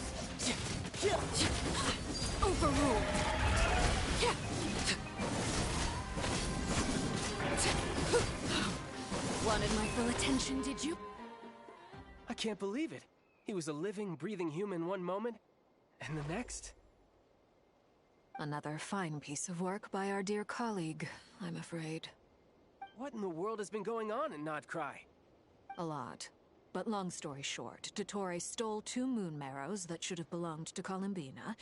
[SPEAKER 6] Overruled. Wanted my full attention, did you?
[SPEAKER 17] I can't believe it. He was a living, breathing human one moment, and the next...
[SPEAKER 6] Another fine piece of work by our dear colleague, I'm afraid.
[SPEAKER 17] What in the world has been going on in Nodcry?
[SPEAKER 6] A lot. But long story short, Dottore stole 2 moon marrows that should have belonged to Columbina,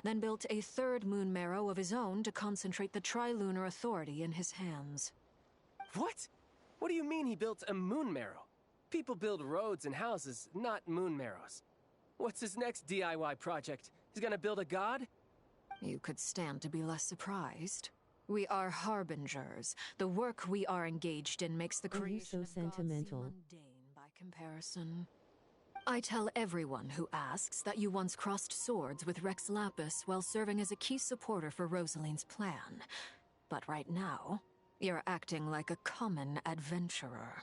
[SPEAKER 6] then built a 3rd moon marrow of his own to concentrate the Trilunar Authority in his hands.
[SPEAKER 17] What? What do you mean he built a moon marrow? People build roads and houses, not moon marrows. What's his next DIY project? He's gonna build a god?
[SPEAKER 6] You could stand to be less surprised. We are harbingers. The work we are engaged in makes the creation
[SPEAKER 14] so sentimental.
[SPEAKER 6] mundane by comparison. I tell everyone who asks that you once crossed swords with Rex Lapis while serving as a key supporter for Rosaline's plan. But right now, you're acting like a common adventurer.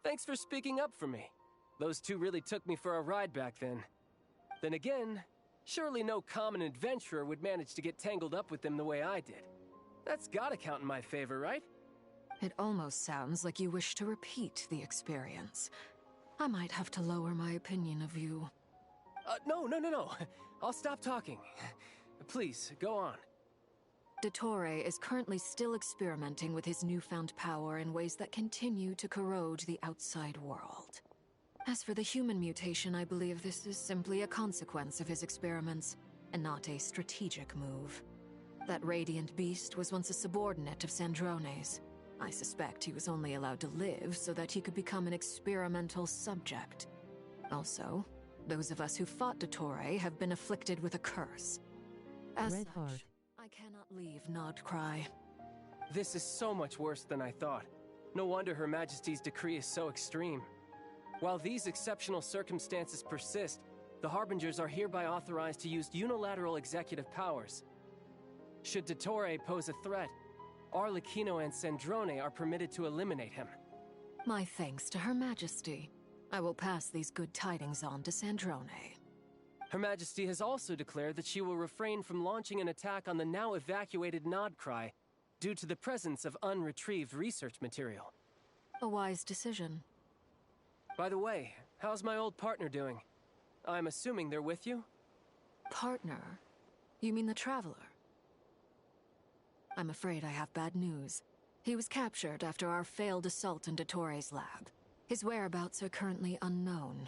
[SPEAKER 17] Thanks for speaking up for me. Those 2 really took me for a ride back then. Then again, surely no common adventurer would manage to get tangled up with them the way I did. That's gotta count in my favor, right?
[SPEAKER 6] It almost sounds like you wish to repeat the experience. I might have to lower my opinion of you.
[SPEAKER 17] No. I'll stop talking. Please, go on.
[SPEAKER 6] Dottore is currently still experimenting with his newfound power in ways that continue to corrode the outside world. As for the human mutation, I believe this is simply a consequence of his experiments, and not a strategic move. That radiant beast was once a subordinate of Sandrone's. I suspect he was only allowed to live so that he could become an experimental subject. Also, those of us who fought Dottore have been afflicted with a curse. As
[SPEAKER 14] Red
[SPEAKER 6] such,
[SPEAKER 14] Heart.
[SPEAKER 6] I cannot leave Nodcry.
[SPEAKER 17] This is so much worse than I thought. No wonder Her Majesty's decree is so extreme. While these exceptional circumstances persist, the Harbingers are hereby authorized to use unilateral executive powers. Should Dottore pose a threat, Arlecchino and Sandrone are permitted to eliminate him.
[SPEAKER 6] My thanks to Her Majesty. I will pass these good tidings on to Sandrone.
[SPEAKER 17] Her Majesty has also declared that she will refrain from launching an attack on the now evacuated Nodcry due to the presence of unretrieved research material.
[SPEAKER 6] A wise decision.
[SPEAKER 17] By the way, how's my old partner doing? I'm assuming they're with you?
[SPEAKER 6] Partner? You mean the Traveler? I'm afraid I have bad news. He was captured after our failed assault in Dottore's lab. His whereabouts are currently unknown.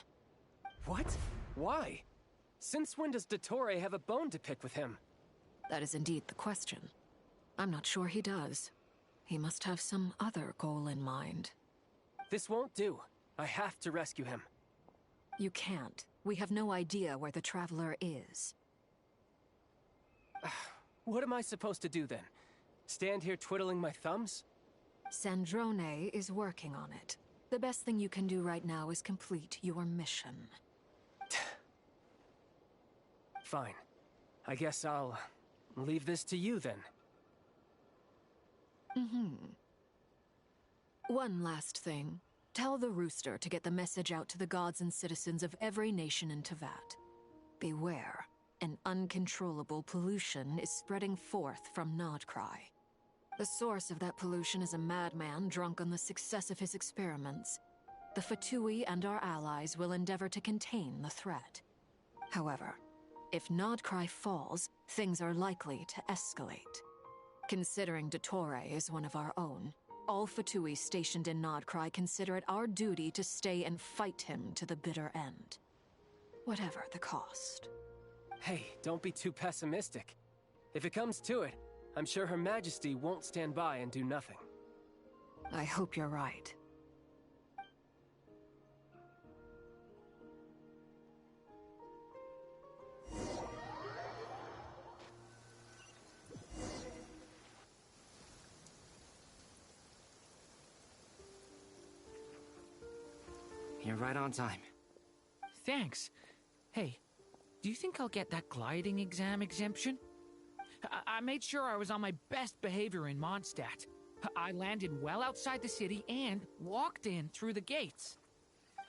[SPEAKER 17] What? Why? Since when does Dottore have a bone to pick with him?
[SPEAKER 6] That is indeed the question. I'm not sure he does. He must have some other goal in mind.
[SPEAKER 17] This won't do. I have to rescue him.
[SPEAKER 6] You can't. We have no idea where the Traveler is.
[SPEAKER 17] What am I supposed to do then? Stand here twiddling my thumbs?
[SPEAKER 6] Sandrone is working on it. The best thing you can do right now is complete your mission.
[SPEAKER 17] Fine. I guess I'll leave this to you then.
[SPEAKER 6] One last thing. Tell the Rooster to get the message out to the gods and citizens of every nation in Teyvat. Beware. An uncontrollable pollution is spreading forth from Nodcry. The source of that pollution is a madman drunk on the success of his experiments. The Fatui and our allies will endeavor to contain the threat. However, if Nodcry falls, things are likely to escalate. Considering Dottore is one of our own, all Fatui stationed in Nodcry consider it our duty to stay and fight him to the bitter end. Whatever the cost.
[SPEAKER 17] Hey, don't be too pessimistic. If it comes to it, I'm sure Her Majesty won't stand by and do nothing.
[SPEAKER 6] I hope you're right.
[SPEAKER 2] You're right on time.
[SPEAKER 18] Thanks. Hey, do you think I'll get that gliding exam exemption? I made sure I was on my best behavior in Mondstadt. I landed well outside the city and walked in through the gates.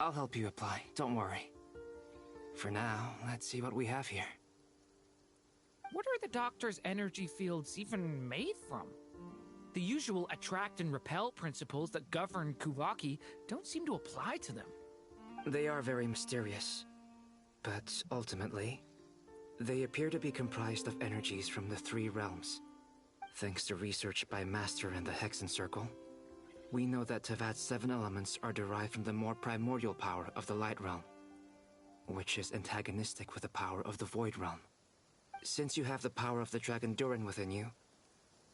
[SPEAKER 2] I'll help you apply, don't worry. For now, let's see what we have here.
[SPEAKER 18] What are the doctor's energy fields even made from? The usual attract and repel principles that govern Kuvaki don't seem to apply to them.
[SPEAKER 2] They are very mysterious, but ultimately, they appear to be comprised of energies from the 3 realms. Thanks to research by Master and the Hexen Circle, We know that Tevat's 7 elements are derived from the more primordial power of the Light Realm, which is antagonistic with the power of the Void Realm. Since you have the power of the Dragon Durin within you,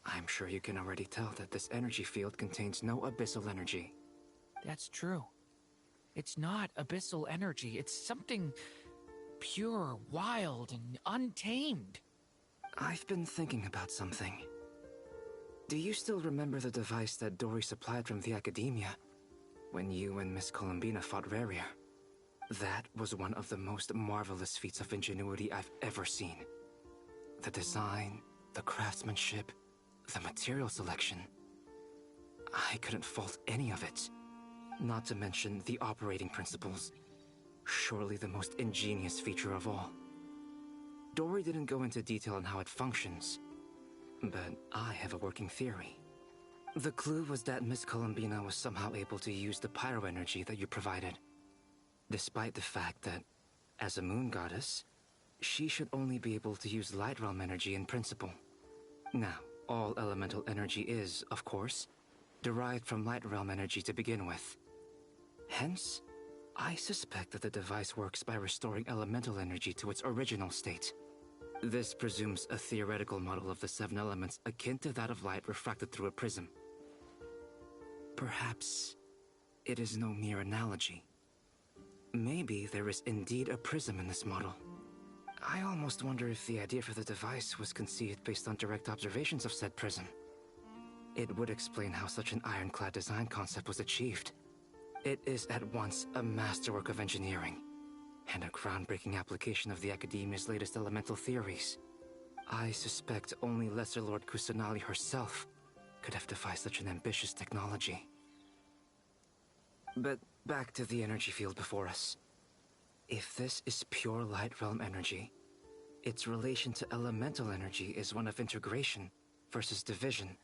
[SPEAKER 2] I'm sure you can already tell that this energy field contains no abyssal energy.
[SPEAKER 18] That's true. It's not abyssal energy. It's something pure, wild, and untamed.
[SPEAKER 2] I've been thinking about something. Do you still remember the device that Dory supplied from the Academia when you and Miss Columbina fought Raria? That was one of the most marvelous feats of ingenuity I've ever seen. The design, the craftsmanship, the material selection. I couldn't fault any of it. Not to mention the operating principles. Surely the most ingenious feature of all. Dory didn't go into detail on how it functions, but I have a working theory. The clue was that Miss Columbina was somehow able to use the pyro energy that you provided, despite the fact that, as a moon goddess, she should only be able to use Light Realm energy in principle. Now, all elemental energy is, of course, derived from Light Realm energy to begin with. Hence, I suspect that the device works by restoring elemental energy to its original state. This presumes a theoretical model of the 7 elements akin to that of light refracted through a prism. Perhaps it is no mere analogy. Maybe there is indeed a prism in this model. I almost wonder if the idea for the device was conceived based on direct observations of said prism. It would explain how such an ironclad design concept was achieved. It is at once a masterwork of engineering and a groundbreaking application of the Academia's latest elemental theories. I suspect only Lesser Lord Kusanali herself could have devised such an ambitious technology. But back to the energy field before us. If this is pure Light Realm energy, its relation to elemental energy is one of integration versus division.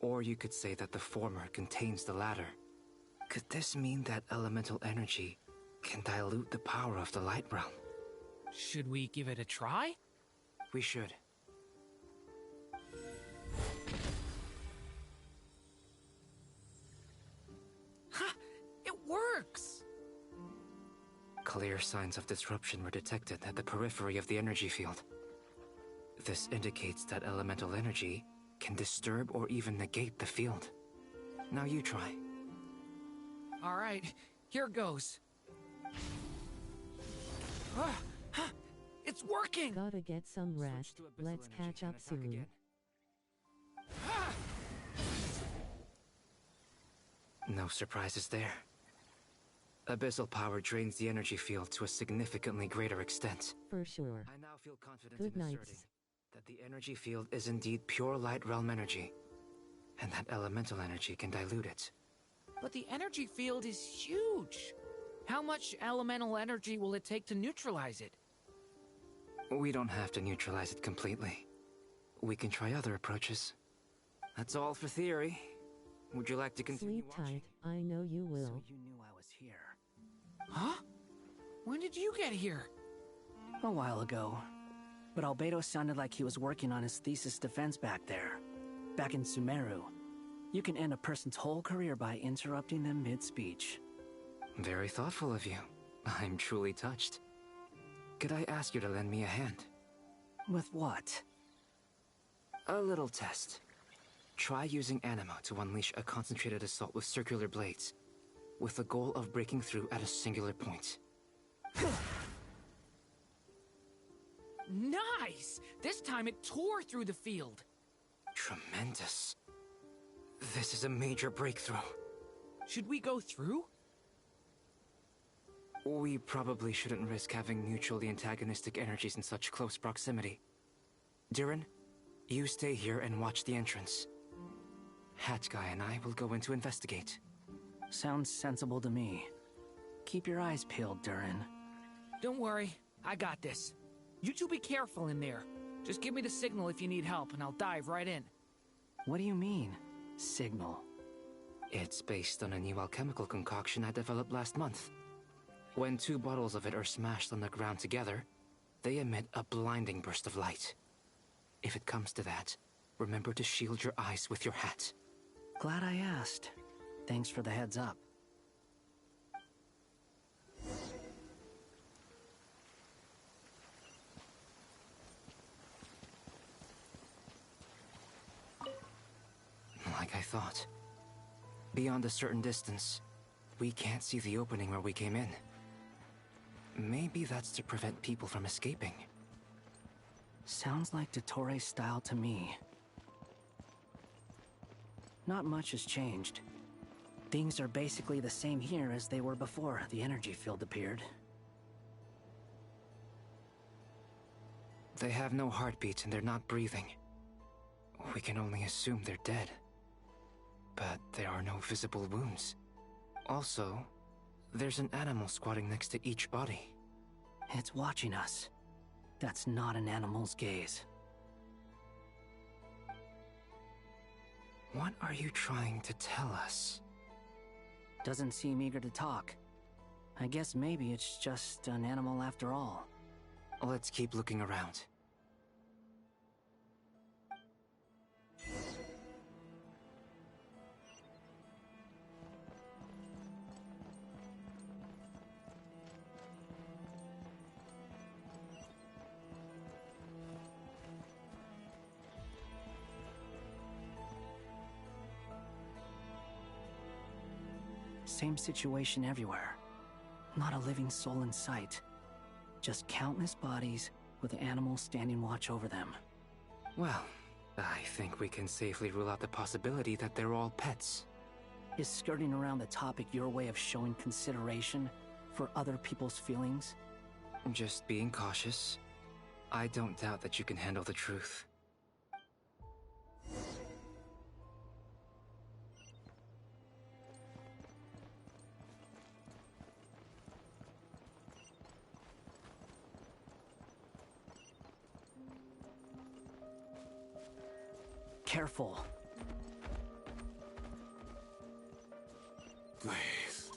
[SPEAKER 2] Or you could say that the former contains the latter. Could this mean that elemental energy can dilute the power of the Light Realm?
[SPEAKER 18] Should we give it a try?
[SPEAKER 2] We should.
[SPEAKER 18] Ha! It works!
[SPEAKER 2] Clear signs of disruption were detected at the periphery of the energy field. This indicates that elemental energy can disturb or even negate the field. Now you try.
[SPEAKER 18] All right, here goes. It's working!
[SPEAKER 14] Gotta get some rest. Let's catch up soon.
[SPEAKER 2] No surprises there. Abyssal power drains the energy field to a significantly greater extent.
[SPEAKER 14] For sure.
[SPEAKER 2] I now feel confident
[SPEAKER 14] Good
[SPEAKER 2] in
[SPEAKER 14] night.
[SPEAKER 2] asserting that the energy field is indeed pure Light Realm energy, and that elemental energy can dilute it.
[SPEAKER 18] But the energy field is huge. How much elemental energy will it take to neutralize it?
[SPEAKER 2] We don't have to neutralize it completely. We can try other approaches. That's all for theory. Would you like to continue
[SPEAKER 14] Sleep tight. I know you will.
[SPEAKER 2] So you knew I was here.
[SPEAKER 18] Huh? When did you get here?
[SPEAKER 3] A while ago. But Albedo sounded like he was working on his thesis defense back there. Back in Sumeru. You can end a person's whole career by interrupting them mid-speech.
[SPEAKER 2] Very thoughtful of you. I'm truly touched. Could I ask you to lend me a hand?
[SPEAKER 3] With what?
[SPEAKER 2] A little test. Try using Anima to unleash a concentrated assault with circular blades, with the goal of breaking through at a singular point.
[SPEAKER 18] Nice! This time it tore through the field.
[SPEAKER 2] Tremendous. This is a major breakthrough.
[SPEAKER 18] Should we go through?
[SPEAKER 2] We probably shouldn't risk having mutually antagonistic energies in such close proximity. Durin, you stay here and watch the entrance. Hat Guy and I will go in to investigate.
[SPEAKER 3] Sounds sensible to me. Keep your eyes peeled, Durin.
[SPEAKER 18] Don't worry, I got this. You two be careful in there. Just give me the signal if you need help, and I'll dive right in.
[SPEAKER 3] What do you mean, signal?
[SPEAKER 2] It's based on a new alchemical concoction I developed last month. When 2 bottles of it are smashed on the ground together, they emit a blinding burst of light. If it comes to that, remember to shield your eyes with your hat.
[SPEAKER 3] Glad I asked. Thanks for the heads up.
[SPEAKER 2] Like I thought. Beyond a certain distance, we can't see the opening where we came in. Maybe that's to prevent people from escaping.
[SPEAKER 3] Sounds like Dottore style to me. Not much has changed. Things are basically the same here as they were before the energy field appeared.
[SPEAKER 2] They have no heartbeat and they're not breathing. We can only assume they're dead. But there are no visible wounds. Also, there's an animal squatting next to each body.
[SPEAKER 3] It's watching us. That's not an animal's gaze.
[SPEAKER 2] What are you trying to tell us?
[SPEAKER 3] Doesn't seem eager to talk. I guess maybe it's just an animal after all.
[SPEAKER 2] Let's keep looking around.
[SPEAKER 3] Same situation everywhere. Not a living soul in sight. Just countless bodies with animals standing watch over them.
[SPEAKER 2] Well, I think we can safely rule out the possibility that they're all pets.
[SPEAKER 3] Is skirting around the topic your way of showing consideration for other people's feelings?
[SPEAKER 2] Just being cautious. I don't doubt that you can handle the truth.
[SPEAKER 3] Careful.
[SPEAKER 16] Please.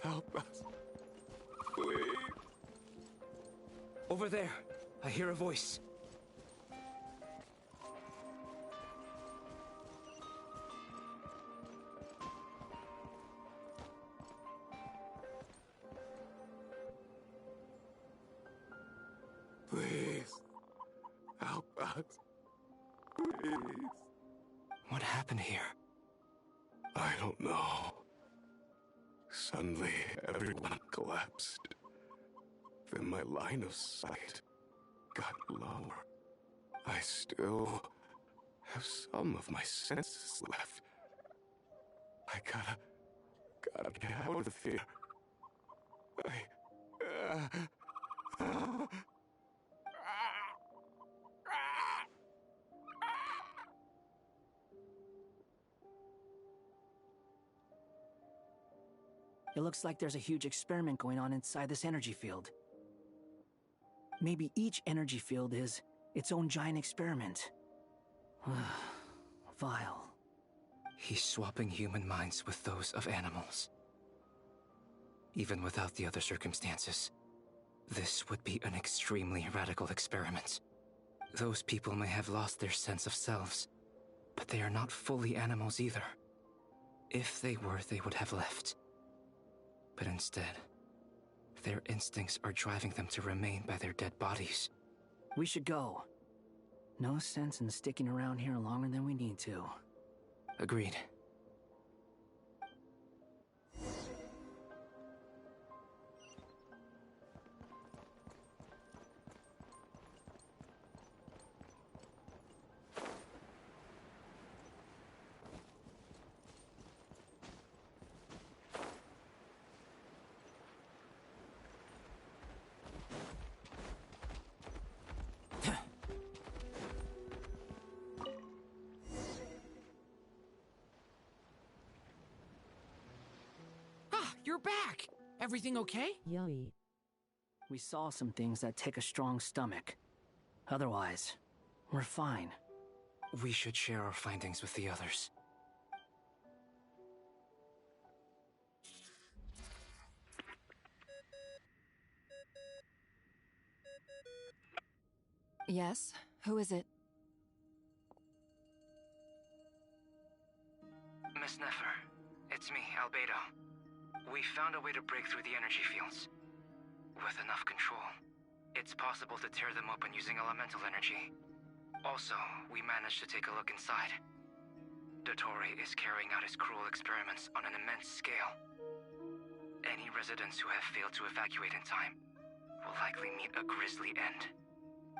[SPEAKER 16] Help us. Please.
[SPEAKER 2] Over there. I hear a voice.
[SPEAKER 16] Please. Help us. Please.
[SPEAKER 2] What happened here?
[SPEAKER 16] I don't know. Suddenly, everyone collapsed. Then my line of sight got lower. I still have some of my senses left. I gotta get out of here.
[SPEAKER 3] It looks like there's a huge experiment going on inside this energy field. Maybe each energy field is its own giant experiment. Vile.
[SPEAKER 2] He's swapping human minds with those of animals. Even without the other circumstances, this would be an extremely radical experiment. Those people may have lost their sense of selves, but they are not fully animals either. If they were, they would have left. But instead, their instincts are driving them to remain by their dead bodies.
[SPEAKER 3] We should go. No sense in sticking around here longer than we need to.
[SPEAKER 2] Agreed.
[SPEAKER 18] You're back! Everything okay?
[SPEAKER 14] Yummy.
[SPEAKER 3] We saw some things that take a strong stomach. Otherwise, we're fine.
[SPEAKER 2] We should share our findings with the others.
[SPEAKER 6] Yes? Who is it?
[SPEAKER 2] Miss Nefer, it's It's me, Albedo. We found a way to break through the energy fields. With enough control, it's possible to tear them open using elemental energy. Also, we managed to take a look inside. Dottore is carrying out his cruel experiments on an immense scale. Any residents who have failed to evacuate in time will likely meet a grisly end.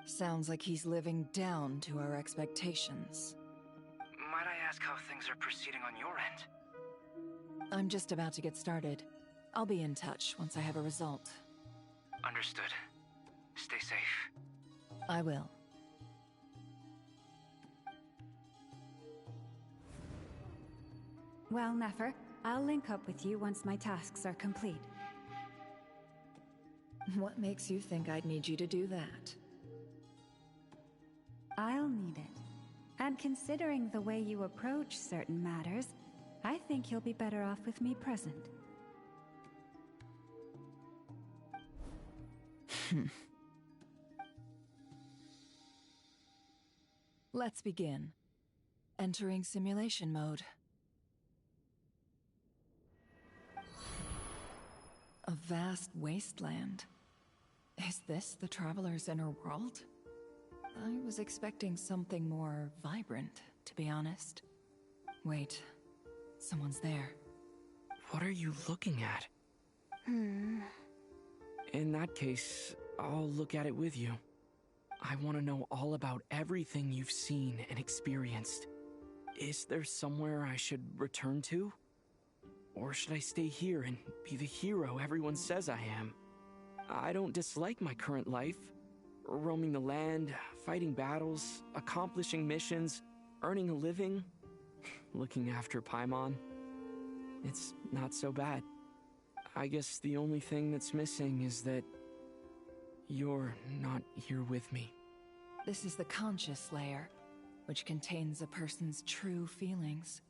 [SPEAKER 9] Sounds like he's living down to our expectations.
[SPEAKER 2] Might I ask how things are proceeding on your end?
[SPEAKER 9] I'm just about to get started. I'll be in touch once I have a result.
[SPEAKER 2] Understood. Stay safe.
[SPEAKER 9] I will.
[SPEAKER 10] Well, Nefer, I'll link up with you once my tasks are complete.
[SPEAKER 9] What makes you think I'd need you to do that?
[SPEAKER 10] I'll need it. And considering the way you approach certain matters, I think you'll be better off with me present.
[SPEAKER 9] Let's begin. Entering simulation mode. A vast wasteland. Is this the Traveler's inner world? I was expecting something more vibrant, to be honest. Wait, someone's there.
[SPEAKER 12] What are you looking at? In that case, I'll look at it with you. I want to know all about everything you've seen and experienced. Is there somewhere I should return to? Or should I stay here and be the hero everyone says I am? I don't dislike my current life. Roaming the land, fighting battles, accomplishing missions, earning a living, looking after Paimon. It's not so bad. I guess the only thing that's missing is that you're not here with me.
[SPEAKER 9] This is the conscious layer, which contains a person's true feelings.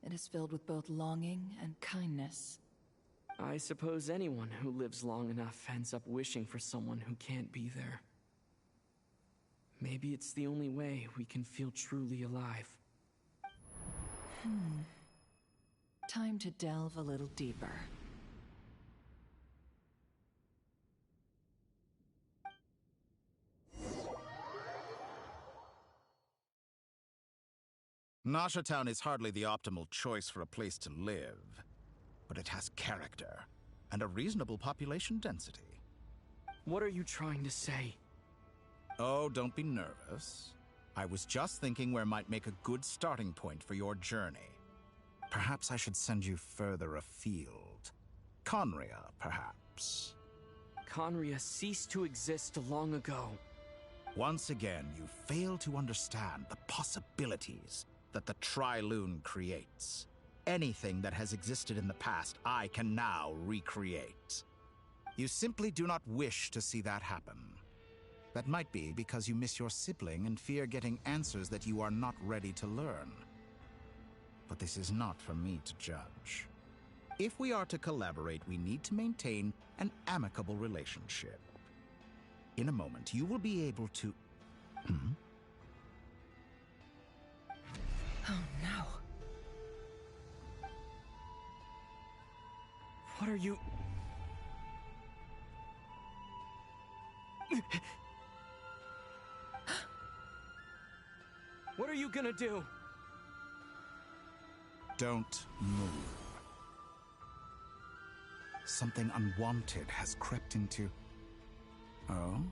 [SPEAKER 9] It is filled with both longing and kindness.
[SPEAKER 12] I suppose anyone who lives long enough ends up wishing for someone who can't be there. Maybe it's the only way we can feel truly alive.
[SPEAKER 9] Time to delve a little deeper.
[SPEAKER 13] Nasha Town is hardly the optimal choice for a place to live, but it has character and a reasonable population density.
[SPEAKER 12] What are you trying to say?
[SPEAKER 13] Oh, don't be nervous. I was just thinking where might make a good starting point for your journey. Perhaps I should send you further afield. Conria, perhaps.
[SPEAKER 12] Conria ceased to exist long ago.
[SPEAKER 13] Once again, you fail to understand the possibilities that the Tri-Lune creates. Anything that has existed in the past, I can now recreate. You simply do not wish to see that happen. That might be because you miss your sibling and fear getting answers that you are not ready to learn. But this is not for me to judge. If we are to collaborate, we need to maintain an amicable relationship. In a moment, you will be able to...
[SPEAKER 9] Oh no.
[SPEAKER 12] What are you... What are you gonna do?
[SPEAKER 13] Don't move. Something unwanted has crept into... Oh?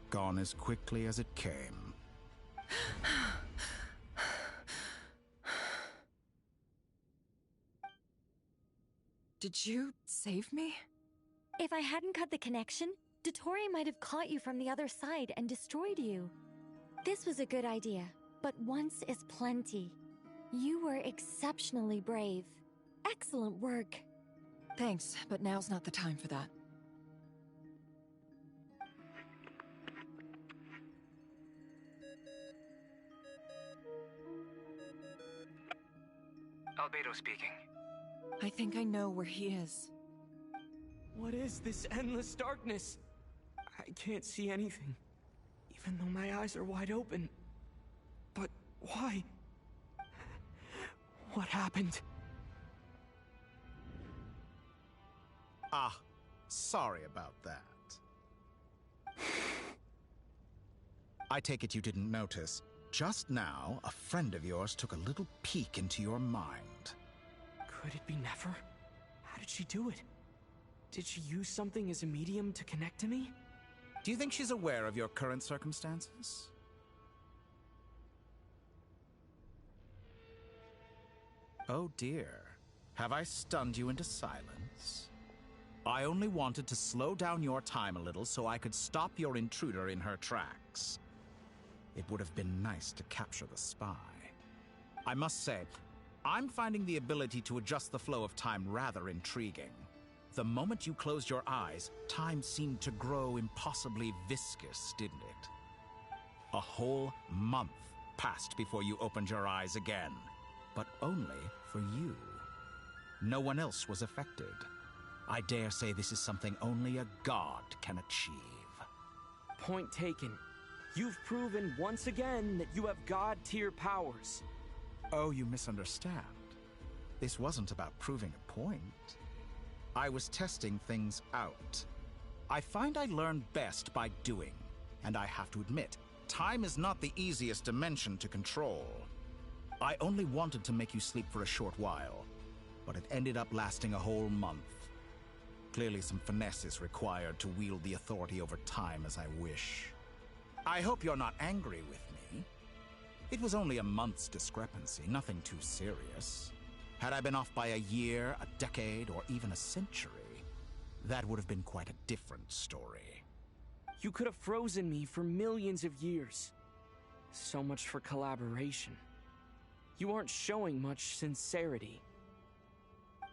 [SPEAKER 13] Gone as quickly as it came.
[SPEAKER 9] Did you save me?
[SPEAKER 21] If I hadn't cut the connection, Dottore might have caught you from the other side and destroyed you. This was a good idea, but once is plenty. You were exceptionally brave. Excellent work.
[SPEAKER 9] Thanks, but now's not the time for that.
[SPEAKER 2] Albedo speaking.
[SPEAKER 9] I think I know where he is.
[SPEAKER 12] What is this endless darkness? I can't see anything, even though my eyes are wide open. But why? What happened?
[SPEAKER 13] Ah, sorry about that. I take it you didn't notice. Just now, a friend of yours took a little peek into your mind.
[SPEAKER 12] Could it be Nefer? How did she do it? Did she use something as a medium to connect to me?
[SPEAKER 13] Do you think she's aware of your current circumstances? Oh dear. Have I stunned you into silence? I only wanted to slow down your time a little so I could stop your intruder in her tracks. It would have been nice to capture the spy. I must say, I'm finding the ability to adjust the flow of time rather intriguing. The moment you closed your eyes, time seemed to grow impossibly viscous, didn't it? A whole month passed before you opened your eyes again, but only for you. No one else was affected. I dare say this is something only a god can achieve.
[SPEAKER 12] Point taken. You've proven once again that you have god-tier powers.
[SPEAKER 13] Oh, you misunderstand. This wasn't about proving a point. I was testing things out. I find I learn best by doing, and I have to admit, time is not the easiest dimension to control. I only wanted to make you sleep for a short while, but it ended up lasting a whole month. Clearly some finesse is required to wield the authority over time as I wish. I hope you're not angry with me. It was only a month's discrepancy, nothing too serious. Had I been off by a year, a decade, or even a century, that would have been quite a different story.
[SPEAKER 12] You could have frozen me for millions of years. So much for collaboration. You aren't showing much sincerity.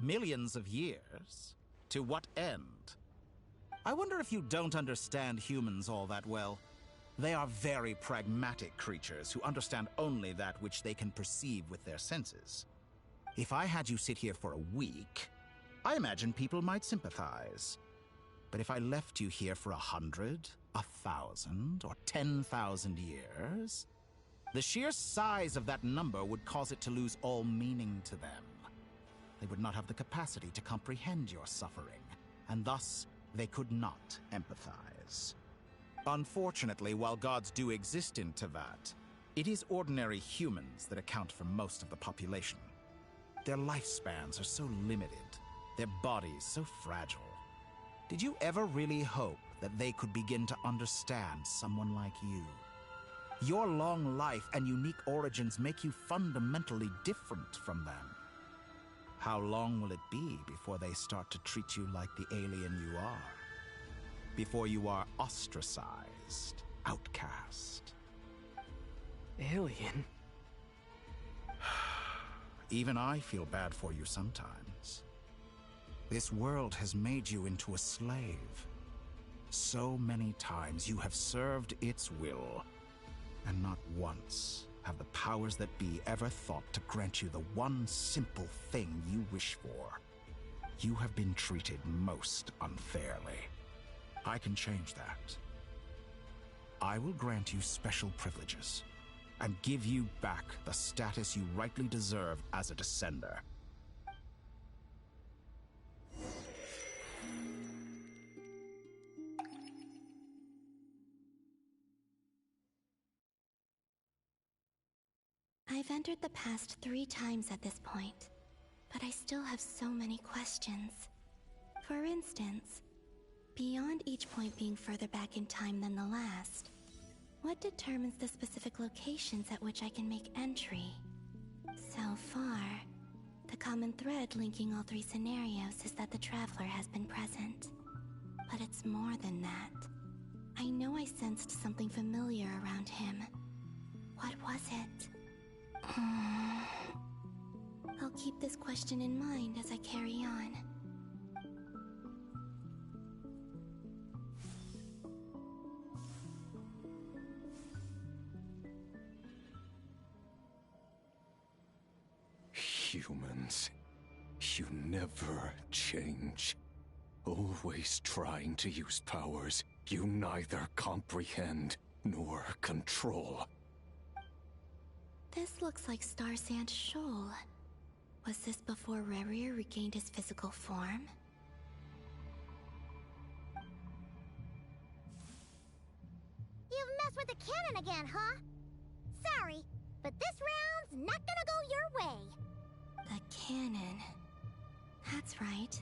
[SPEAKER 13] Millions of years? To what end? I wonder if you don't understand humans all that well. They are very pragmatic creatures who understand only that which they can perceive with their senses. If I had you sit here for a week, I imagine people might sympathize. But if I left you here for 100, 1,000, or 10,000 years, the sheer size of that number would cause it to lose all meaning to them. They would not have the capacity to comprehend your suffering, and thus they could not empathize. Unfortunately, while gods do exist in Teyvat, it is ordinary humans that account for most of the population. Their lifespans are so limited, their bodies so fragile. Did you ever really hope that they could begin to understand someone like you? Your long life and unique origins make you fundamentally different from them. How long will it be before they start to treat you like the alien you are? Before you are ostracized, outcast?
[SPEAKER 12] Alien?
[SPEAKER 13] Even I feel bad for you sometimes. This world has made you into a slave. So many times you have served its will, and not once have the powers that be ever thought to grant you the one simple thing you wish for. You have been treated most unfairly. I can change that. I will grant you special privileges and give you back the status you rightly deserve as a descender.
[SPEAKER 22] I've entered the past 3 times at this point, but I still have so many questions. For instance, beyond each point being further back in time than the last, what determines the specific locations at which I can make entry? So far, the common thread linking all 3 scenarios is that the Traveler has been present. But it's more than that. I know I sensed something familiar around him. What was it? I'll keep this question in mind as I carry on.
[SPEAKER 16] Humans, you never change. Always trying to use powers you neither comprehend nor control.
[SPEAKER 22] This looks like Star Sand Shoal. Was this before Rerir regained his physical form?
[SPEAKER 4] cannon again, huh? Sorry, but this round's not gonna go your way.
[SPEAKER 22] The cannon. That's right.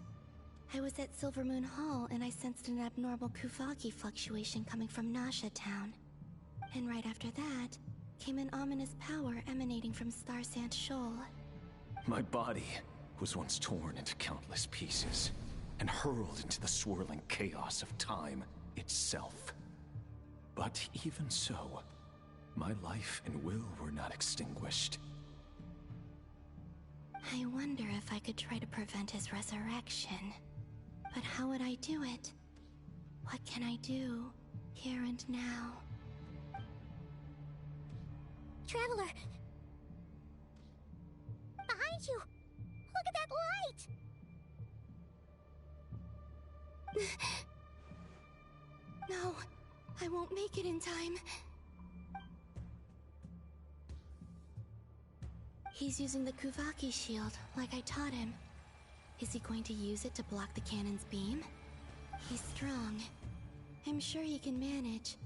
[SPEAKER 22] I was at Silvermoon Hall and I sensed an abnormal Kuvaki fluctuation coming from Nasha Town. And right after that, came an ominous power emanating from Star Sand Shoal.
[SPEAKER 16] My body was once torn into countless pieces and hurled into the swirling chaos of time itself. But even so, my life and will were not extinguished.
[SPEAKER 22] I wonder if I could try to prevent his resurrection. But how would I do it? What can I do, here and now?
[SPEAKER 4] Traveler! Behind you! Look at that light!
[SPEAKER 22] No, I won't make it in time. He's using the Kuvaki shield, like I taught him. Is he going to use it to block the cannon's beam? He's strong. I'm sure he can manage.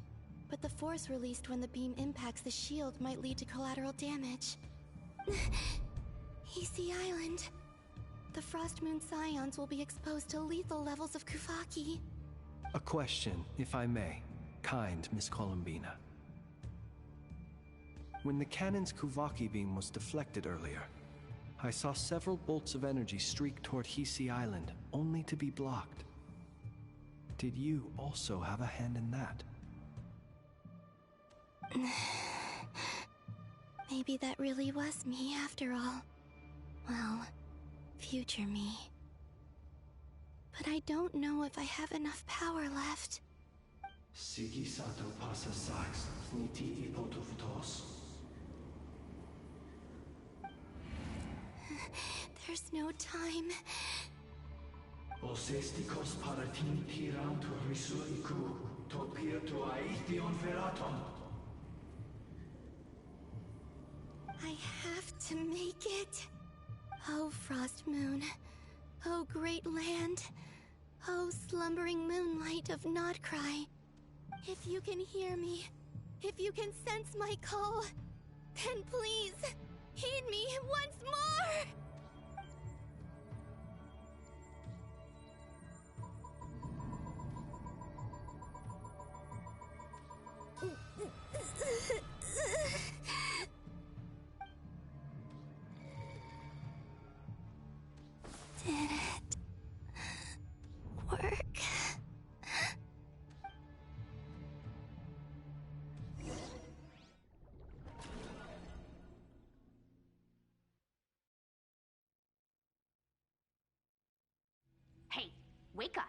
[SPEAKER 22] But the force released when the beam impacts the shield might lead to collateral damage. EC Island. The Frost Moon Scions will be exposed to lethal levels of Kuvaki.
[SPEAKER 7] A question, if I may. Kind Miss Columbina. When the cannon's Kuvaki beam was deflected earlier, I saw several bolts of energy streak toward Hisi Island, only to be blocked. Did you also have a hand in that?
[SPEAKER 22] Maybe that really was me after all. Well, future me. But I don't know if I have enough power left.
[SPEAKER 7] Sigi Sato pasa sax, niti ipotuftos.
[SPEAKER 22] There's no time.
[SPEAKER 7] Osestikos paratin tirantur risu iku, topirtu aithion veraton.
[SPEAKER 22] I have to make it. Oh, Frost Moon. Oh, great land. Oh, slumbering moonlight of Nodcry. If you can hear me, if you can sense my call, then please, heed me once more! Did it work?
[SPEAKER 8] Hey, wake up.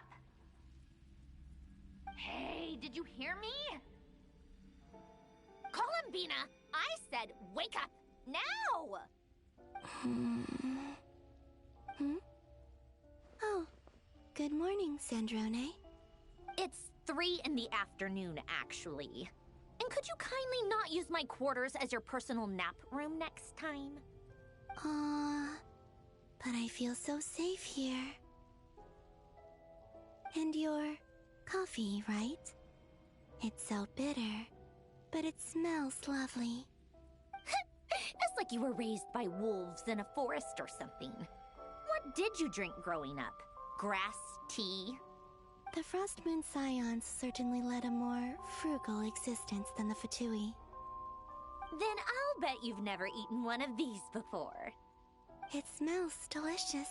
[SPEAKER 8] Hey, did you hear me? Columbina, I said wake up, now!
[SPEAKER 22] Oh, good morning, Sandrone.
[SPEAKER 8] It's 3 in the afternoon, actually. And could you kindly not use my quarters as your personal nap room next time?
[SPEAKER 22] But I feel so safe here. And your coffee, right? It's so bitter, but it smells lovely.
[SPEAKER 8] It's like you were raised by wolves in a forest or something. What did you drink growing up? Grass tea?
[SPEAKER 22] The Frost Moon Scions certainly led a more frugal existence than the Fatui.
[SPEAKER 8] Then I'll bet you've never eaten one of these before.
[SPEAKER 22] It smells delicious.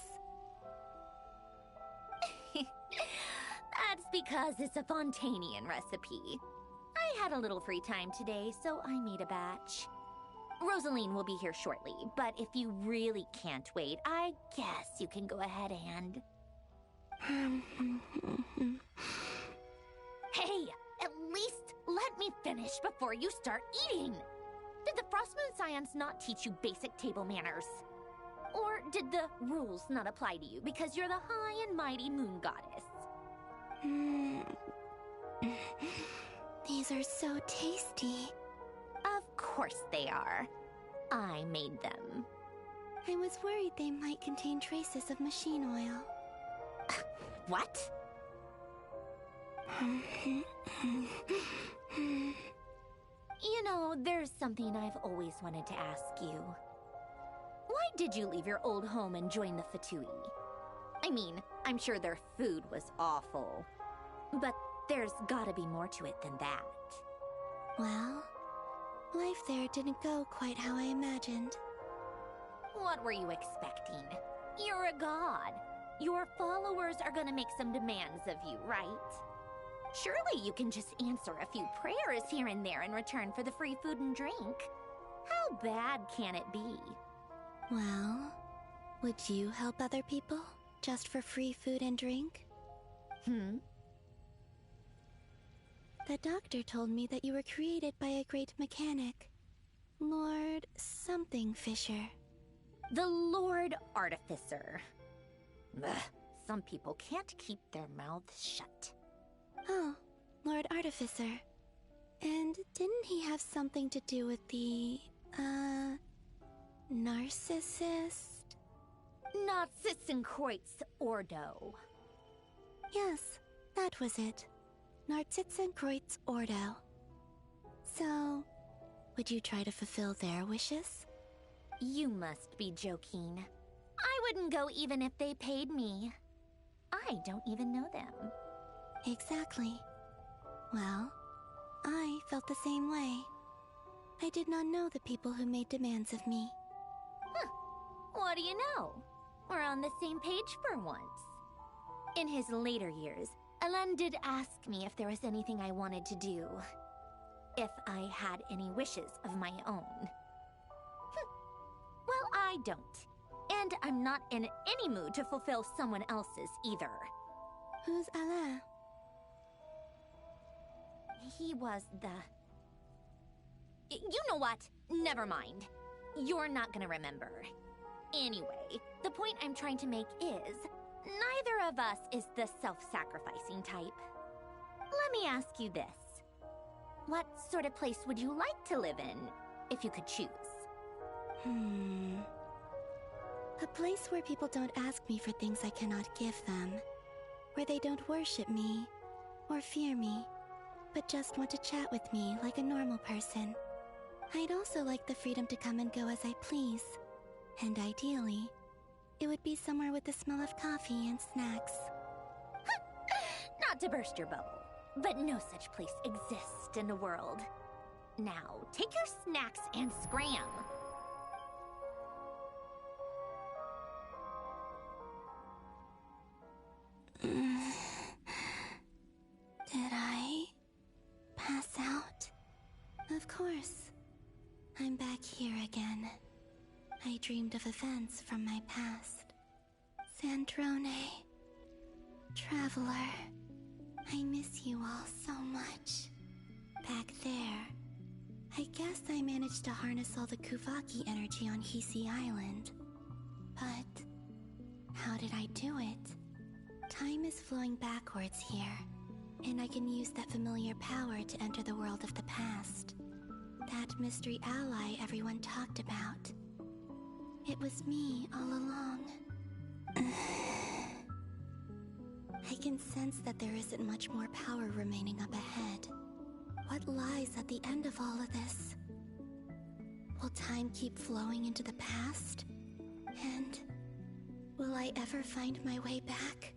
[SPEAKER 8] That's because it's a Fontanian recipe. I had a little free time today, so I made a batch. Rosaline will be here shortly, but if you really can't wait, I guess you can go ahead and... Hey, at least let me finish before you start eating! Did the Frost Moon Scions not teach you basic table manners? Or did the rules not apply to you because you're the high and mighty moon goddess?
[SPEAKER 22] These are so tasty.
[SPEAKER 8] Of course they are. I made them.
[SPEAKER 22] I was worried they might contain traces of machine oil.
[SPEAKER 8] What? You know, there's something I've always wanted to ask you. Why did you leave your old home and join the Fatui? I mean, I'm sure their food was awful. But there's gotta be more to it than that.
[SPEAKER 22] Well, life there didn't go quite how I imagined.
[SPEAKER 8] What were you expecting? You're a god. Your followers are gonna make some demands of you, right? Surely you can just answer a few prayers here and there in return for the free food and drink. How bad can it be?
[SPEAKER 22] Well, would you help other people just for free food and drink? The doctor told me that you were created by a great mechanic, Lord something Fisher.
[SPEAKER 8] The Lord Artificer. Ugh, some people can't keep their mouths shut.
[SPEAKER 22] Oh, Lord Artificer. And didn't he have something to do with the, narcissist?
[SPEAKER 8] Narcissenkreuz Ordo.
[SPEAKER 22] Yes, that was it. Narcissenkreuz Ordo. So, would you try to fulfill their wishes?
[SPEAKER 8] You must be joking. I wouldn't go even if they paid me. I don't even know them.
[SPEAKER 22] Exactly. Well, I felt the same way. I did not know the people who made demands of me.
[SPEAKER 8] Huh. What do you know? We're on the same page for once. In his later years, Alen did ask me if there was anything I wanted to do. If I had any wishes of my own. Well, I don't. And I'm not in any mood to fulfill someone else's either.
[SPEAKER 22] Who's Alen?
[SPEAKER 8] He was the... You know what? Never mind. You're not gonna remember. Anyway, the point I'm trying to make is, neither of us is the self-sacrificing type. Let me ask you this. What sort of place would you like to live in, if you could choose?
[SPEAKER 22] A place where people don't ask me for things I cannot give them. Where they don't worship me, or fear me, but just want to chat with me like a normal person. I'd also like the freedom to come and go as I please. And ideally, it would be somewhere with the smell of coffee and snacks.
[SPEAKER 8] Not to burst your bubble, but no such place exists in the world. Now, take your snacks and scram.
[SPEAKER 22] Did I pass out? Of course. I'm back here again. I dreamed of events from my past. Sandrone. Traveler. I miss you all so much. Back there. I guess I managed to harness all the Kuvaki energy on Hisi Island. But how did I do it? Time is flowing backwards here, and I can use that familiar power to enter the world of the past. That mystery ally everyone talked about. It was me all along. I can sense that there isn't much more power remaining up ahead. What lies at the end of all of this? Will time keep flowing into the past? And will I ever find my way back?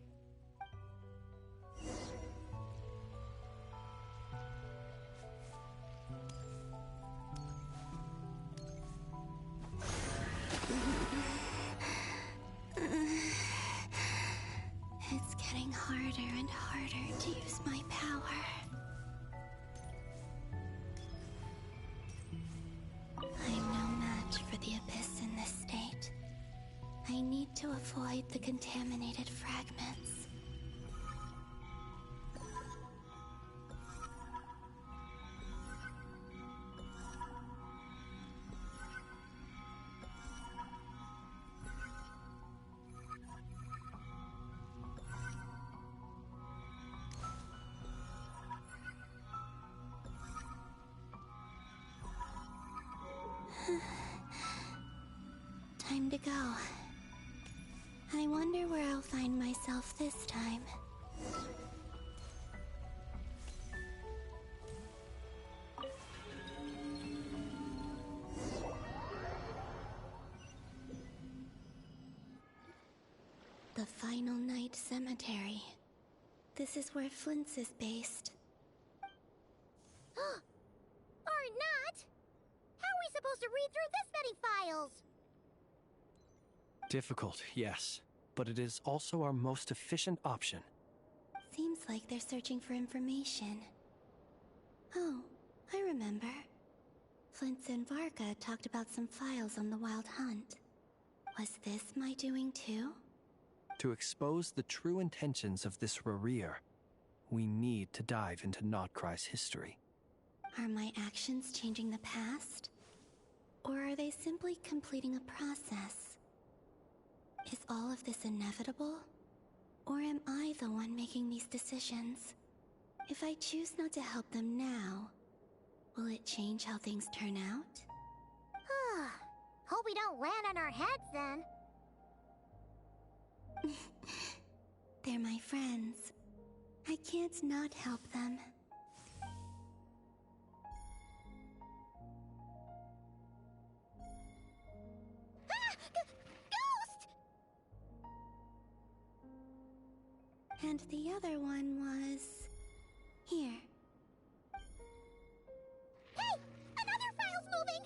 [SPEAKER 22] It's getting harder and harder to use my power. I'm no match for the Abyss in this state. I need to avoid the contaminated fragments. Time to go. I wonder where I'll find myself this time. The Final Night Cemetery. This is where Flint's is based.
[SPEAKER 4] Or not! How are we supposed to read through this many files?
[SPEAKER 7] Difficult, yes, but it is also our most efficient option.
[SPEAKER 22] Seems like they're searching for information. Oh, I remember. Flint's and Varga talked about some files on the Wild Hunt. Was this my doing too?
[SPEAKER 7] To expose the true intentions of this Rarir, we need to dive into Notcry's history.
[SPEAKER 22] Are my actions changing the past? Or are they simply completing a process? Is all of this inevitable? Or am I the one making these decisions? If I choose not to help them now, will it change how things turn out?
[SPEAKER 4] Hope we don't land on our heads then.
[SPEAKER 22] They're my friends. I can't not help them.
[SPEAKER 4] Ghost!
[SPEAKER 22] And the other one was... here.
[SPEAKER 4] Hey! Another file's moving!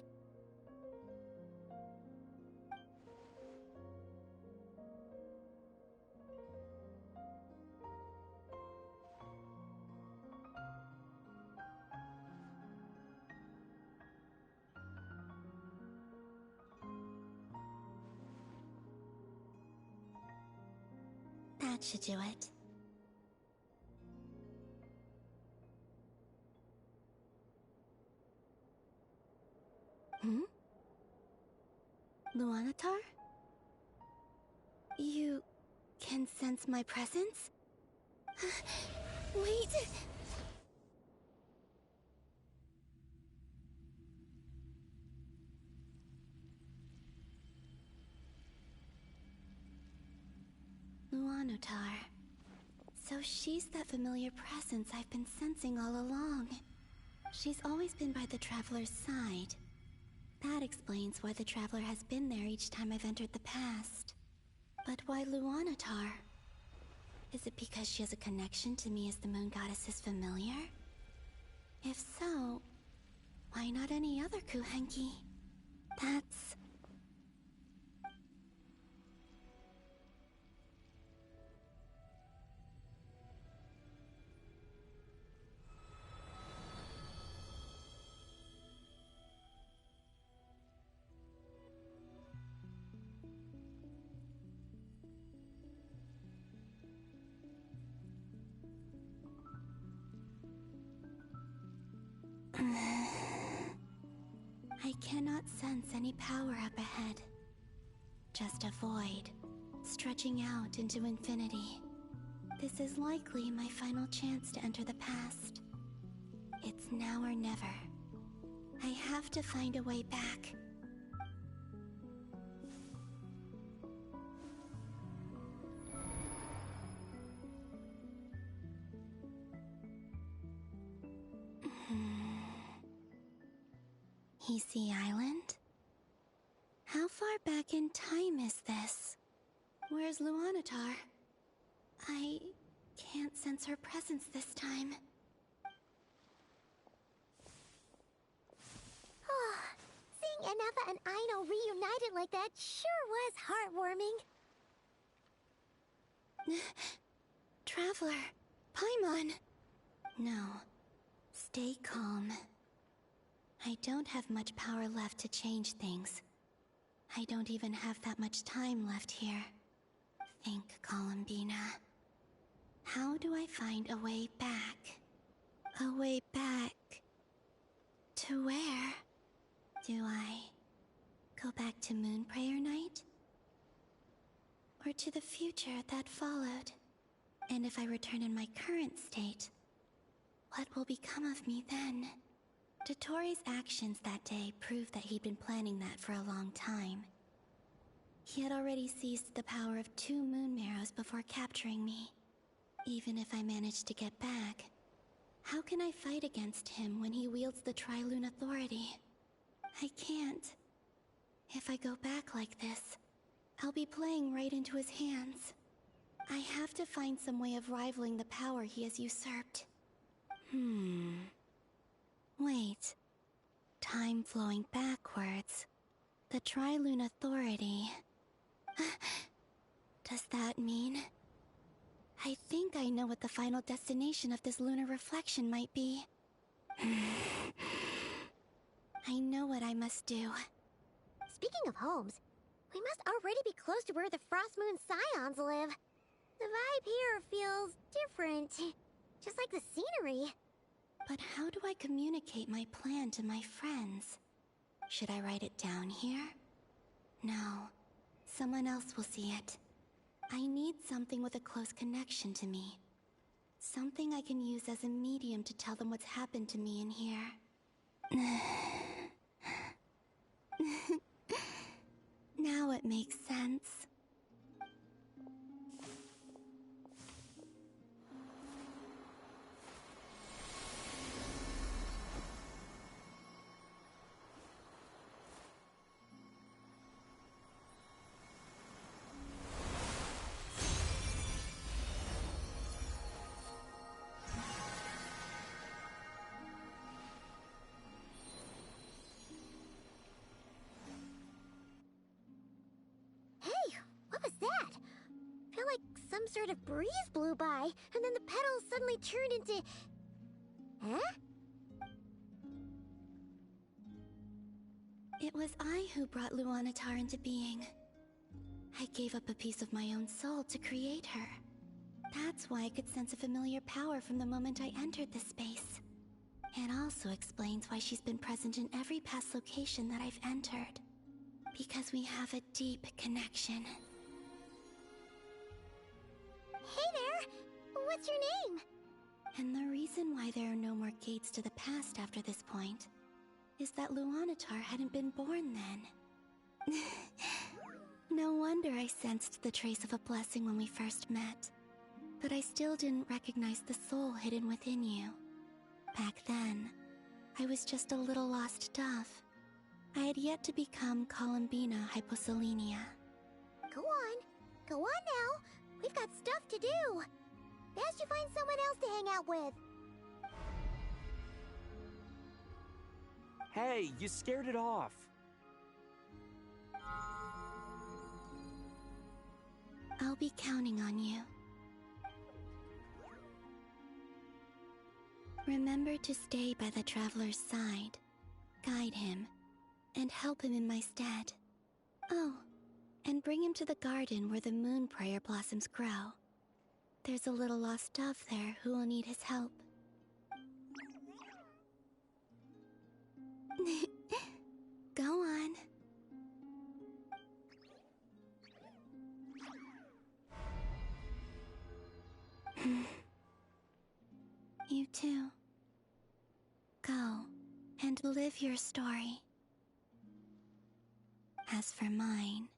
[SPEAKER 22] That should do it. Luanatar? You can sense my presence? Wait! Luanatar. So she's that familiar presence I've been sensing all along. She's always been by the Traveler's side. That explains why the Traveler has been there each time I've entered the past. But why Luanatar? Is it because she has a connection to me as the Moon Goddess's familiar? If so, why not any other Kuhenki? That's... I cannot sense any power up ahead. Just a void, stretching out into infinity. This is likely my final chance to enter the past. It's now or never. I have to find a way back. Hisi Island? How far back in time is this? Where's Luanatar? I can't sense her presence this time.
[SPEAKER 4] Seeing Enefa and Aino reunited like that sure was heartwarming.
[SPEAKER 22] Traveler, Paimon. No, stay calm. I don't have much power left to change things. I don't even have that much time left here. Think, Columbina. How do I find a way back? A way back... to where? Do I go back to Moon Prayer Night? Or to the future that followed? And if I return in my current state, what will become of me then? Dotori's actions that day proved that he'd been planning that for a long time. He had already seized the power of 2 Moon Marrows before capturing me. Even if I managed to get back, how can I fight against him when he wields the Tri-Lune Authority? I can't. If I go back like this, I'll be playing right into his hands. I have to find some way of rivaling the power he has usurped. Wait. Time flowing backwards. The Tri-Lune Authority. Does that mean... I think I know what the final destination of this lunar reflection might be. I know what I must do.
[SPEAKER 4] Speaking of homes, we must already be close to where the Frost Moon Scions live. The vibe here feels different, just like the scenery.
[SPEAKER 22] But how do I communicate my plan to my friends? Should I write it down here? No. Someone else will see it. I need something with a close connection to me. Something I can use as a medium to tell them what's happened to me in here. Now it makes sense.
[SPEAKER 4] Some sort of breeze blew by, and then the petals suddenly turned into... Huh?
[SPEAKER 22] It was I who brought Luanatar into being. I gave up a piece of my own soul to create her. That's why I could sense a familiar power from the moment I entered this space. It also explains why she's been present in every past location that I've entered. Because we have a deep connection.
[SPEAKER 4] Hey there! What's your name?
[SPEAKER 22] And the reason why there are no more gates to the past after this point is that Luanatar hadn't been born then. No wonder I sensed the trace of a blessing when we first met. But I still didn't recognize the soul hidden within you. Back then, I was just a little lost dove. I had yet to become Columbina Hyposelenia.
[SPEAKER 4] Go on now. We've got stuff to do. Best you find someone else to hang out with.
[SPEAKER 12] Hey, you scared it off.
[SPEAKER 22] I'll be counting on you. Remember to stay by the traveler's side, guide him, and help him in my stead. Oh, and bring him to the garden where the moon prayer blossoms grow. There's a little lost dove there who will need his help. Go on. You too. Go and live your story. As for mine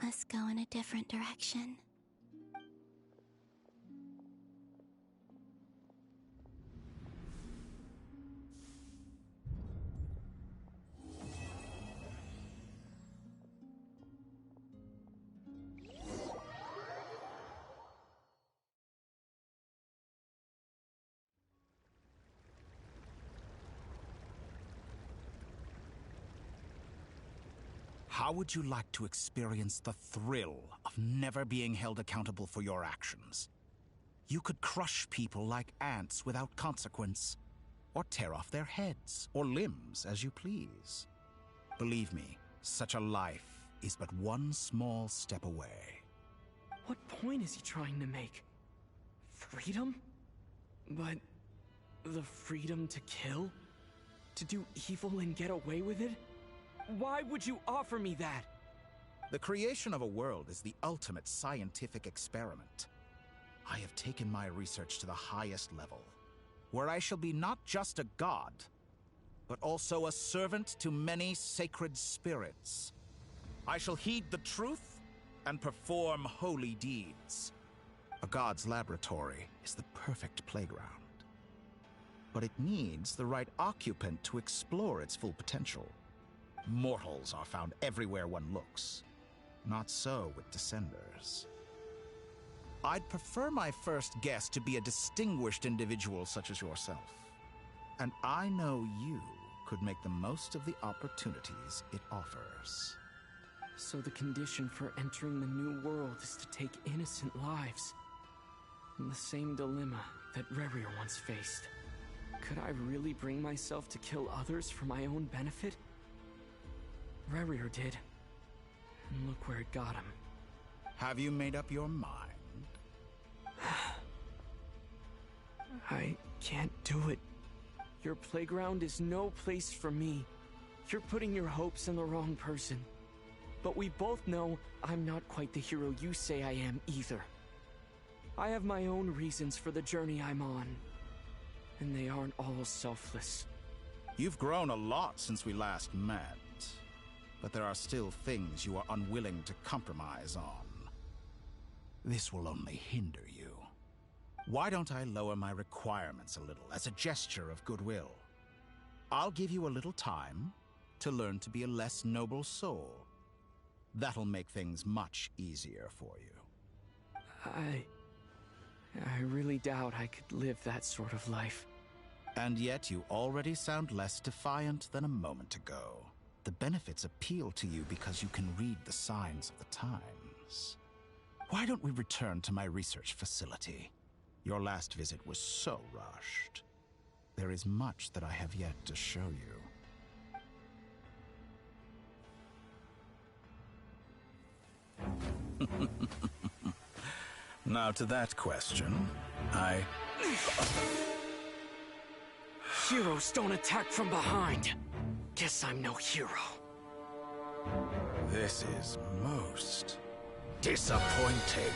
[SPEAKER 22] must go in a different direction.
[SPEAKER 13] How would you like to experience the thrill of never being held accountable for your actions? You could crush people like ants without consequence, or tear off their heads or limbs as you please. Believe me, such a life is but one small step away.
[SPEAKER 12] What point is he trying to make? Freedom? But the freedom to kill? To do evil and get away with it? Why would you offer me that?
[SPEAKER 13] The creation of a world is the ultimate scientific experiment. I have taken my research to the highest level, where I shall be not just a god, but also a servant to many sacred spirits. I shall heed the truth and perform holy deeds. A god's laboratory is the perfect playground. But it needs the right occupant to explore its full potential. Mortals are found everywhere one looks. Not so with Descenders. I'd prefer my first guest to be a distinguished individual such as yourself. And I know you could make the most of the opportunities it offers.
[SPEAKER 12] So the condition for entering the new world is to take innocent lives. In the same dilemma that Rerir once faced. Could I really bring myself to kill others for my own benefit? Rerir did. And look where it got him.
[SPEAKER 13] Have you made up your mind?
[SPEAKER 12] I can't do it. Your playground is no place for me. You're putting your hopes in the wrong person. But we both know I'm not quite the hero you say I am either. I have my own reasons for the journey I'm on. And they aren't all selfless.
[SPEAKER 13] You've grown a lot since we last met. But there are still things you are unwilling to compromise on. This will only hinder you. Why don't I lower my requirements a little as a gesture of goodwill? I'll give you a little time to learn to be a less noble soul. That'll make things much easier for you.
[SPEAKER 12] I really doubt I could live that sort of life.
[SPEAKER 13] And yet you already sound less defiant than a moment ago. The benefits appeal to you because you can read the signs of the times. Why don't we return to my research facility? Your last visit was so rushed. There is much that I have yet to show you. Now to that question,
[SPEAKER 12] Heroes don't attack from behind. Guess I'm no hero.
[SPEAKER 13] This is most disappointing.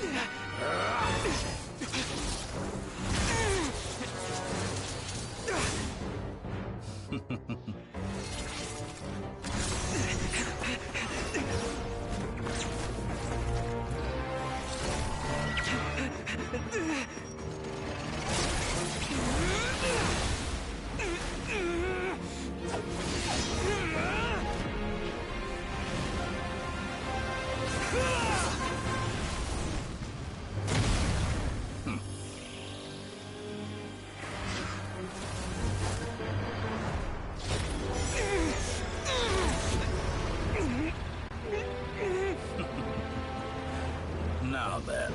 [SPEAKER 13] Now then.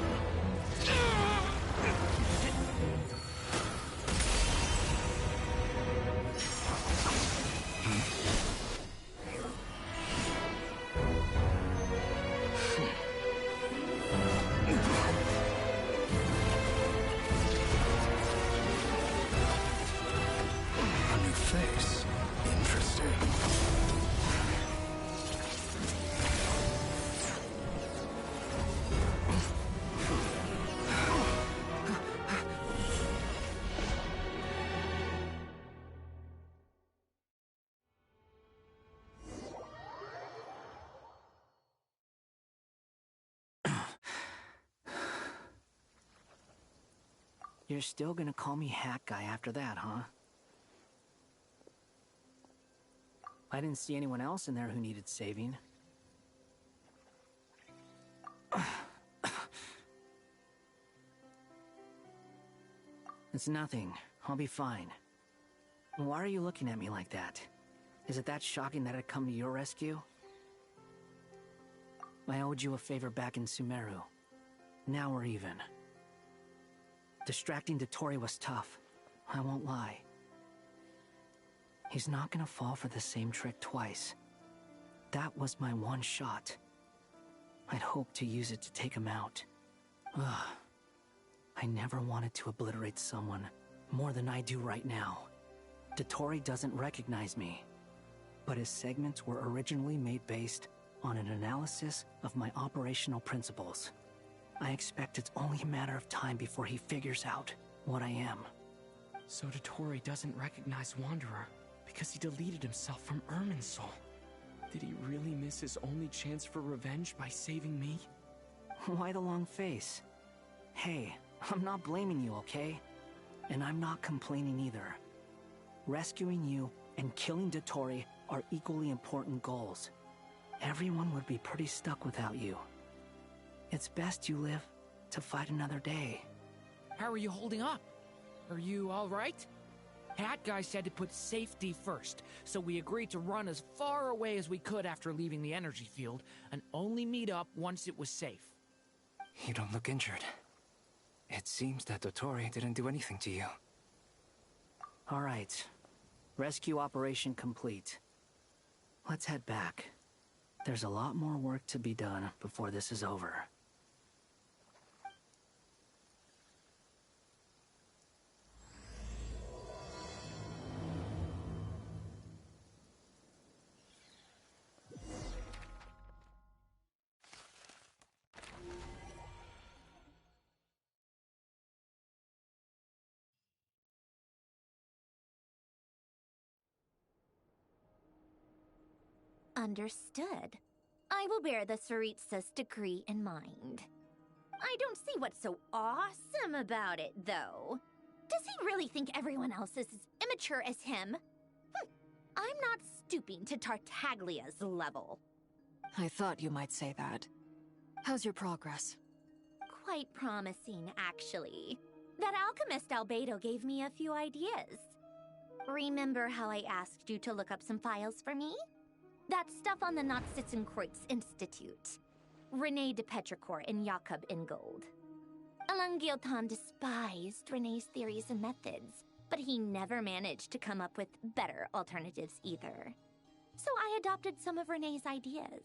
[SPEAKER 13] A new face. Interesting.
[SPEAKER 3] You're still gonna call me Hack Guy after that, huh? I didn't see anyone else in there who needed saving. It's nothing. I'll be fine. Why are you looking at me like that? Is it that shocking that I'd come to your rescue? I owed you a favor back in Sumeru. Now we're even. Distracting Dottore was tough. I won't lie. He's not gonna fall for the same trick twice. That was my one shot. I'd hoped to use it to take him out. Ugh. I never wanted to obliterate someone more than I do right now. Dottore doesn't recognize me, but his segments were originally made based on an analysis of my operational principles. I expect it's only a matter of time before he figures out what I am.
[SPEAKER 12] So Dottore doesn't recognize Wanderer because he deleted himself from Irminsul. Did he really miss his only chance for revenge by saving me?
[SPEAKER 3] Why the long face? Hey, I'm not blaming you, okay? And I'm not complaining either. Rescuing you and killing Dottore are equally important goals. everyone would be pretty stuck without you. It's best you live to fight another day.
[SPEAKER 18] How are you holding up? Are you alright? Hat Guy said to put safety first, so we agreed to run as far away as we could after leaving the energy field, and only meet up once it was safe.
[SPEAKER 2] You don't look injured. It seems that Dottore didn't do anything to you.
[SPEAKER 3] Alright. Rescue operation complete. Let's head back. There's a lot more work to be done before this is over.
[SPEAKER 8] Understood. I will bear the Tsaritsa's decree in mind. I don't see what's so awesome about it, though. Does he really think everyone else is as immature as him? I'm not stooping to Tartaglia's level.
[SPEAKER 6] I thought you might say that. How's your progress?
[SPEAKER 8] Quite promising, actually. That alchemist Albedo gave me a few ideas. Remember how I asked you to look up some files for me? That stuff on the Nachtschitzenkreuz Institute. René de Petrichor and Jakob Ingold. Alain Guillotin despised René's theories and methods, but he never managed to come up with better alternatives either. So I adopted some of René's ideas.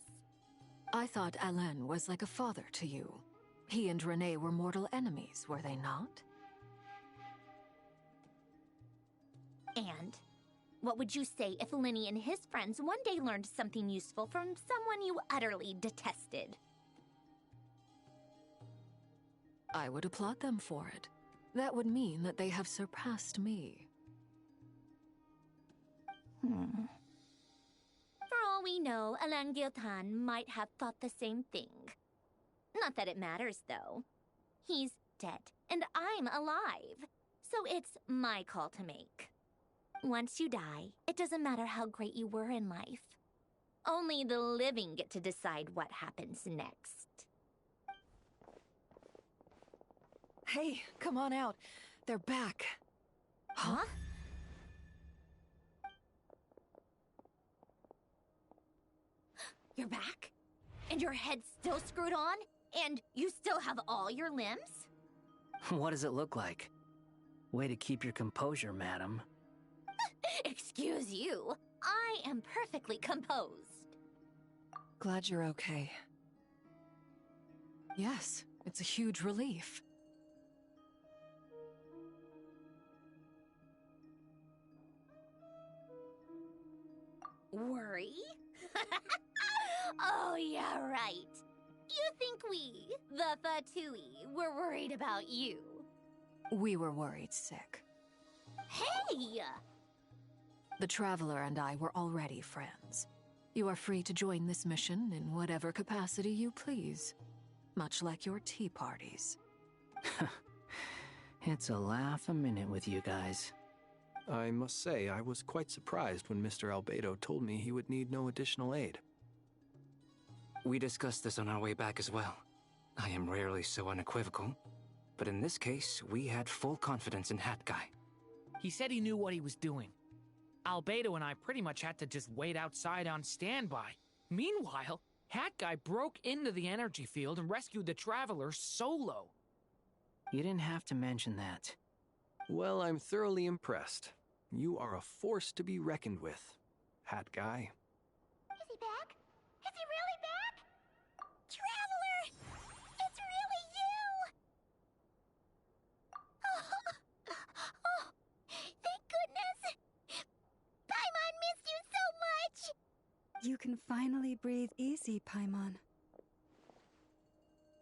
[SPEAKER 6] I thought Alain was like a father to you. He and René were mortal enemies, were they not?
[SPEAKER 8] And what would you say if Lenny and his friends one day learned something useful from someone you utterly detested?
[SPEAKER 6] I would applaud them for it. That would mean that they have surpassed me.
[SPEAKER 8] For all we know, Alain Guillotin might have thought the same thing. Not that it matters, though. He's dead, and I'm alive. So it's my call to make. Once you die, it doesn't matter how great you were in life. Only the living get to decide what happens next.
[SPEAKER 6] Hey, come on out. They're back.
[SPEAKER 8] Huh? You're back? And your head's still screwed on? And you still have all your limbs?
[SPEAKER 3] What does it look like? Way to keep your composure, madam.
[SPEAKER 8] Excuse you. I am perfectly composed.
[SPEAKER 6] Glad you're okay. Yes, it's a huge relief.
[SPEAKER 8] Worry? Oh, yeah, right. You think we, the Fatui, were worried about you?
[SPEAKER 6] We were worried sick.
[SPEAKER 8] Hey!
[SPEAKER 6] The Traveler and I were already friends. You are free to join this mission in whatever capacity you please. Much like your tea parties.
[SPEAKER 3] It's a laugh a minute with you guys.
[SPEAKER 7] I must say, I was quite surprised when Mr. Albedo told me he would need no additional aid.
[SPEAKER 2] We discussed this on our way back as well. I am rarely so unequivocal, but in this case, we had full confidence in Hat Guy.
[SPEAKER 18] He said he knew what he was doing. Albedo and I pretty much had to just wait outside on standby. Meanwhile, Hat Guy broke into the energy field and rescued the Traveler solo.
[SPEAKER 3] You didn't have to mention that.
[SPEAKER 7] Well, I'm thoroughly impressed. You are a force to be reckoned with, Hat Guy.
[SPEAKER 4] Is he back? Is he really back? Traveler! It's really you! Oh, thank goodness! Paimon missed you so much!
[SPEAKER 10] You can finally breathe easy, Paimon.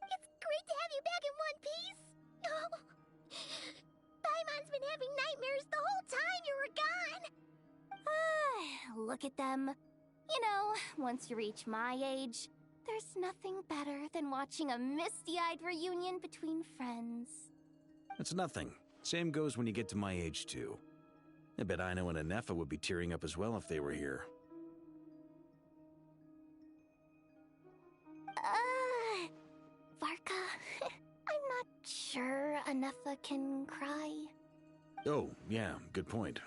[SPEAKER 4] It's great to have you back in one piece! Oh. Paimon's been having nightmares the whole time you were gone!
[SPEAKER 8] Look at them. You know, once you reach my age, there's nothing better than watching a misty-eyed reunion between friends.
[SPEAKER 5] It's nothing. Same goes when you get to my age, too. I bet Aino and Anefa would be tearing up as well if they were here.
[SPEAKER 22] Neffa can cry?
[SPEAKER 5] Oh, yeah, good point.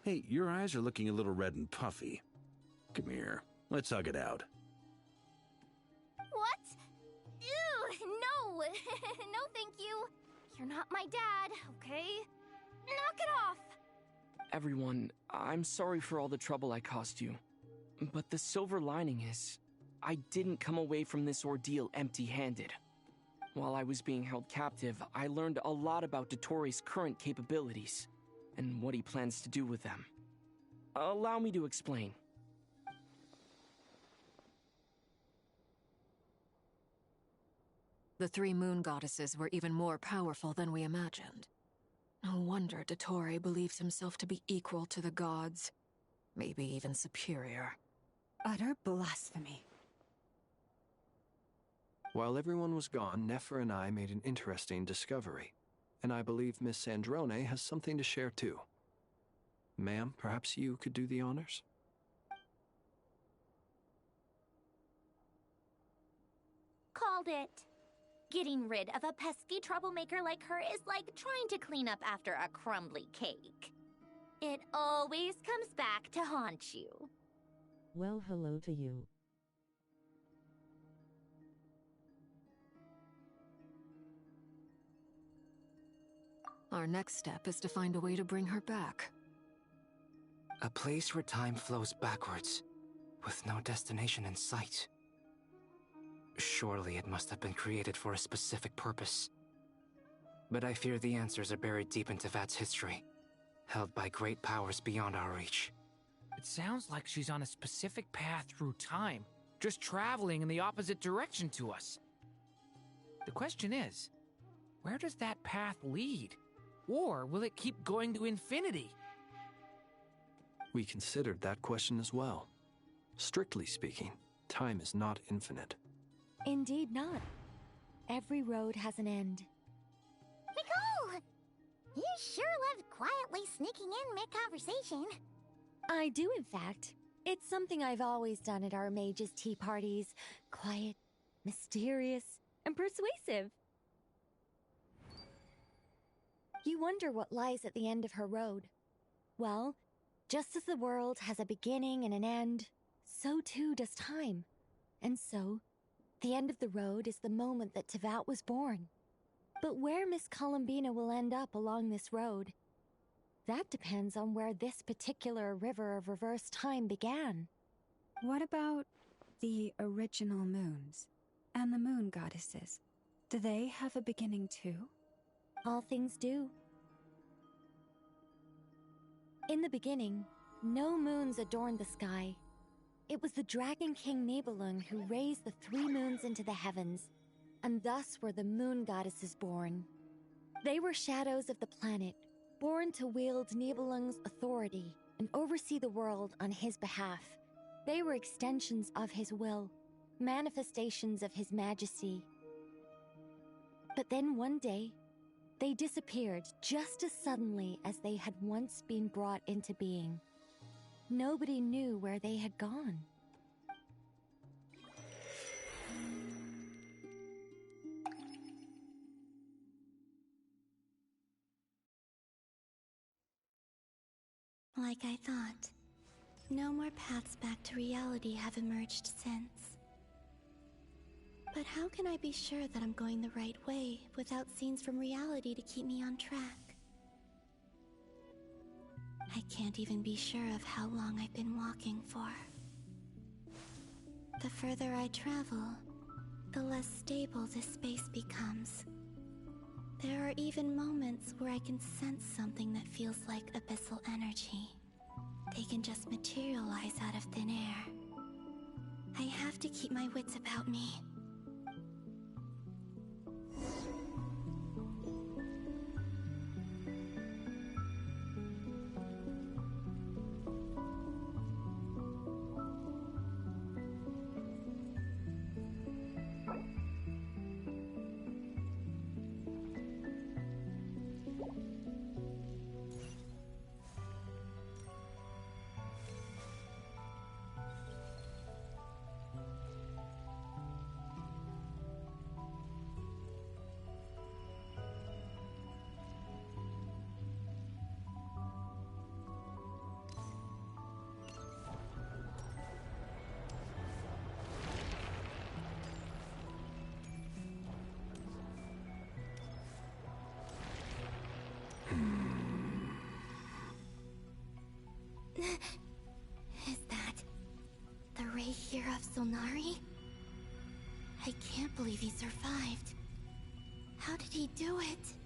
[SPEAKER 5] Hey, your eyes are looking a little red and puffy. Come here, let's hug it out.
[SPEAKER 22] What? Ew, no! No, thank you. You're not my dad, okay? Knock it off!
[SPEAKER 12] Everyone, I'm sorry for all the trouble I caused you. But the silver lining is, I didn't come away from this ordeal empty-handed. While I was being held captive, I learned a lot about Dottoro's current capabilities, and what he plans to do with them. Allow me to explain.
[SPEAKER 6] The three moon goddesses were even more powerful than we imagined. No wonder Dottore believes himself to be equal to the gods. Maybe even superior.
[SPEAKER 10] Utter blasphemy.
[SPEAKER 7] While everyone was gone, Nefer and I made an interesting discovery, and I believe Miss Sandrone has something to share too. Ma'am, perhaps you could do the honors?
[SPEAKER 8] Called it. Getting rid of a pesky troublemaker like her is like trying to clean up after a crumbly cake. It always comes back to haunt you.
[SPEAKER 14] Well, hello to you.
[SPEAKER 6] Our next step is to find a way to bring her back.
[SPEAKER 2] A place where time flows backwards, with no destination in sight. Surely it must have been created for a specific purpose. But I fear the answers are buried deep into Vat's history, held by great powers beyond our reach.
[SPEAKER 18] It sounds like she's on a specific path through time, just traveling in the opposite direction to us. The question is, where does that path lead? Or will it keep going to infinity?
[SPEAKER 7] We considered that question as well. Strictly speaking, time is not infinite.
[SPEAKER 21] Indeed not. Every road has an end.
[SPEAKER 4] Nicole! You sure love quietly sneaking in mid-conversation.
[SPEAKER 21] I do, in fact. It's something I've always done at our mages' tea parties. Quiet, mysterious, and persuasive. You wonder what lies at the end of her road. Well, just as the world has a beginning and an end, so too does time. And so, the end of the road is the moment that Teyvat was born. But where Miss Columbina will end up along this road, that depends on where this particular river of reverse time began.
[SPEAKER 10] What about the original moons and the moon goddesses? Do they have a beginning too?
[SPEAKER 21] All things do. In the beginning, no moons adorned the sky. It was the Dragon King Nibelung who raised the three moons into the heavens, and thus were the moon goddesses born. They were shadows of the planet, born to wield Nibelung's authority and oversee the world on his behalf. They were extensions of his will, manifestations of his majesty. But then one day, they disappeared just as suddenly as they had once been brought into being. Nobody knew where they had gone.
[SPEAKER 22] Like I thought, no more paths back to reality have emerged since. But how can I be sure that I'm going the right way without scenes from reality to keep me on track? I can't even be sure of how long I've been walking for. The further I travel, the less stable this space becomes. There are even moments where I can sense something that feels like abyssal energy. They can just materialize out of thin air. I have to keep my wits about me. Is that the ray here of Solnari? I can't believe he survived. How did he do it?